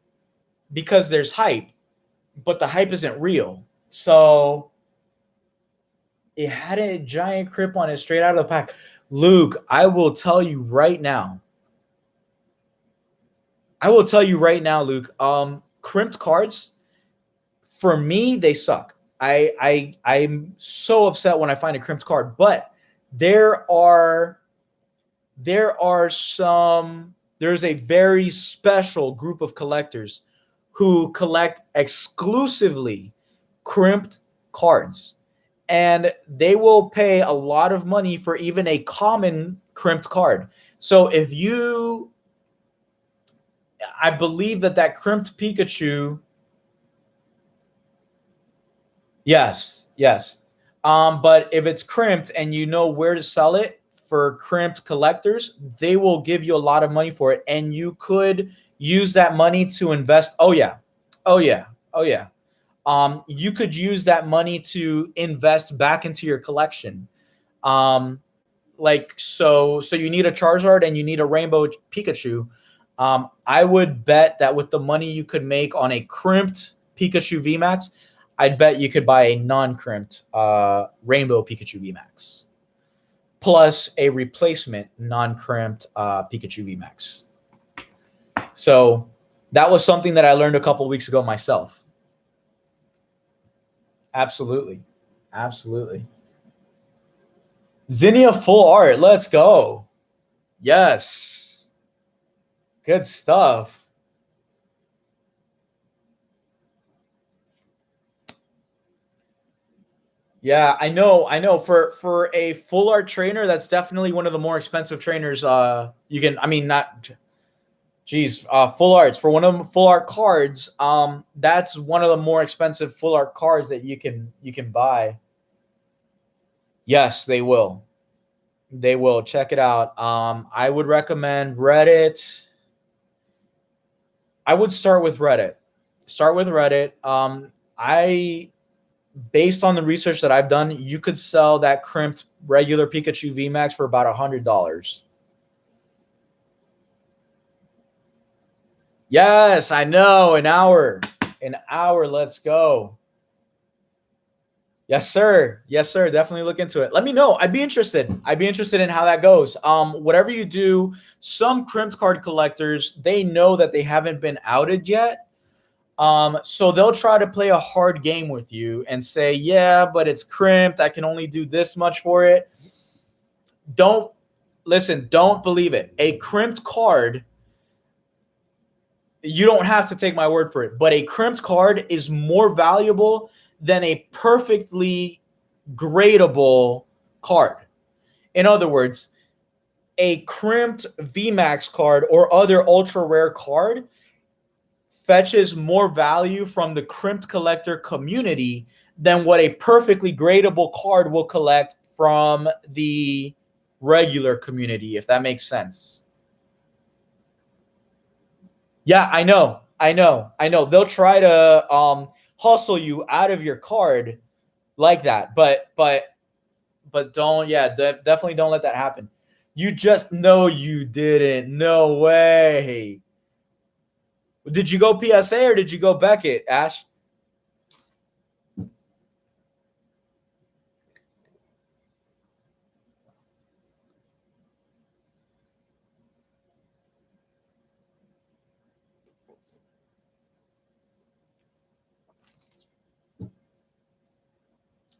because there's hype, but the hype isn't real. So it had a giant crip on it straight out of the pack. Luke, I will tell you right now. Luke. Crimped cards, for me, they suck. I'm so upset when I find a crimped card, but there's a very special group of collectors who collect exclusively crimped cards, and they will pay a lot of money for even a common crimped card. So I believe that crimped Pikachu. Yes. But if it's crimped and you know where to sell it for crimped collectors, they will give you a lot of money for it, and you could use that money to invest. Oh yeah. You could use that money to invest back into your collection. So you need a Charizard and you need a Rainbow Pikachu. I would bet that with the money you could make on a crimped Pikachu VMAX, I'd bet you could buy a non-crimped Rainbow Pikachu VMAX plus a replacement non-crimped Pikachu VMAX. So that was something that I learned a couple weeks ago myself. Absolutely. Zinnia full art. Let's go. Yes. Good stuff. Yeah, I know. For a full art trainer, that's definitely one of the more expensive trainers. You can, I mean, not, geez, full arts for one of them full art cards. That's one of the more expensive full art cards that you can buy. Yes, they will. They will. Check it out. I would recommend Reddit. I would start with Reddit. Based on the research that I've done, you could sell that crimped regular Pikachu VMAX for about $100. Yes, I know. An hour. Let's go. Yes, sir. Definitely look into it. Let me know. I'd be interested in how that goes. Whatever you do, some crimped card collectors, they know that they haven't been outed yet. So they'll try to play a hard game with you and say, yeah, but it's crimped. I can only do this much for it. Don't believe it. A crimped card, you don't have to take my word for it, but a crimped card is more valuable than a perfectly gradable card. In other words, a crimped VMAX card or other ultra rare card fetches more value from the crimped collector community than what a perfectly gradable card will collect from the regular community, if that makes sense. Yeah, I know. They'll try to hustle you out of your card like that, but don't. Yeah, definitely don't let that happen. You just know you didn't. No way. Did you go PSA or did you go Beckett, Ash?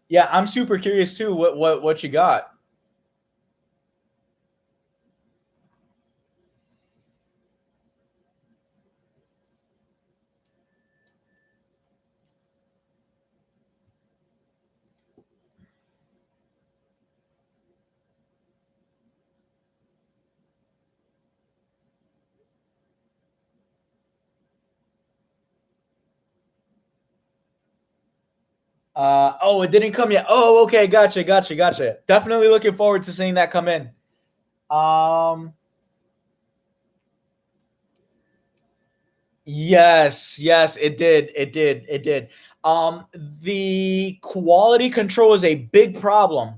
Yeah, I'm super curious too. What you got? Oh, it didn't come yet. Oh, okay, gotcha. Definitely looking forward to seeing that come in. Yes, it did. The quality control is a big problem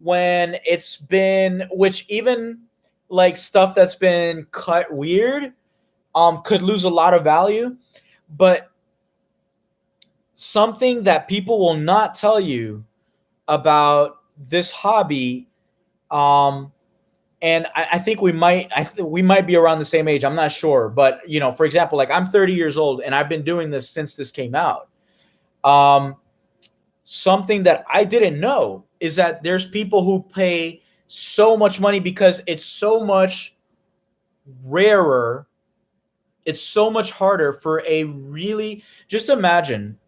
when it's been, which even like stuff that's been cut weird could lose a lot of value. But something that people will not tell you about this hobby, um and I think we might be around the same age. I'm not sure, but for example, like I'm 30 years old and I've been doing this since this came out. Um, Something that I didn't know is that there's people who pay so much money because it's so much rarer. It's so much harder for a really, just imagine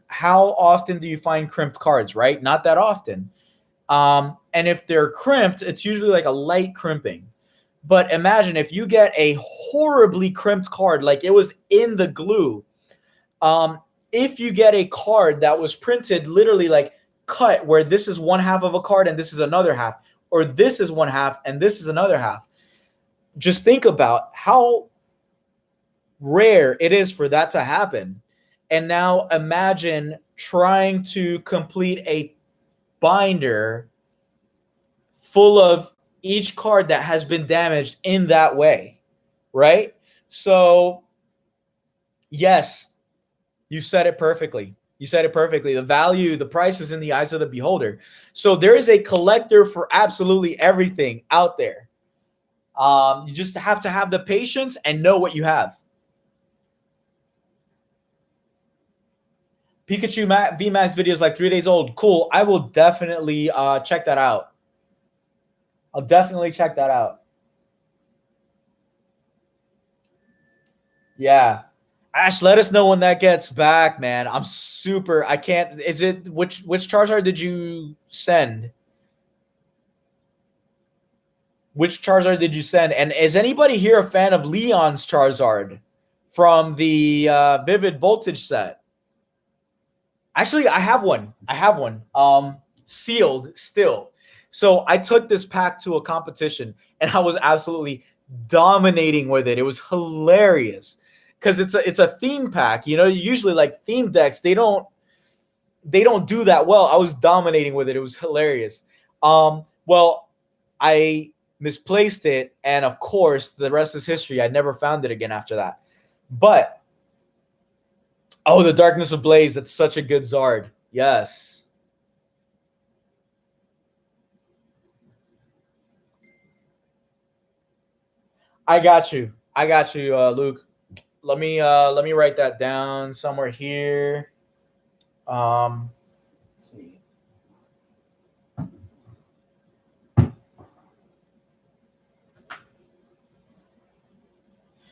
how often do you find crimped cards, right? Not that often. And if they're crimped, it's usually like a light crimping. But imagine if you get a horribly crimped card, like it was in the glue. If you get a card that was printed literally like cut, where this is one half of a card and this is another half, or this is one half and this is another half, just think about how rare it is for that to happen. And now imagine trying to complete a binder full of each card that has been damaged in that way, right? So, yes, you said it perfectly. You said it perfectly. The price is in the eyes of the beholder. So there is a collector for absolutely everything out there. You just have to have the patience and know what you have. Pikachu VMAX video is like 3 days old. Cool. I will definitely check that out. I'll definitely check that out. Yeah. Ash, let us know when that gets back, man. I'm super. I can't. Is it which Charizard did you send? Which Charizard did you send? And is anybody here a fan of Leon's Charizard from the Vivid Voltage set? Actually, I have one. Sealed still. So I took this pack to a competition and I was absolutely dominating with it. It was hilarious because it's a theme pack. Usually like theme decks, they don't do that well. I was dominating with it. It was hilarious. Well, I misplaced it, and of course, the rest is history. I never found it again after that. But the Darkness Ablaze, that's such a good Zard. Yes. I got you, Luke. Let me write that down somewhere here. Let's see.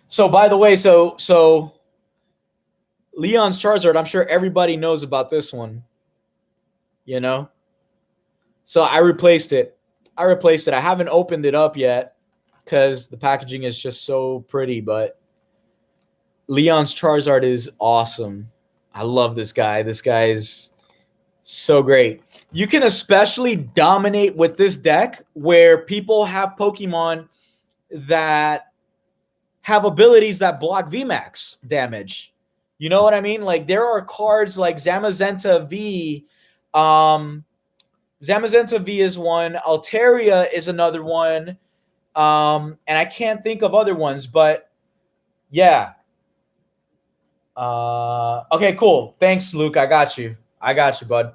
So by the way, so Leon's Charizard, I'm sure everybody knows about this one. So I replaced it. I haven't opened it up yet because the packaging is just so pretty, but Leon's Charizard is awesome. I love this guy. This guy is so great. You can especially dominate with this deck where people have Pokemon that have abilities that block VMAX damage. You know what I mean? Like there are cards like Zamazenta V. Zamazenta V is one. Altaria is another one. And I can't think of other ones, but yeah. Okay, cool. Thanks, Luke. I got you, bud.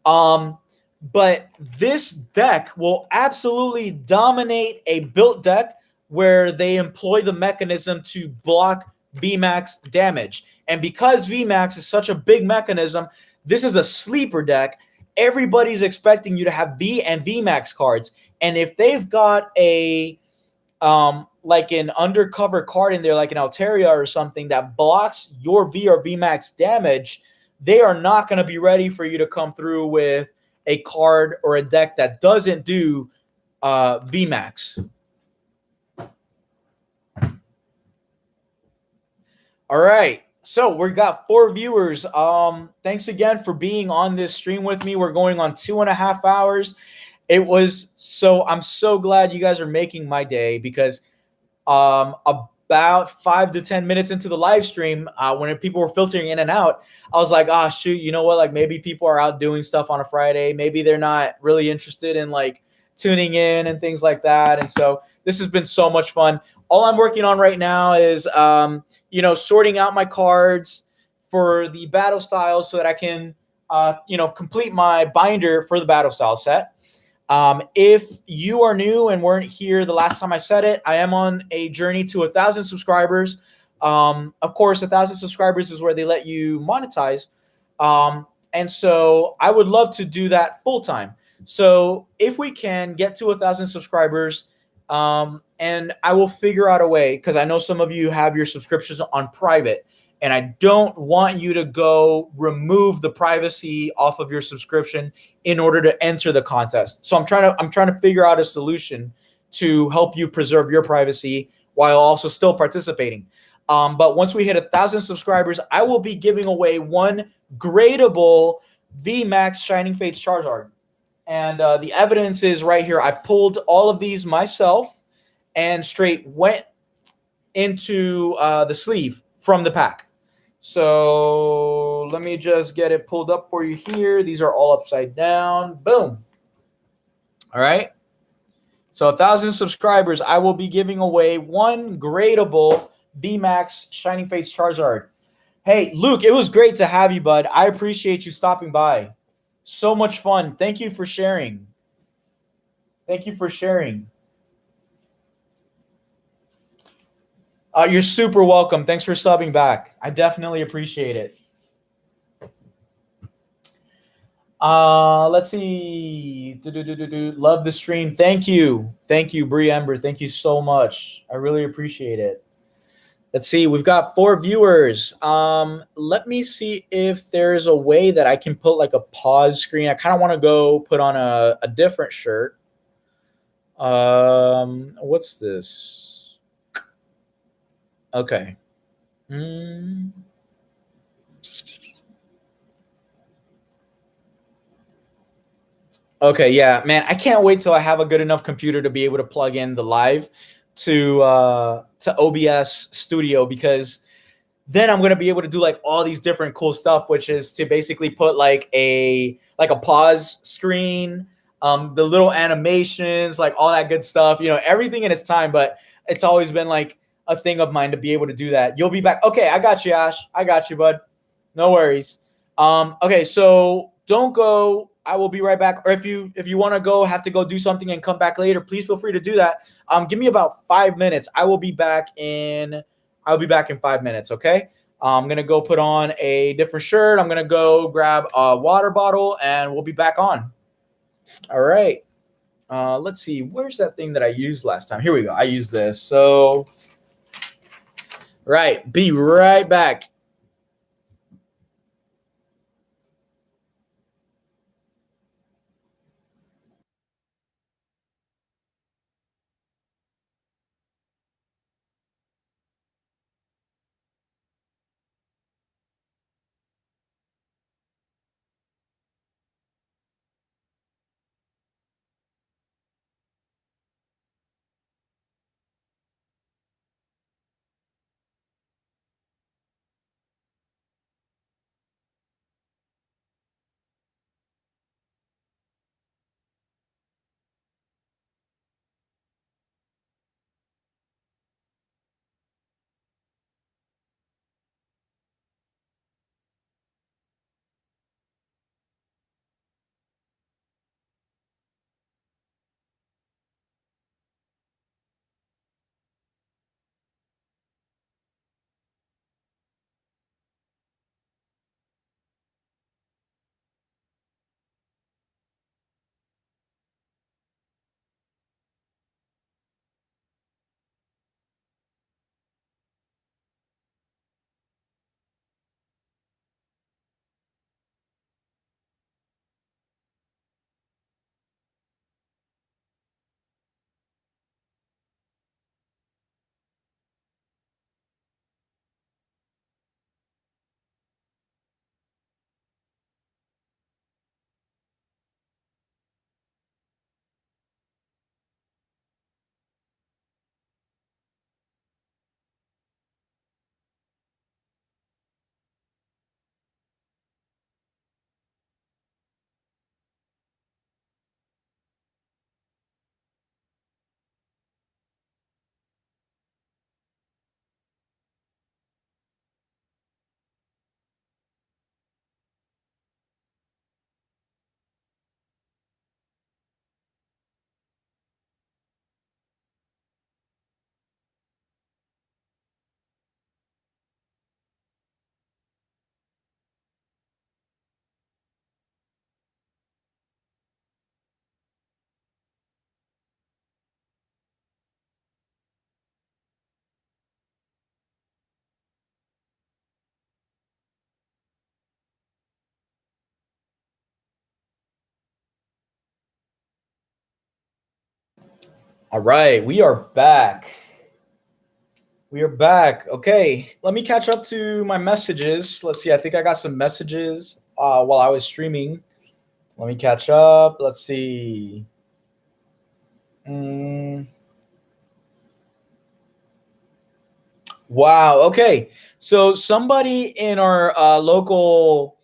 But this deck will absolutely dominate a built deck where they employ the mechanism to block VMAX damage. And because VMAX is such a big mechanism, this is a sleeper deck. Everybody's expecting you to have V and VMAX cards. And if they've got a like an undercover card in there, like an Altaria or something that blocks your V or VMAX damage, they are not going to be ready for you to come through with a card or a deck that doesn't do VMAX. All right. So we got 4 viewers. Thanks again for being on this stream with me. We're going on 2.5 hours. I'm so glad you guys are making my day because a about 5 to 10 minutes into the live stream, when people were filtering in and out, I was like, oh shoot, you know what? Like maybe people are out doing stuff on a Friday. Maybe they're not really interested in like tuning in and things like that. And so this has been so much fun. All I'm working on right now is, sorting out my cards for the battle styles so that I can, complete my binder for the battle style set. If you are new and weren't here the last time I said it, I am on a journey to 1,000 subscribers. Of course, 1,000 subscribers is where they let you monetize. And so I would love to do that full time. So if we can get to 1,000 subscribers, and I will figure out a way, because I know some of you have your subscriptions on private, and I don't want you to go remove the privacy off of your subscription in order to enter the contest. So I'm trying to figure out a solution to help you preserve your privacy while also still participating. But once we hit 1,000 subscribers, I will be giving away one gradable VMAX Shining Fates Charizard. And the evidence is right here. I pulled all of these myself and straight went into the sleeve from the pack. So let me just get it pulled up for you here. These are all upside down. Boom. All right. So 1,000 subscribers, I will be giving away one gradable VMAX Shining Fates Charizard. Hey, Luke, it was great to have you, bud. I appreciate you stopping by. So much fun. Thank you for sharing. Thank you for sharing. You're super welcome. Thanks for subbing back. I definitely appreciate it. Let's see. Love the stream. Thank you. Thank you, Bree Ember. Thank you so much. I really appreciate it. Let's see. We've got 4 viewers. Let me see if there's a way that I can put like a pause screen. I kind of want to go put on a different shirt. What's this? Okay. Okay, yeah, man, I can't wait till I have a good enough computer to be able to plug in the live to OBS Studio, because then I'm gonna be able to do like all these different cool stuff, which is to basically put like a pause screen, the little animations, like all that good stuff. Everything in its time, but it's always been like a thing of mine to be able to do that. You'll be back. Okay, I got you, Ash. I got you, bud. No worries. Okay, so don't go. I will be right back. Or if you want to go, have to go do something and come back later, please feel free to do that. Give me about 5 minutes. I'll be back in 5 minutes. Okay. I'm gonna go put on a different shirt. I'm gonna go grab a water bottle, and we'll be back on. All right. Let's see. Where's that thing that I used last time? Here we go. I used this. So, right. Be right back. All right, we are back. We are back. Okay, let me catch up to my messages. Let's see. I think I got some messages while I was streaming. Let me catch up. Let's see. Wow. Okay. So somebody in our local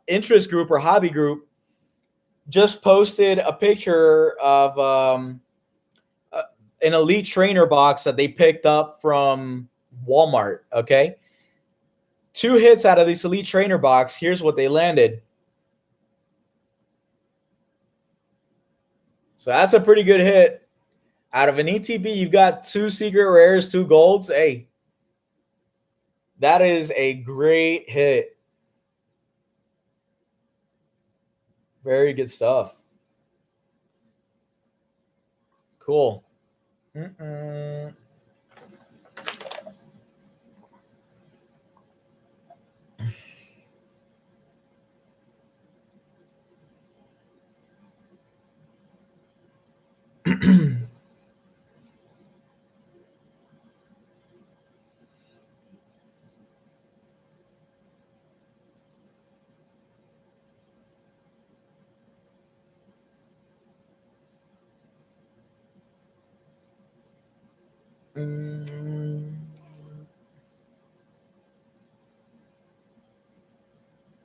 interest group or hobby group just posted a picture of an elite trainer box that they picked up from Walmart. Okay. 2 hits out of this elite trainer box. Here's what they landed. So that's a pretty good hit. Out of an ETB, you've got 2 secret rares, 2 golds. Hey, that is a great hit. Very good stuff. Cool.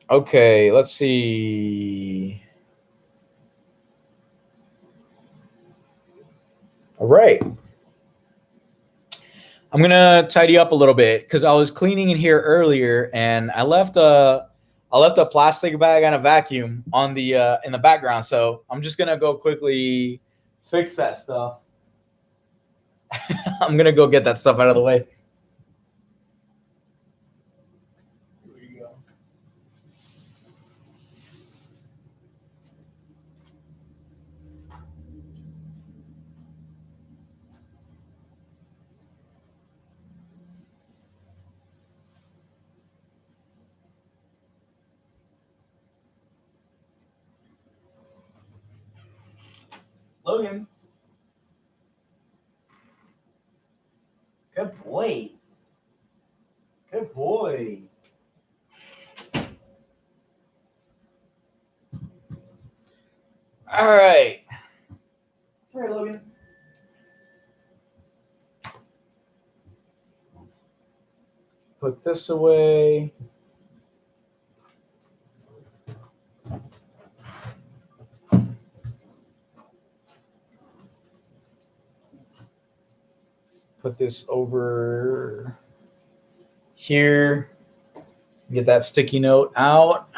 Okay, let's see. All right. I'm gonna tidy up a little bit because I was cleaning in here earlier and I left a plastic bag and a vacuum on the in the background. So I'm just gonna go quickly fix that stuff. I'm gonna go get that stuff out of the way. Here we go. Logan. Good boy. Good boy. All right. All right, Logan. Put this away. Put this over here. Get that sticky note out.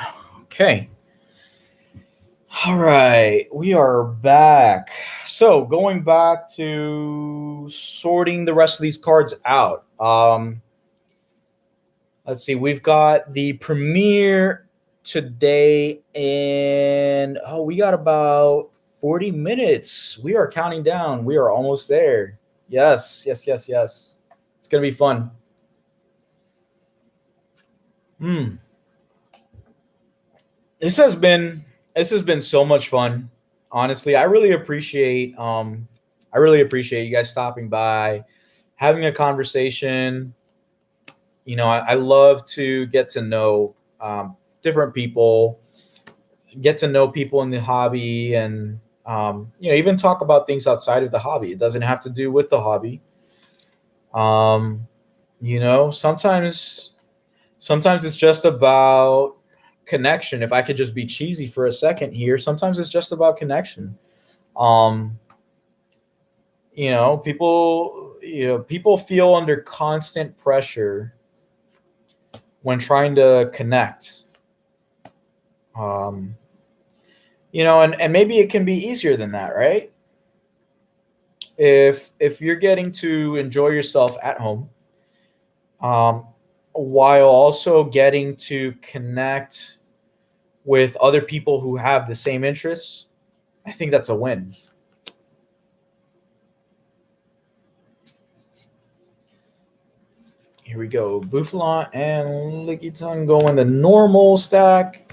Okay. All right. We are back. So going back to sorting the rest of these cards out. Let's see. We've got the premiere today, and we got about 40 minutes. We are counting down. We are almost there. Yes. It's gonna be fun. This has been so much fun. Honestly, I really appreciate you guys stopping by, having a conversation. You know, I love to get to know different people, get to know people in the hobby, and even talk about things outside of the hobby. It doesn't have to do with the hobby. Sometimes it's just about connection. If I could just be cheesy for a second here, sometimes it's just about connection. People feel under constant pressure when trying to connect. And maybe it can be easier than that, right? If you're getting to enjoy yourself at home, while also getting to connect with other people who have the same interests, I think that's a win. Here we go. Bouffalon and Lickitung go in the normal stack,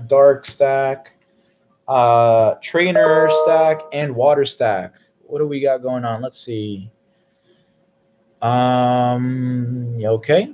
dark stack, trainer stack, and water stack. What do we got going on? Let's see. Okay.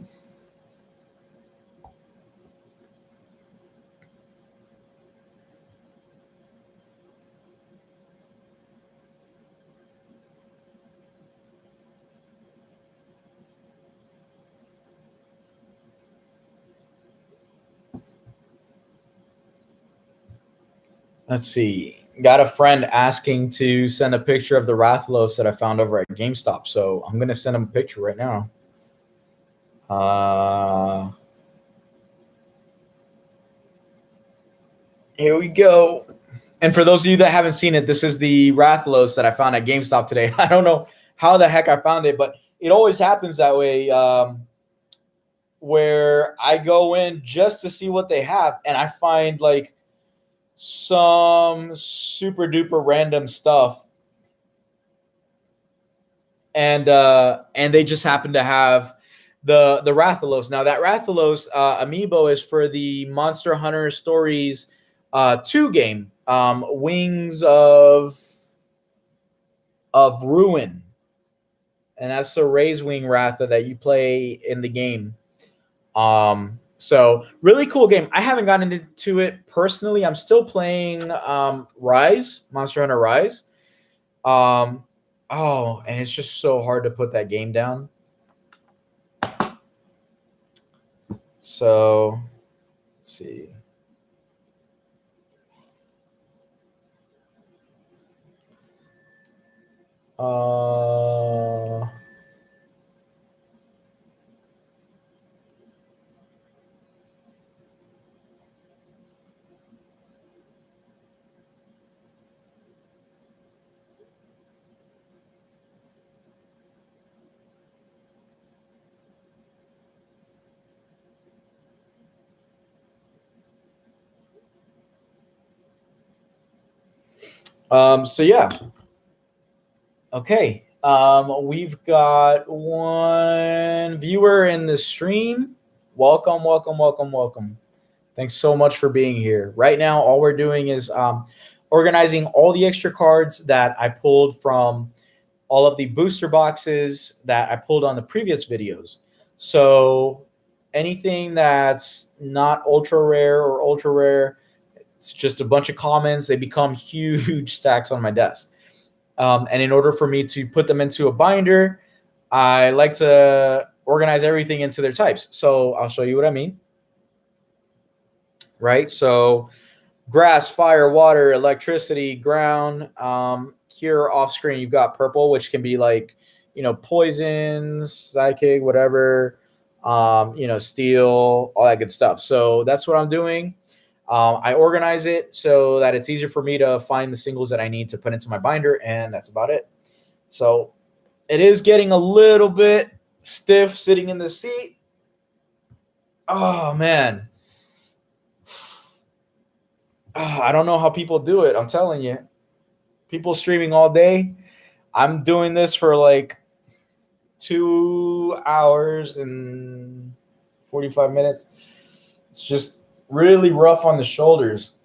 Let's see. Got a friend asking to send a picture of the Rathalos that I found over at GameStop. So I'm going to send him a picture right now. Here we go. And for those of you that haven't seen it, this is the Rathalos that I found at GameStop today. I don't know how the heck I found it, but it always happens that way, where I go in just to see what they have, and I find like some super duper random stuff, and they just happen to have the Rathalos. Now that Rathalos amiibo is for the Monster Hunter Stories 2 game, Wings of Ruin, and that's the Raise Wing Ratha that you play in the game. So really cool game. I haven't gotten into it personally. I'm still playing Rise, Monster Hunter Rise. And it's just so hard to put that game down. So let's see. So yeah. Okay. We've got one viewer in the stream. Welcome, welcome, welcome, welcome. Thanks so much for being here. Right now, all we're doing is organizing all the extra cards that I pulled from all of the booster boxes that I pulled on the previous videos. So anything that's not ultra rare or ultra rare, it's just a bunch of commons. They become huge stacks on my desk. And in order for me to put them into a binder, I like to organize everything into their types. So I'll show you what I mean. Right? So grass, fire, water, electricity, ground. Here off screen, you've got purple, which can be like, poisons, psychic, whatever, steel, all that good stuff. So that's what I'm doing. I organize it so that it's easier for me to find the singles that I need to put into my binder, and that's about it. So it is getting a little bit stiff sitting in the seat. Oh, man. I don't know how people do it. I'm telling you. People streaming all day. I'm doing this for like 2 hours and 45 minutes. It's just really rough on the shoulders.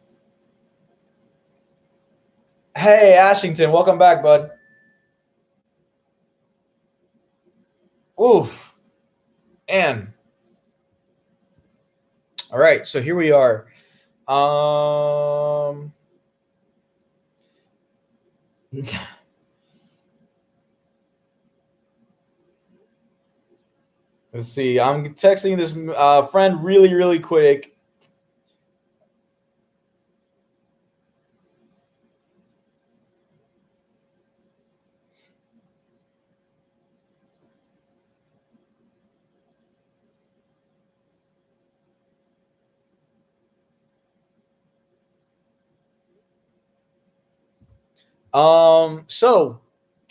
Hey, Ashington, welcome back, bud. Oof. And all right, so here we are. Let's see. I'm texting this friend really, really quick. So,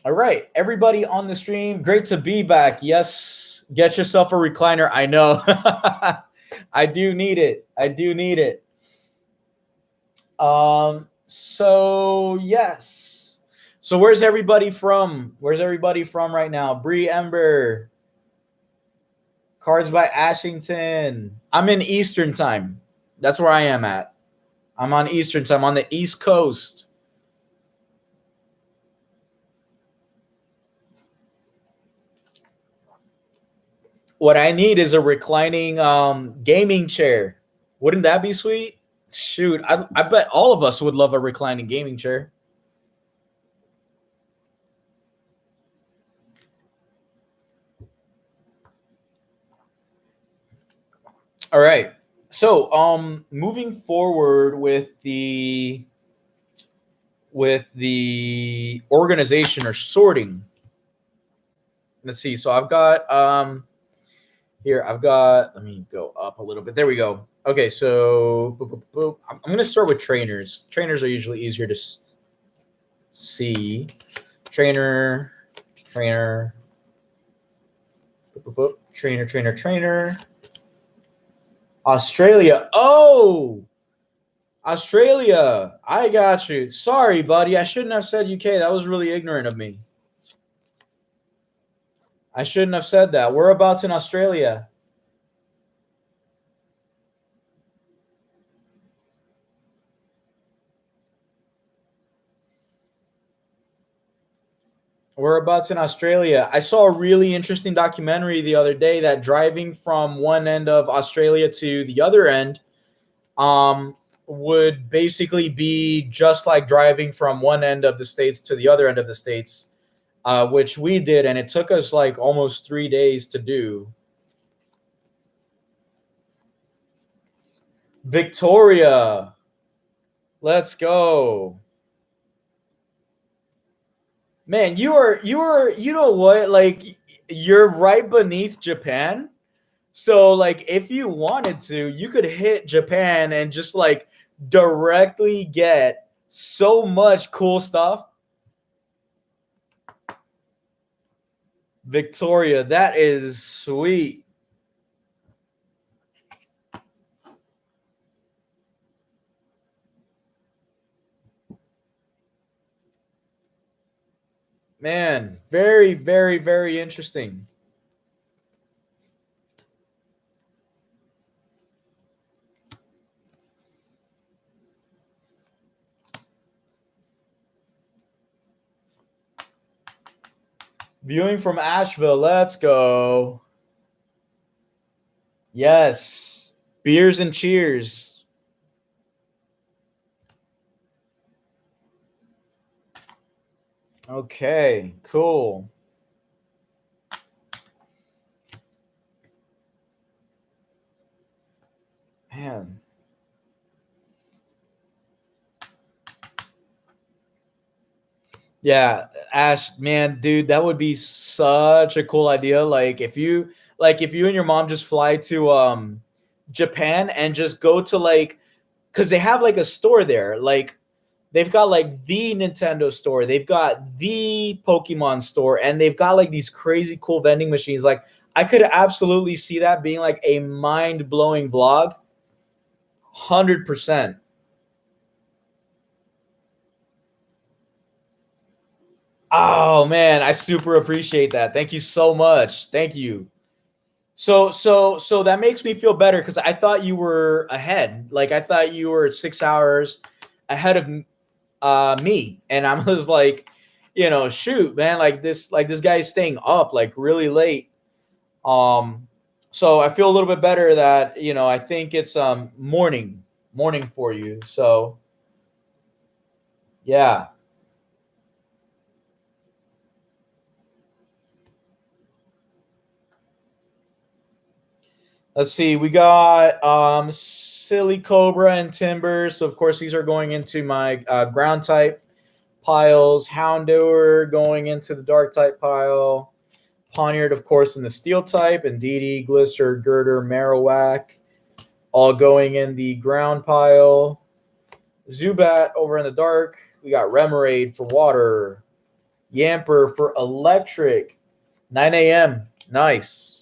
all right, everybody on the stream, great to be back. Yes, get yourself a recliner. I know. I do need it. I do need it. So yes. So where's everybody from? Where's everybody from right now? Bree Ember. Cards by Ashington. I'm in Eastern time. That's where I am at. I'm on Eastern time, on the East Coast. What I need is a reclining gaming chair. Wouldn't that be sweet? Shoot, I bet all of us would love a reclining gaming chair. All right. So, moving forward with the organization or sorting. Let's see. So I've got here. I've got. Let me go up a little bit. There we go. Okay. So boop, boop, boop. I'm going to start with trainers. Trainers are usually easier to see. Trainer, trainer, boop, boop, boop. Trainer, trainer, trainer. Australia. Oh, Australia. I got you. Sorry, buddy. I shouldn't have said UK. That was really ignorant of me. I shouldn't have said that. Whereabouts in Australia? Whereabouts in Australia? I saw a really interesting documentary the other day that driving from one end of Australia to the other end um, would basically be just like driving from one end of the states to the other end of the states, which we did, and it took us like almost 3 days to do. Victoria, let's go. Man, you know what? Like you're right beneath Japan. So like if you wanted to, you could hit Japan and just like directly get so much cool stuff. Victoria, that is sweet. Man, very, very, very interesting. Viewing from Asheville, let's go. Yes. Beers and cheers. Okay, cool. Man. Yeah, Ash, man, dude, that would be such a cool idea. Like if you and your mom just fly to Japan and just go to like cuz they have like a store there. Like they've got like the Nintendo store, they've got the Pokemon store, and they've got like these crazy cool vending machines. Like I could absolutely see that being like a mind-blowing vlog. 100%. Oh man, I super appreciate that. Thank you so much. Thank you. So that makes me feel better because I thought you were ahead. Like I thought you were 6 hours ahead of me, and I was like, shoot, man, like this guy's staying up like really late. Um, so I feel a little bit better that I think it's morning for you. So yeah. Let's see. We got Silly Cobra and Timber. So of course these are going into my ground type piles. Houndour going into the dark type pile. Poniard, of course, in the steel type. And DD, Glister, Girder, Marowak, all going in the ground pile. Zubat over in the dark. We got Remoraid for water. Yamper for electric. 9 a.m. Nice.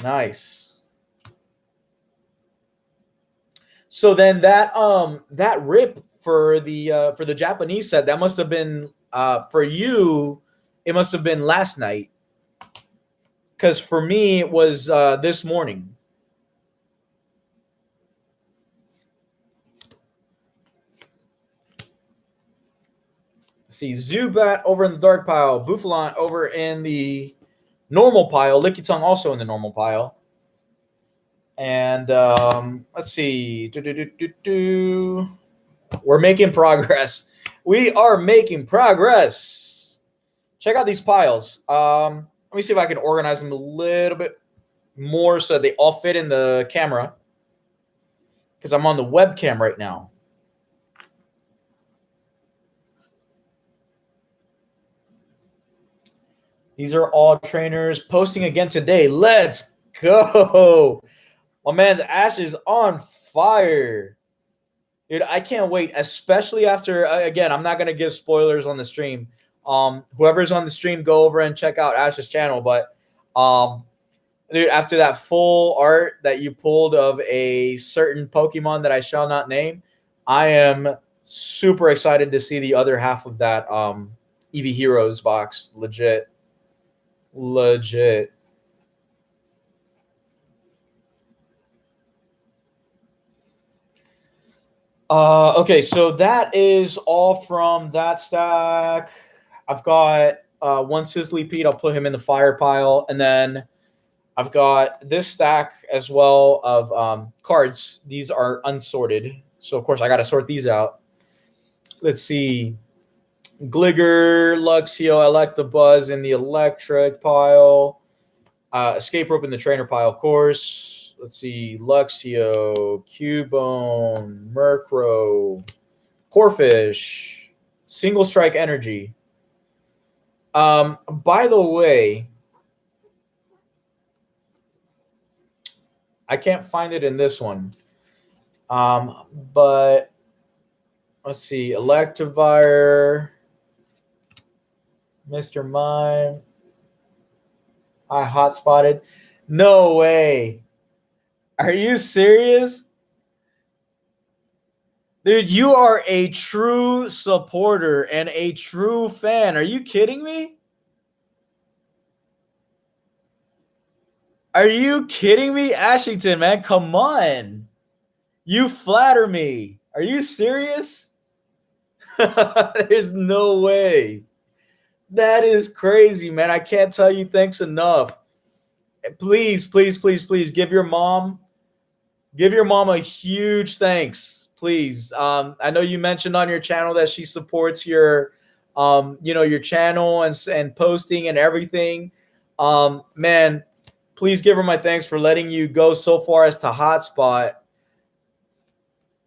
Nice. So then that rip for the Japanese set, that must have been for you, it must have been last night. Because for me it was this morning. Let's see, Zubat over in the dark pile, Bouffalant over in the normal pile. Licky Tongue also in the normal pile. And let's see. We're making progress. We are making progress. Check out these piles. Let me see if I can organize them a little bit more so they all fit in the camera, because I'm on the webcam right now. These are all trainers posting again today. Let's go. My man's Ash is on fire. Dude, I can't wait, especially after, again, I'm not going to give spoilers on the stream. Whoever's on the stream, go over and check out Ash's channel. But, dude, after that full art that you pulled of a certain Pokemon that I shall not name, I am super excited to see the other half of that Eevee Heroes box. Legit. Okay, so that is all from that stack. I've got one Sizzly Pete. I'll put him in the fire pile. And then I've got this stack as well of cards. These are unsorted. So, of course, I got to sort these out. Let's see. Gligar, Luxio, Electabuzz in the electric pile. Escape Rope in the trainer pile, of course. Let's see. Luxio, Cubone, Murkrow, Corphish, Single Strike Energy. By the way, I can't find it in this one. But let's see. Electivire, Mr. Mime. I hotspotted. No way. Are you serious? Dude, you are a true supporter and a true fan. Are you kidding me? Are you kidding me, Ashington, man? Come on. You flatter me. Are you serious? There's no way. That is crazy, man. I can't tell you thanks enough. Please, please, please, please give your mom a huge thanks, please. I know you mentioned on your channel that she supports your your channel and posting and everything. Man, please give her my thanks for letting you go so far as to hotspot.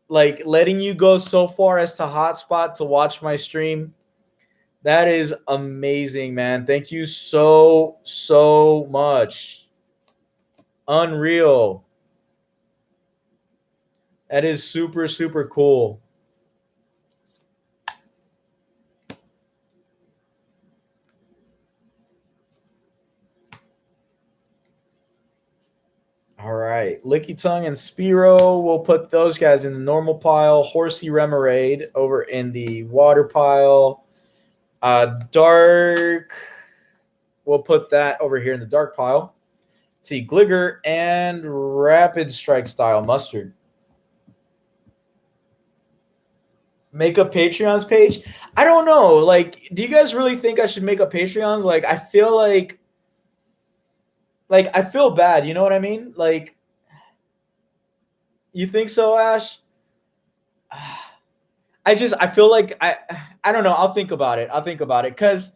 Like, letting you go so far as to hotspot to watch my stream. That is amazing, man. Thank you so much. Unreal. That is super cool. All right. Licky Tongue and Spearow, we'll put those guys in the normal pile. Horsey Remoraid over in the water pile. Dark, we'll put that over here in the dark pile. Let's see, Gligar and Rapid Strike Style Mustard. Make a Patreon's page? I don't know. Like, do you guys really think I should make a Patreon's? Like, I feel like I feel bad. You know what I mean? Like, you think so, Ash? I feel like I don't know. I'll think about it. Because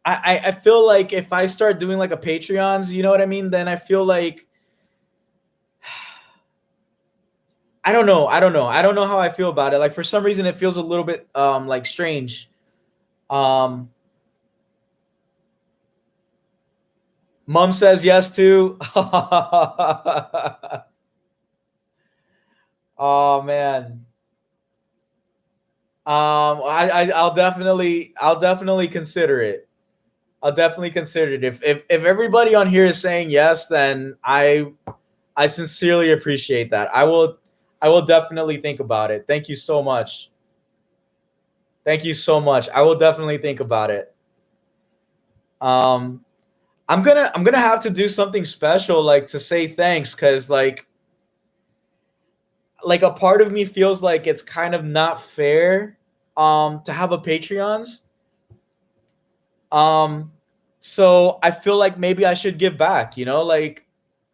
I feel like if I start doing like a Patreon's, you know what I mean? Then I feel like I don't know. I don't know how I feel about it. Like, for some reason, it feels a little bit like strange. Mom says yes too. Oh man. I'll definitely consider it. I'll definitely consider it. If everybody on here is saying yes, then I sincerely appreciate that. I will definitely think about it. Thank you so much. Thank you so much. I will definitely think about it. I'm gonna have to do something special, like, to say thanks, because like a part of me feels like it's kind of not fair to have a Patreon's. So I feel like maybe I should give back, like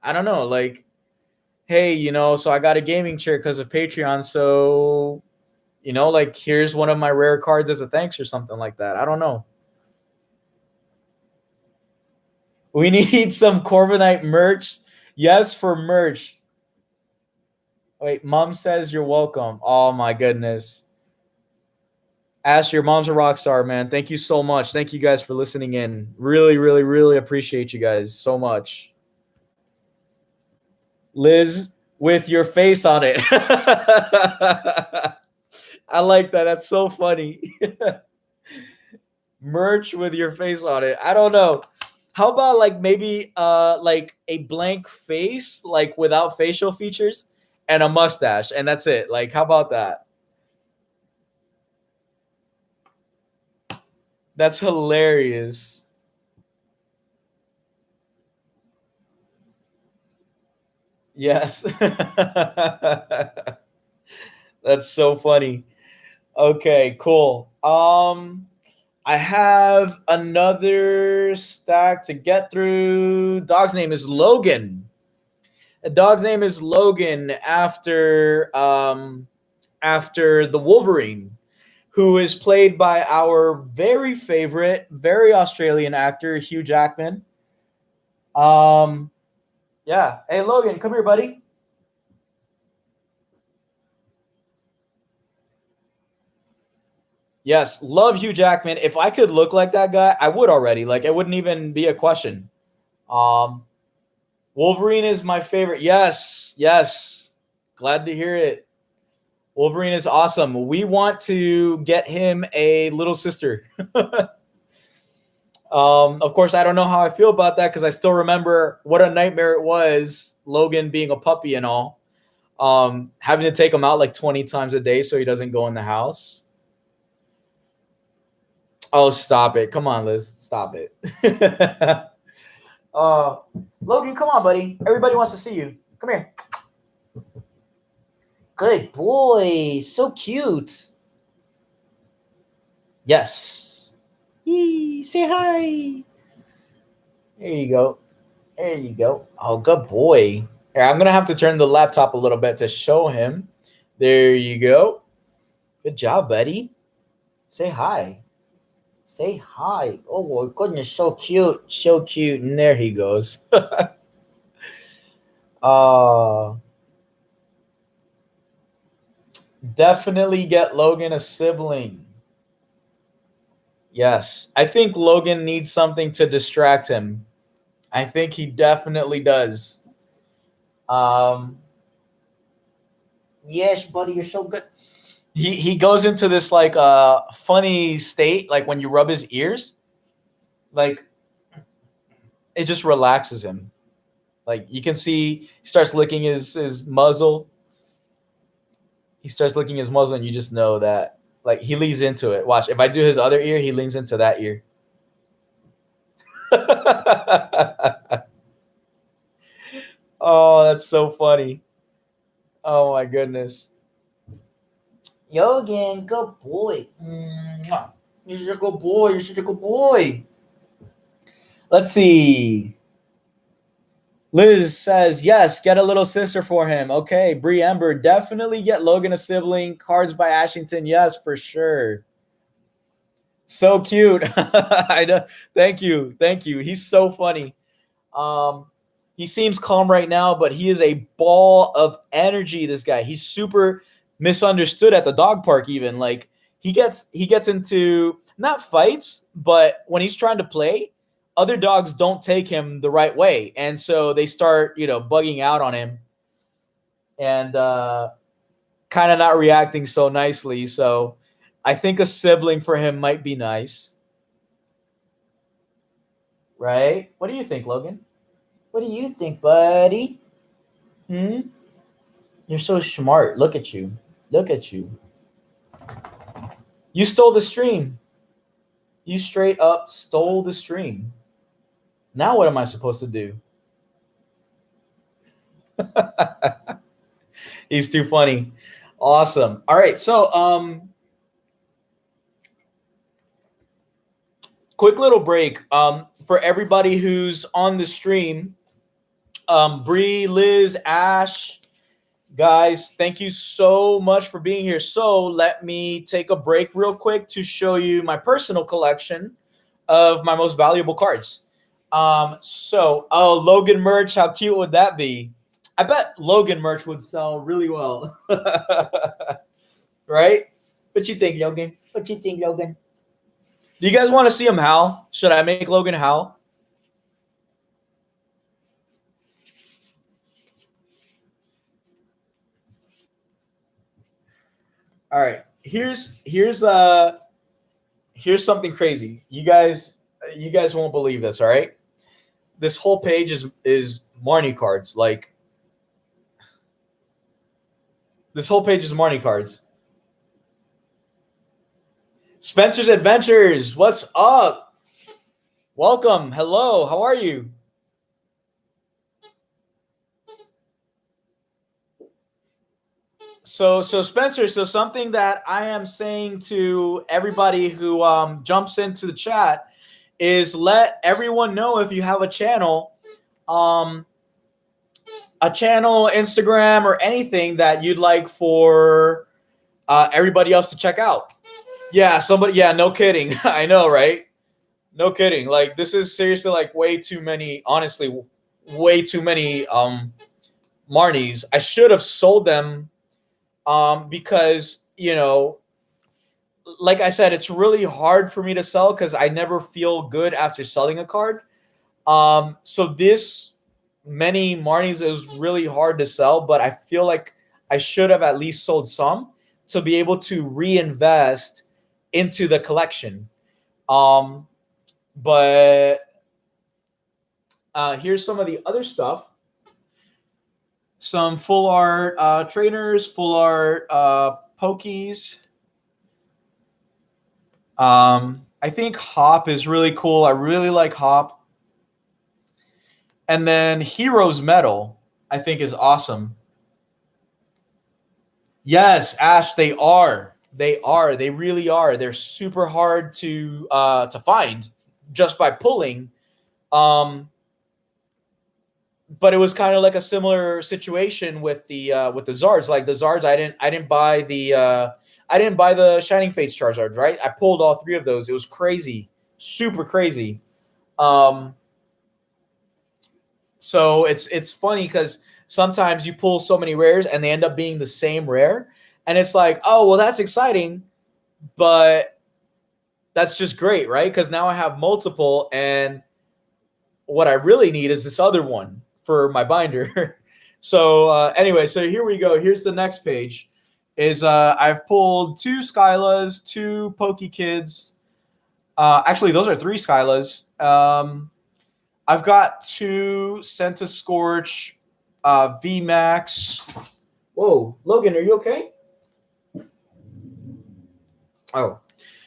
I don't know, like, hey, so I got a gaming chair because of Patreon, so like here's one of my rare cards as a thanks or something like that. I don't know. We need some Corviknight merch. Yes, for merch. Wait, mom says you're welcome. Oh my goodness. Ash, your mom's a rock star, man. Thank you so much. Thank you guys for listening in. Really, really, really appreciate you guys so much. Liz, with your face on it. I like that. That's so funny. Merch with your face on it. I don't know. How about like maybe like a blank face, like without facial features, and a mustache, and that's it. Like, how about that? That's hilarious. Yes. That's so funny. Okay, cool. I have another stack to get through. Dog's name is Logan. The dog's name is Logan after the Wolverine, who is played by our very favorite, very Australian actor, Hugh Jackman. Um, yeah. Hey, Logan, come here, buddy. Yes, love Hugh Jackman. If I could look like that guy, I would already. Like, it wouldn't even be a question. Um, Wolverine is my favorite. Yes, yes. Glad to hear it. Wolverine is awesome. We want to get him a little sister. Of course, I don't know how I feel about that because I still remember what a nightmare it was, Logan being a puppy and all. Having to take him out like 20 times a day so he doesn't go in the house. Oh, stop it. Come on, Liz. Stop it. uh, Logan, come on, buddy. Everybody wants to see you. Come here. Good boy. So cute. Yes. Yee, say hi. There you go. There you go. Oh, good boy. Here, I'm going to have to turn the laptop a little bit to show him. There you go. Good job, buddy. Say hi. Say hi. Oh, my goodness. So cute. So cute. And there he goes. uh, Definitely get Logan a sibling. Yes. I think Logan needs something to distract him. I think he definitely does. Um, yes, buddy, you're so good. He goes into this like funny state, like when you rub his ears, like it just relaxes him. Like you can see he starts licking his muzzle. He starts licking his muzzle, and you just know that like he leans into it. Watch, if I do his other ear, he leans into that ear. Oh, that's so funny. Oh my goodness. Yogan, good boy. Mwah. You're such a good boy. You're such a good boy. Let's see. Liz says, yes, get a little sister for him. Okay, Bree Ember, definitely get Logan a sibling. Cards by Ashington, yes, for sure. So cute. I know. Thank you. Thank you. He's so funny. Um, he seems calm right now, but he is a ball of energy. This guy, he's super misunderstood at the dog park. Even like he gets into not fights, but when he's trying to play, other dogs don't take him the right way, and so they start bugging out on him and kind of not reacting so nicely. So I think a sibling for him might be nice, right? What do you think, Logan? What do you think, buddy? Hmm? You're so smart. Look at you. Look at you. You stole the stream. You straight up stole the stream. Now what am I supposed to do? He's too funny. Awesome. All right. So quick little break. For everybody who's on the stream, Bree, Liz, Ash, guys, thank you so much for being here. So let me take a break real quick to show you my personal collection of my most valuable cards. Logan merch, how cute would that be? I bet Logan merch would sell really well. Right? What you think, Logan? What you think, Logan? Do you guys want to see him howl? Should I make Logan howl? All right. Here's something crazy. You guys won't believe this, all right? This whole page is Marnie cards. Like, this whole page is Marnie cards. Spencer's Adventures, what's up? Welcome. Hello. How are you? So Spencer, so something that I am saying to everybody who jumps into the chat is let everyone know if you have a channel, Instagram, or anything that you'd like for everybody else to check out. Yeah, somebody. Yeah, no kidding. I know, right? No kidding. Like, this is seriously like way too many. Honestly, way too many Marnies. I should have sold them because, like I said, it's really hard for me to sell because I never feel good after selling a card. So this many Marnies is really hard to sell, but I feel like I should have at least sold some to be able to reinvest into the collection. But here's some of the other stuff. Some full art trainers, full art pokies. I think Hop is really cool. I really like Hop. And then Heroes Metal, I think, is awesome. Yes, Ash, they are. They are. They really are. They're super hard to find just by pulling. But it was kind of like a similar situation with the Zards. Like the Zards, I didn't buy the Shining Fates Charizards, right? I pulled all three of those. It was crazy, super crazy. So it's funny because sometimes you pull so many rares and they end up being the same rare, and it's like, oh well, that's exciting, but that's just great, right? Because now I have multiple, and what I really need is this other one for my binder. So anyway, so here we go. Here's the next page. Is I've pulled 2 Skylas, 2 Pokekids. Actually, those are 3 Skylas. I've got 2 Centiskorch VMAX. Whoa, Logan, are you okay? Oh.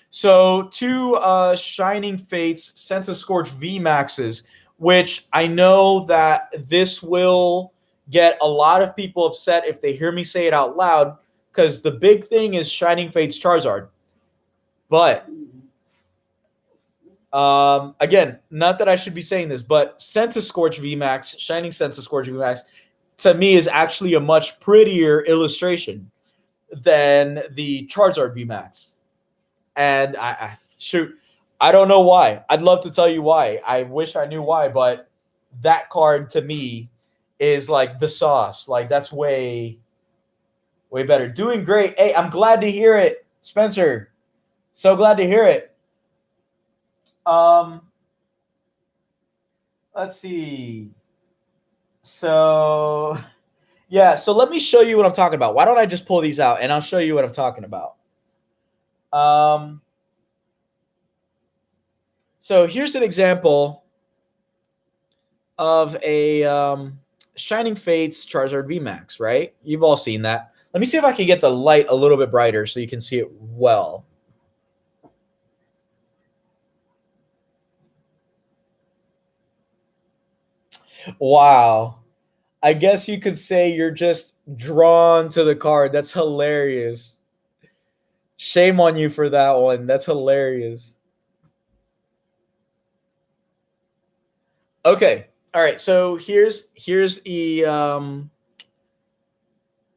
So 2 Shining Fates Centiskorch VMAXs, which I know that this will get a lot of people upset if they hear me say it out loud, because the big thing is Shining Fates Charizard. But again, not that I should be saying this, but Centiskorch VMAX, Shining Centiskorch VMAX, to me is actually a much prettier illustration than the Charizard VMAX. And I don't know why. I'd love to tell you why. I wish I knew why, but that card to me is like the sauce. Like, that's way better. Doing great. Hey, I'm glad to hear it, Spencer. So glad to hear it. Let's see. So, yeah. So let me show you what I'm talking about. Why don't I just pull these out and I'll show you what I'm talking about. So here's an example of a Shining Fates Charizard VMAX, right? You've all seen that. Let me see if I can get the light a little bit brighter so you can see it well. Wow. I guess you could say you're just drawn to the card. That's hilarious. Shame on you for that one. That's hilarious. Okay. All right. So here's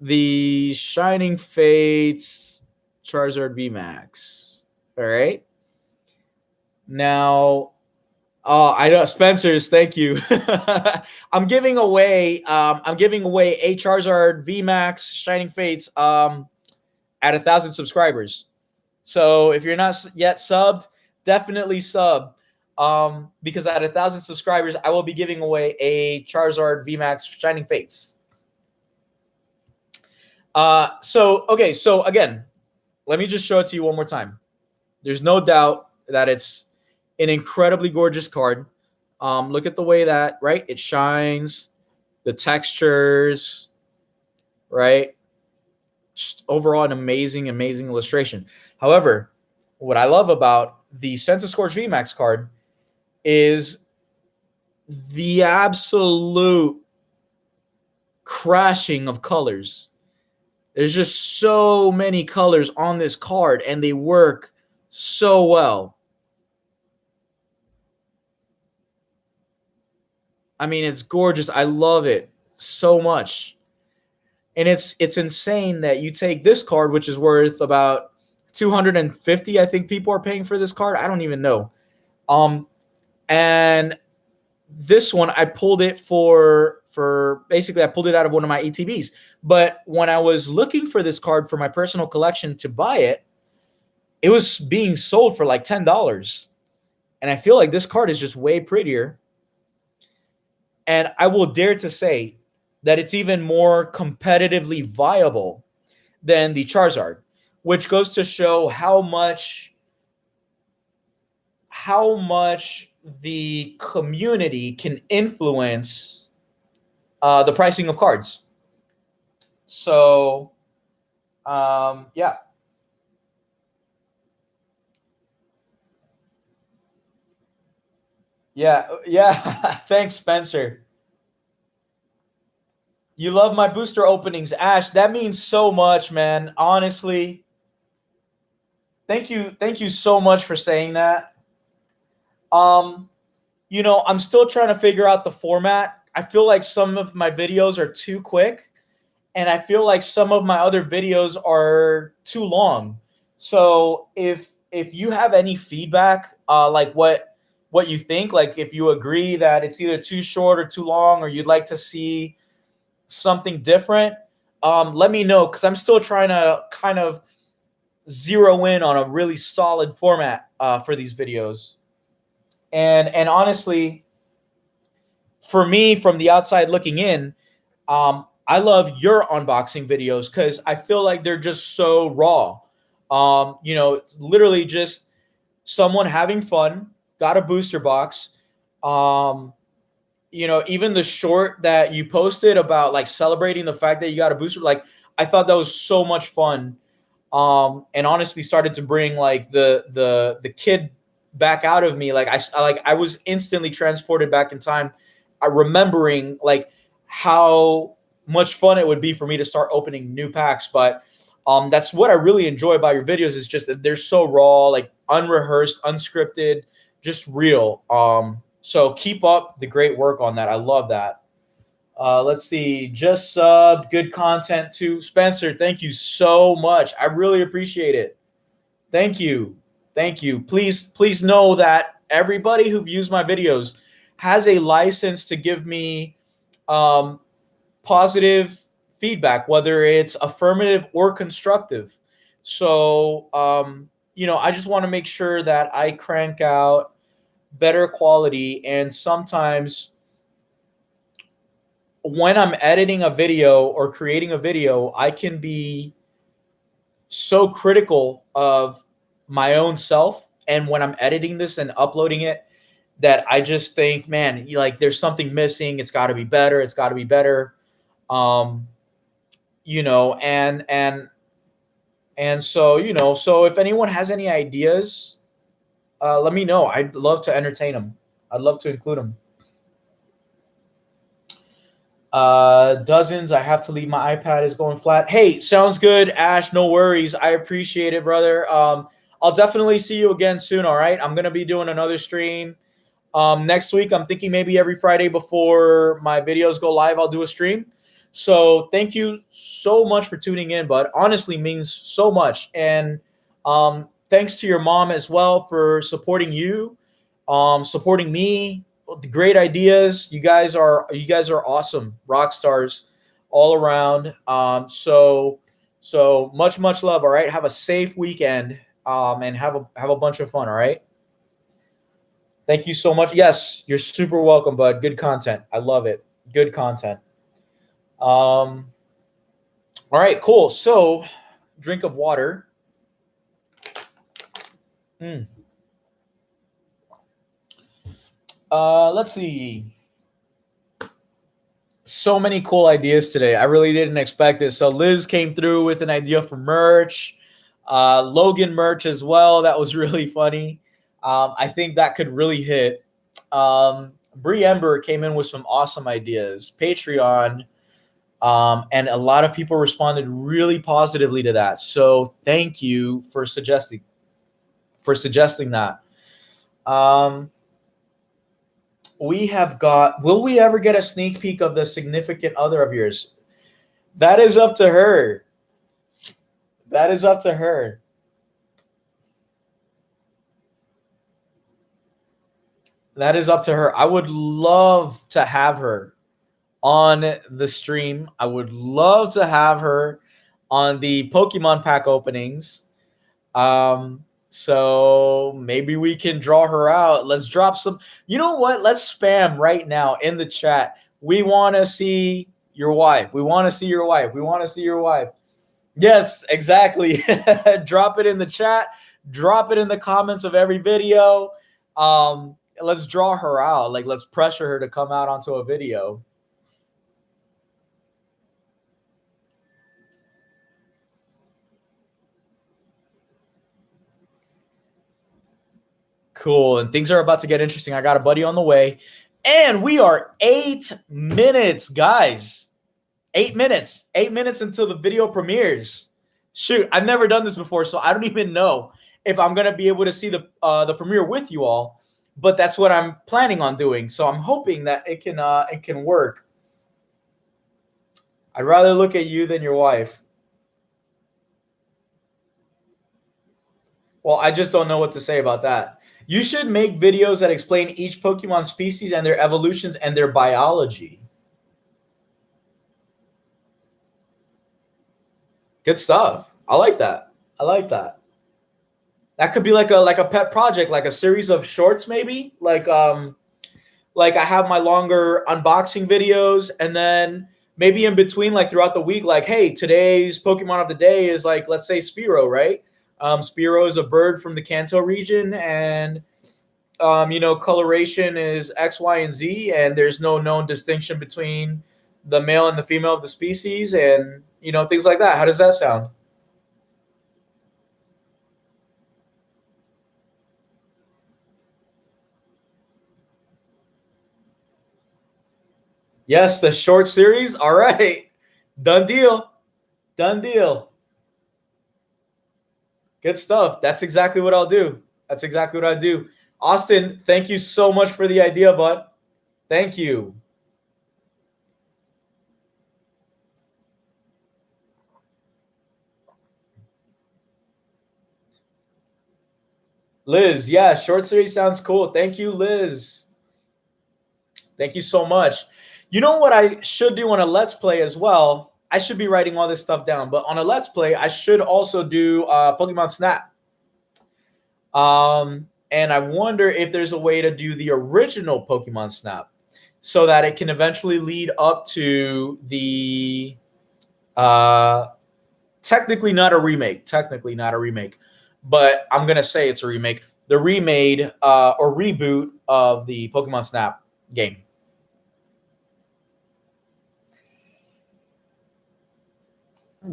the Shining Fates Charizard VMAX. All right. Now, I know Spencer's. Thank you. I'm giving away. I'm giving away a Charizard VMAX Shining Fates at 1,000 subscribers. So if you're not yet subbed, definitely sub. Because at 1,000 subscribers, I will be giving away a Charizard VMAX Shining Fates. So again, let me just show it to you one more time. There's no doubt that it's an incredibly gorgeous card. Look at the way that, right? It shines, the textures, right? Just overall, an amazing, amazing illustration. However, what I love about the Scorch VMAX card is the absolute crashing of colors. There's just so many colors on this card, and they work so well. I mean, it's gorgeous. I love it so much. And it's insane that you take this card, which is worth about 250. I think people are paying for this card. I don't even know. And this one I pulled it for basically I pulled it out of one of my ETBs. But when I was looking for this card for my personal collection to buy it, it was being sold for like $10. And I feel like this card is just way prettier. And I will dare to say that it's even more competitively viable than the Charizard, which goes to show how much the community can influence the pricing of cards. So, yeah. Yeah. Thanks, Spencer. You love my booster openings, Ash. That means so much, man. Honestly, thank you so much for saying that. I'm still trying to figure out the format. I feel like some of my videos are too quick, and I feel like some of my other videos are too long. So if you have any feedback, like what you think, like if you agree that it's either too short or too long, or you'd like to see something different, let me know, because I'm still trying to kind of zero in on a really solid format for these videos. And honestly, for me, from the outside looking in, I love your unboxing videos because I feel like they're just so raw. It's literally just someone having fun, got a booster box. Even the short that you posted about like celebrating the fact that you got a booster, like I thought that was so much fun. And honestly started to bring like the kid back out of me. Like I was instantly transported back in time. Remembering like how much fun it would be for me to start opening new packs. But that's what I really enjoy about your videos, is just that they're so raw, like unrehearsed, unscripted, just real. So keep up the great work on that. I love that. Let's see. Just subbed. Good content too. Spencer, thank you so much. I really appreciate it. Thank you. Thank you. Please know that everybody who views my videos has a license to give me positive feedback, whether it's affirmative or constructive. So, I just want to make sure that I crank out better quality. And sometimes when I'm editing a video or creating a video, I can be so critical of my own self. And when I'm editing this and uploading it, that I just think, man, like there's something missing. It's got to be better. It's got to be better. Um, and so if anyone has any ideas, let me know. I'd love to entertain them. I'd love to include them. Dozens. I have to leave. My iPad is going flat. Hey, sounds good, Ash. No worries. I appreciate it, brother. I'll definitely see you again soon. All right. I'm gonna be doing another stream. Next week, I'm thinking maybe every Friday before my videos go live, I'll do a stream. So thank you so much for tuning in, bud. Honestly, means so much. And thanks to your mom as well for supporting you, supporting me. The great ideas. You guys are awesome, rock stars all around. So much love. All right, have a safe weekend. And have a bunch of fun. All right. Thank you so much. Yes, you're super welcome, bud. Good content. I love it. Good content. All right, cool. So, drink of water. Mm. Let's see. So many cool ideas today. I really didn't expect this. So Liz came through with an idea for merch. Logan merch as well. That was really funny. I think that could really hit. Bree Ember came in with some awesome ideas. Patreon. And a lot of people responded really positively to that. So thank you for suggesting that. We have got. Will we ever get a sneak peek of the significant other of yours? That is up to her. That is up to her. That is up to her. I would love to have her on the stream. I would love to have her on the Pokemon pack openings. So maybe we can draw her out. Let's drop some. You know what? Let's spam right now in the chat. We want to see your wife. We want to see your wife. We want to see your wife. Yes, exactly. Drop it in the chat. Drop it in the comments of every video. Let's draw her out. Like, let's pressure her to come out onto a video. Cool. And things are about to get interesting. I got a buddy on the way. And we are 8 minutes, guys. 8 minutes. 8 minutes until the video premieres. Shoot, I've never done this before, so I don't even know if I'm going to be able to see the premiere with you all. But that's what I'm planning on doing. So I'm hoping that it can work. I'd rather look at you than your wife. Well, I just don't know what to say about that. You should make videos that explain each Pokemon species and their evolutions and their biology. Good stuff. I like that. I like that. That could be like a pet project, like a series of shorts, maybe. Like I have my longer unboxing videos, and then maybe in between, like throughout the week, like, hey, today's Pokemon of the day is like, let's say Spearow, right? Spearow is a bird from the Kanto region, and coloration is X, Y, and Z, and there's no known distinction between the male and the female of the species, and things like that. How does that sound? Yes, the short series. All right, done deal. Done deal. Good stuff. That's exactly what I'll do. That's exactly what I do. Austin, thank you so much for the idea, bud. Thank you. Liz, yeah, short series sounds cool. Thank you, Liz. Thank you so much. You know what I should do on a Let's Play as well? I should be writing all this stuff down, but on a Let's Play, I should also do Pokemon Snap. And I wonder if there's a way to do the original Pokemon Snap so that it can eventually lead up to the technically not a remake, but I'm going to say it's a remake, the remade or reboot of the Pokemon Snap game.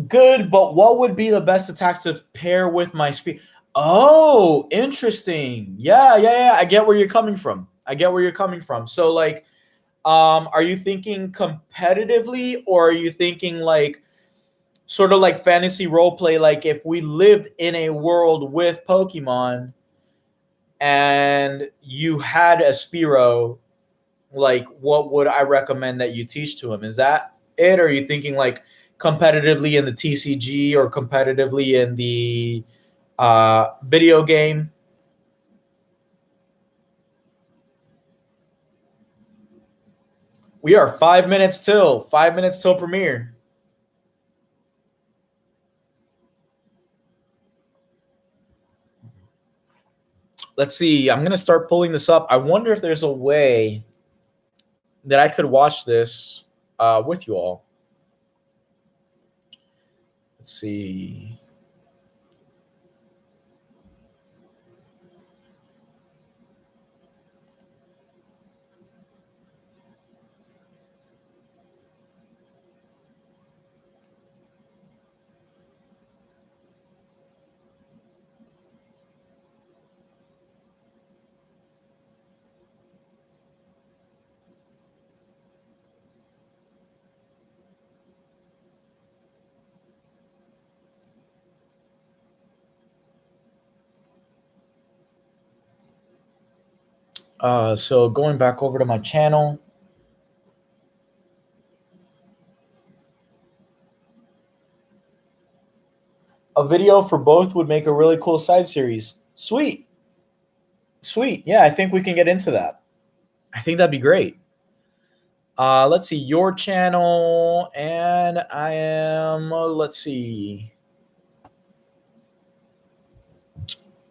Good, but what would be the best attacks to pair with my speed? Oh, interesting. Yeah. I get where you're coming from. So, like, are you thinking competitively, or are you thinking like sort of like fantasy role play? Like, if we lived in a world with Pokemon, and you had a Spiro, like what would I recommend that you teach to him? Is that it? Or are you thinking like competitively in the TCG or competitively in the video game? We are 5 minutes till. 5 minutes till premiere. Let's see. I'm gonna start pulling this up. I wonder if there's a way that I could watch this with you all. Let's see. So going back over to my channel. A video for both would make a really cool side series. Sweet. Sweet. Yeah, I think we can get into that. I think that'd be great. Let's see, your channel, and I am, let's see.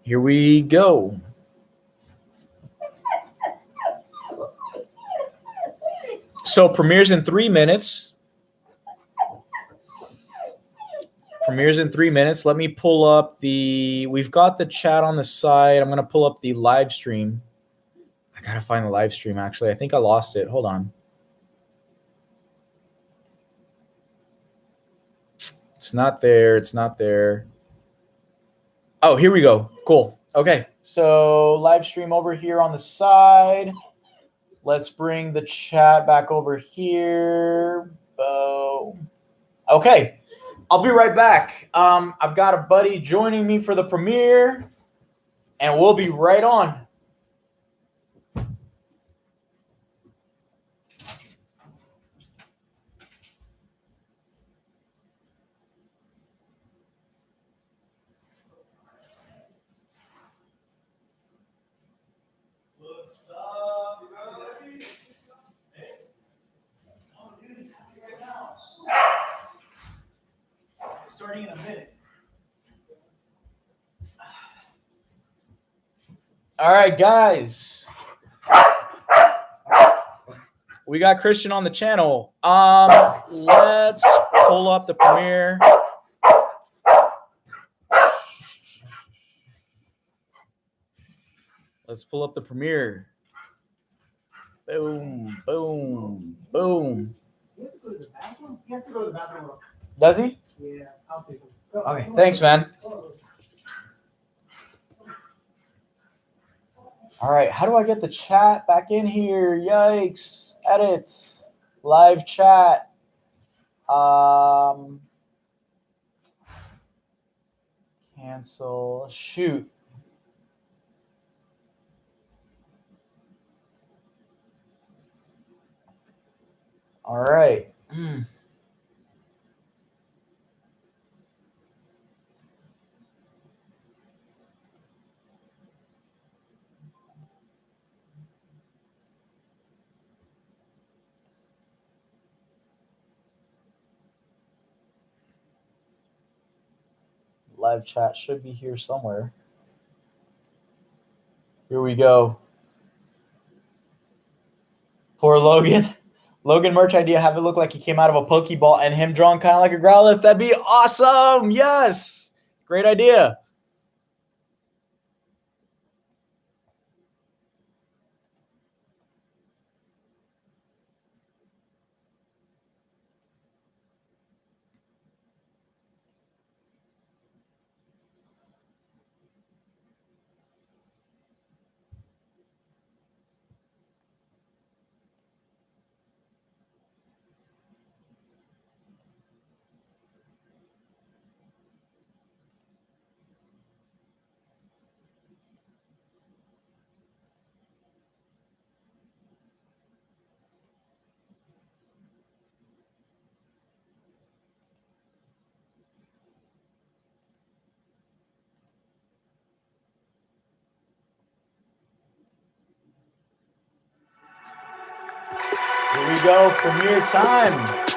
Here we go. So premieres in 3 minutes. Premieres in 3 minutes. Let me pull up we've got the chat on the side. I'm going to pull up the live stream. I got to find the live stream, actually. I think I lost it. Hold on. It's not there. It's not there. Oh, here we go. Cool. Okay. So live stream over here on the side. Let's bring the chat back over here. Boom. Okay. I'll be right back. I've got a buddy joining me for the premiere, and we'll be right on. What's up? You guys ready? Hey. Oh, dude, it's happening right now. It's starting in a minute. All right, guys. We got Christian on the channel. Let's pull up the premiere. Let's pull up the premiere. Boom, boom, boom. You have to go to the bathroom? He has to go to the bathroom. Does he? Yeah, I'll take him. Okay, thanks, man. All right, how do I get the chat back in here? Yikes. Edit. Live chat. Cancel. Shoot. All right. Live chat should be here somewhere. Here we go. Poor Logan. Logan merch idea, have it look like he came out of a Pokeball and him drawn kind of like a Growlithe. That'd be awesome. Yes. Great idea. Here we go. Premiere time.